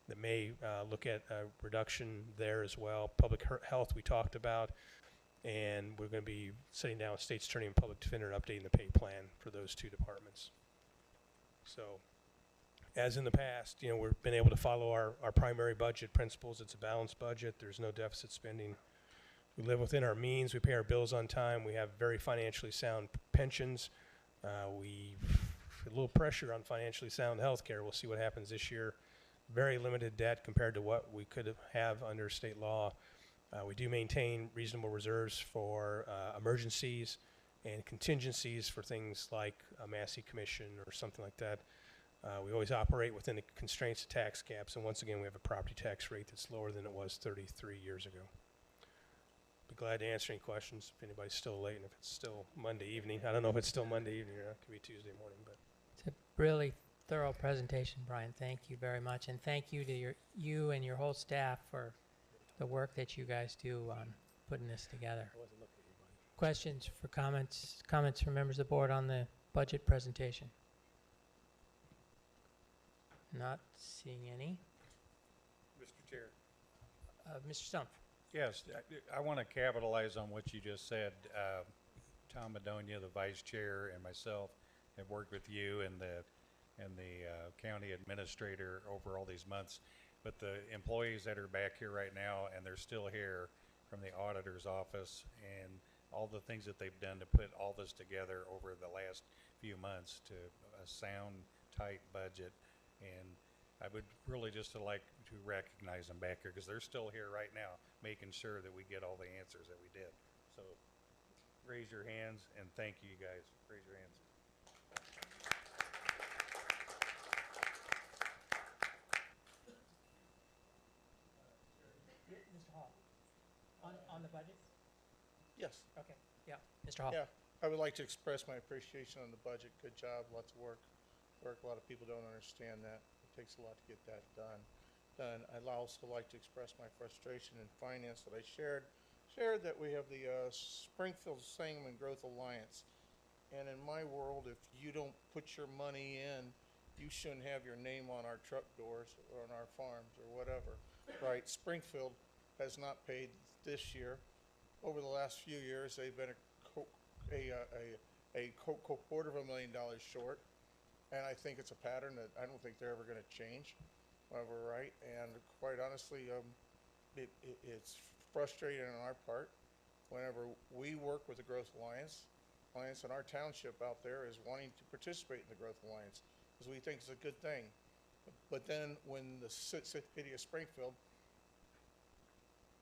that may look at a reduction there as well. Public health we talked about, and we're going to be sitting down with state's attorney and public defender and updating the pay plan for those two departments. So as in the past, you know, we've been able to follow our primary budget principles. It's a balanced budget. There's no deficit spending. We live within our means. We pay our bills on time. We have very financially sound pensions. A little pressure on financially sound health care. We'll see what happens this year. Very limited debt compared to what we could have under state law. We do maintain reasonable reserves for emergencies and contingencies for things like a Massey Commission or something like that. We always operate within the constraints of tax caps, and once again, we have a property tax rate that's lower than it was 33 years ago. Be glad to answer any questions if anybody's still late, and if it's still Monday evening. I don't know if it's still Monday evening or not. It could be Tuesday morning, but. It's a really thorough presentation, Brian. Thank you very much, and thank you to you and your whole staff for the work that you guys do on putting this together. Questions for comments from members of the board on the budget presentation? Not seeing any. Mr. Chair. Mr. Stumpf. Yes, I want to capitalize on what you just said. Tom Madonia, the vice chair, and myself have worked with you and the county administrator over all these months. But the employees that are back here right now, and they're still here from the auditor's office, and all the things that they've done to put all this together over the last few months to a sound, tight budget. And I would really just like to recognize them back here because they're still here right now making sure that we get all the answers that we did. So raise your hands and thank you guys. Raise your hands. Mr. Hall, on the budget? Yes. Okay, yeah, Mr. Hall. Yeah, I would like to express my appreciation on the budget. Good job, lots of work. A lot of people don't understand that. It takes a lot to get that done. I'd also like to express my frustration in finance that I shared that we have the Springfield Sangamon Growth Alliance. And in my world, if you don't put your money in, you shouldn't have your name on our truck doors or on our farms or whatever, right? Springfield has not paid this year. Over the last few years, they've been a $250,000 short. And I think it's a pattern that I don't think they're ever going to change, right? And quite honestly, it's frustrating on our part whenever we work with the Growth Alliance in our township out there is wanting to participate in the Growth Alliance. because we think it's a good thing. But then when the city of Springfield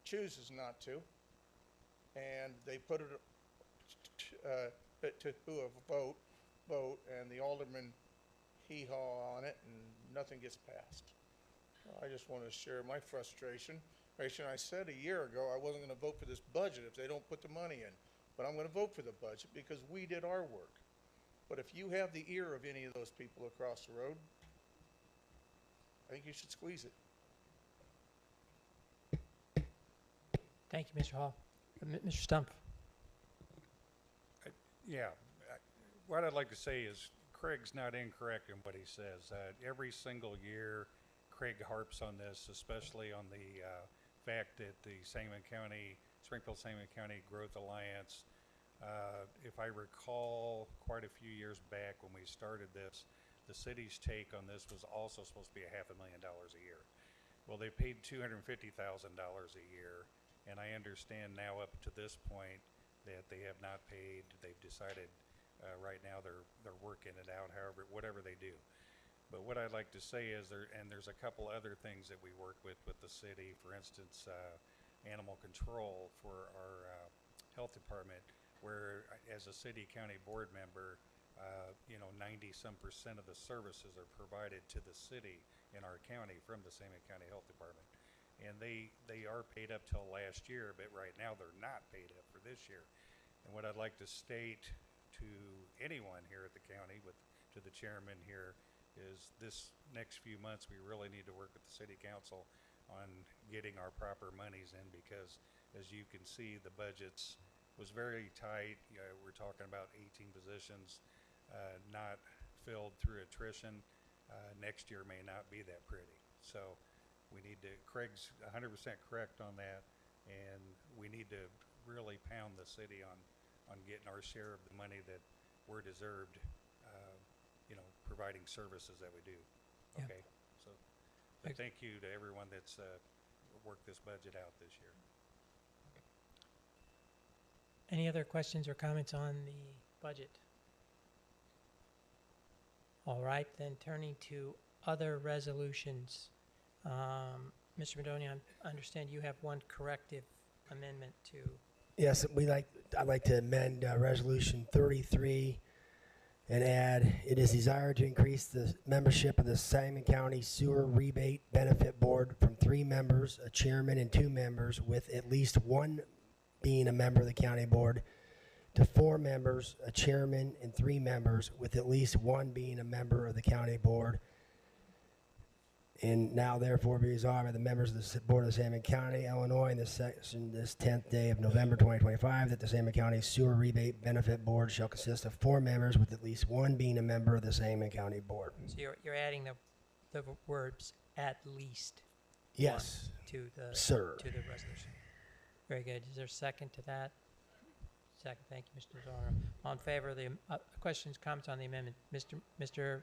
chooses not to, and they put it to a vote, and the alderman hee-haw on it, and nothing gets passed. I just want to share my frustration. I said a year ago I wasn't going to vote for this budget if they don't put the money in, but I'm going to vote for the budget because we did our work. But if you have the ear of any of those people across the road, I think you should squeeze it. Thank you, Mr. Hall. Mr. Stumpf. Yeah, what I'd like to say is Craig's not incorrect in what he says. Every single year, Craig harps on this, especially on the fact that the Springfield-Sangamon County Growth Alliance, if I recall quite a few years back when we started this, the city's take on this was also supposed to be $500,000 a year. Well, they paid $250,000 a year, and I understand now up to this point that they have not paid. They've decided right now they're working it out, whatever they do. But what I'd like to say is there's a couple other things that we work with the city. For instance, animal control for our health department, where as a city county board member, 90% of the services are provided to the city in our county from the Sangamon County Health Department. And they are paid up till last year, but right now they're not paid up for this year. And what I'd like to state to anyone here at the county, to the chairman here, is this next few months we really need to work with the city council on getting our proper monies in, because as you can see, the budgets was very tight. We're talking about 18 positions not filled through attrition. Next year may not be that pretty. So we need to, Craig's 100% correct on that, and we need to really pound the city on getting our share of the money that we're deserved, providing services that we do. Yeah. Okay, so but thank you to everyone that's worked this budget out this year. Any other questions or comments on the budget? All right, then turning to other resolutions. Mr. Madoni, I understand you have one corrective amendment to. Yes, I'd like to amend Resolution 33 and add, it is desired to increase the membership of the Sangamon County Sewer Rebate Benefit Board from 3 members, a chairman, and 2 members, with at least 1 being a member of the county board, to 4 members, a chairman, and 3 members, with at least 1 being a member of the county board. And now therefore be resolved by the members of the Board of Sangamon County, Illinois, in this section, this 10th day of November 2025, that the Sangamon County Sewer Rebate Benefit Board shall consist of 4 members, with at least 1 being a member of the Sangamon County Board. So you're adding the words "at least." Yes, To the sir. To the resolution. Very good. Is there a second to that? Second. Thank you, Mr. Zorro. All in favor of the questions, comments on the amendment? Mr.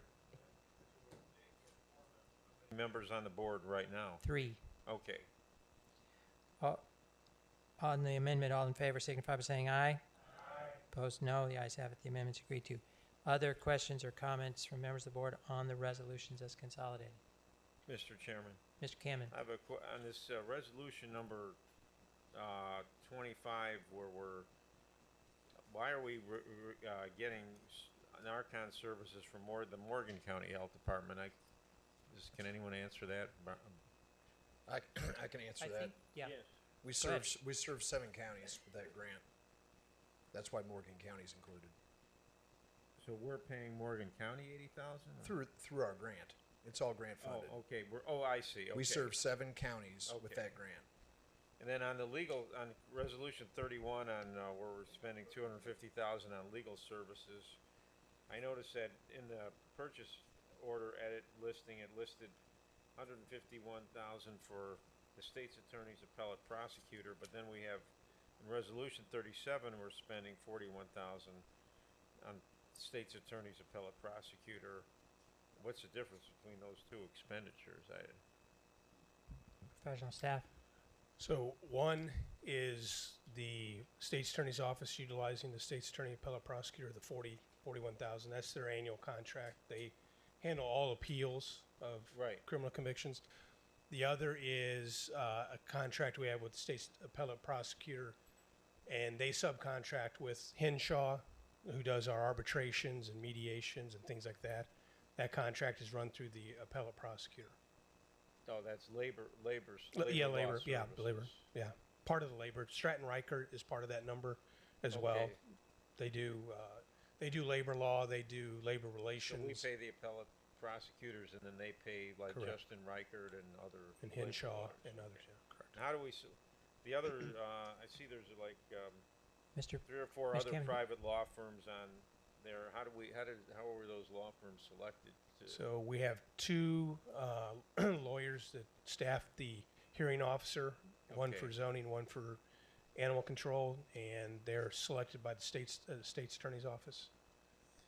Members on the board right now? 3. Okay. On the amendment, all in favor signify by saying aye. Aye. Opposed, no. The ayes have it. The amendment's agreed to. Other questions or comments from members of the board on the resolutions as consolidated? Mr. Chairman. Mr. Cameron. I have on this resolution number 25, why are we getting Narcon services from the Morgan County Health Department? Can anyone answer that? I can answer that. Yeah. Yes. We serve 7 counties with that grant. That's why Morgan County is included. So we're paying Morgan County $80,000 through our grant. It's all grant funded. Oh, okay. I see. Okay. We serve 7 counties with that grant. And then on resolution 31 where we're spending $250,000 on legal services, I noticed that in the purchase order edit listing, it listed $151,000 for the state's attorney's appellate prosecutor, but then we have in resolution 37 we're spending $41,000 on state's attorney's appellate prosecutor. What's the difference between those 2 expenditures? Professional staff. So one is the state's attorney's office utilizing the state's attorney appellate prosecutor, the $41,000. That's their annual contract. They handle all appeals of criminal convictions. The other is a contract we have with the state's appellate prosecutor, and they subcontract with Henshaw, who does our arbitrations and mediations and things like that. That contract is run through the appellate prosecutor. Oh, that's labor. Yeah, law labor. Yeah, services. labor. Yeah, part of the labor. Stratton Reichert is part of that number as well. Okay. They do labor law. They do labor So relations. we pay the appellate prosecutors, and then they pay like Correct. Justin Reichert and other. And labor Henshaw lawyers. and others. Yeah, correct. How do we? The other, I see there's like Mr. 3 or 4 Mr. other Cameron. private law firms on there. How were those law firms selected? So we have 2 lawyers that staff the hearing officer, one Okay. for zoning, one for animal control, and they're selected by the state's attorney's office.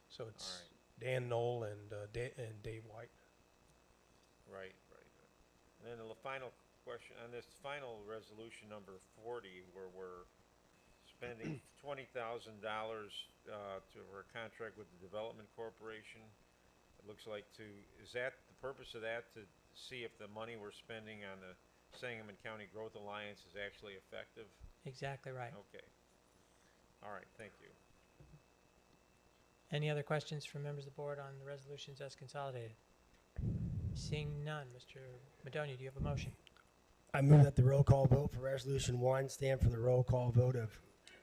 So it's Dan Knoll and Dave White. Right. And then the final question on this final resolution number 40, where we're spending $20,000 for a contract with the Development Corporation. It looks like is that the purpose of that, to see if the money we're spending on the Sangamon County Growth Alliance is actually effective? Exactly right. Okay. All right, thank you. Any other questions from members of the board on the resolutions as consolidated? Seeing none, Mr. Madonia, do you have a motion? I move that the roll call vote for Resolution 1 stand for the roll call vote of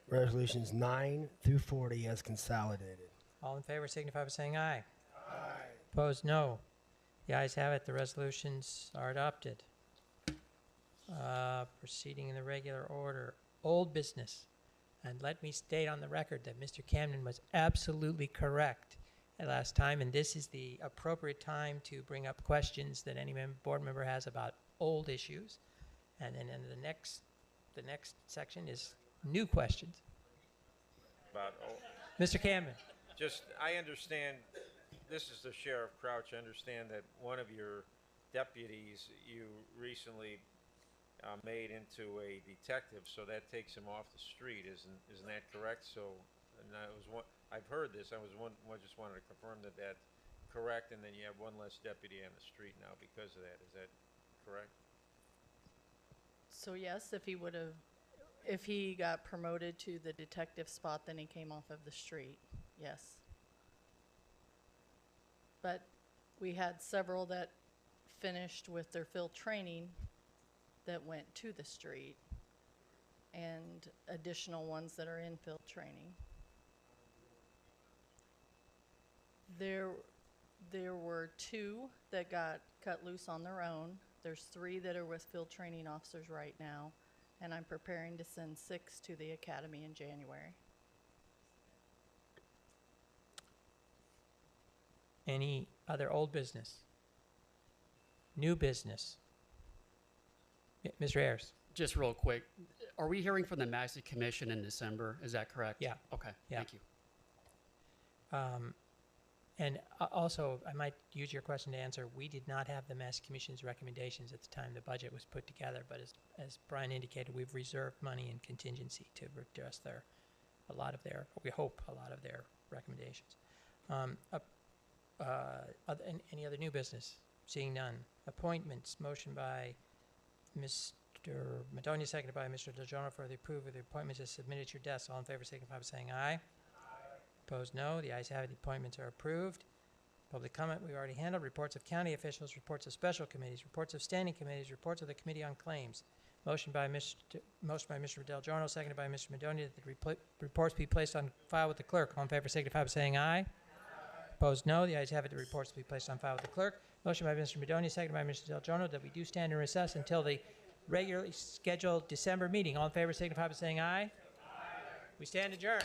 Resolutions 9 through 40 as consolidated. All in favor signify by saying aye. Aye. Opposed, no. The ayes have it. The resolutions are adopted. Proceeding in the regular order. Old business. And let me state on the record that Mr. Camden was absolutely correct last time, and this is the appropriate time to bring up questions that any board member has about old issues. And then in the next section is new questions. Mr. Camden. I understand, this is the Sheriff Crouch, I understand that one of your deputies you recently made into a detective, so that takes him off the street, isn't that correct? So, and I've heard this, I just wanted to confirm that that's correct, and then you have one less deputy on the street now because of that, is that correct? So yes, if he got promoted to the detective spot, then he came off of the street, yes. But we had several that finished with their field training that went to the street, and additional ones that are in field training. There were 2 that got cut loose on their own. There's 3 that are with field training officers right now, and I'm preparing to send 6 to the academy in January. Any other old business? New business? Mr. Ayers. Just real quick, are we hearing from the Massey Commission in December? Is that correct? Yeah. Okay, Yeah. thank you. And also, I might use your question to answer, we did not have the Mass Commission's recommendations at the time the budget was put together, but as Brian indicated, we've reserved money in contingency to address we hope a lot of their recommendations. Any other new business? Seeing none. Appointments, motion by Mr. Madonia, seconded by Mr. DelGiorno for the approval of the appointments as submitted to your desk. All in favor signify by saying aye. Opposed, no. The ayes have it. The appointments are approved. Public comment we already handled. Reports of county officials, reports of special committees, reports of standing committees, reports of the Committee on Claims. Motion by Mr. DelGiorno, seconded by Mr. Madonia, that the reports be placed on file with the clerk. All in favor signify by saying aye. Opposed, no. The ayes have it. The reports to be placed on file with the clerk. Motion by Mr. Madonia, seconded by Mr. DelGiorno, that we do stand in recess until the regularly scheduled December meeting. All in favor signify by saying aye. We stand adjourned.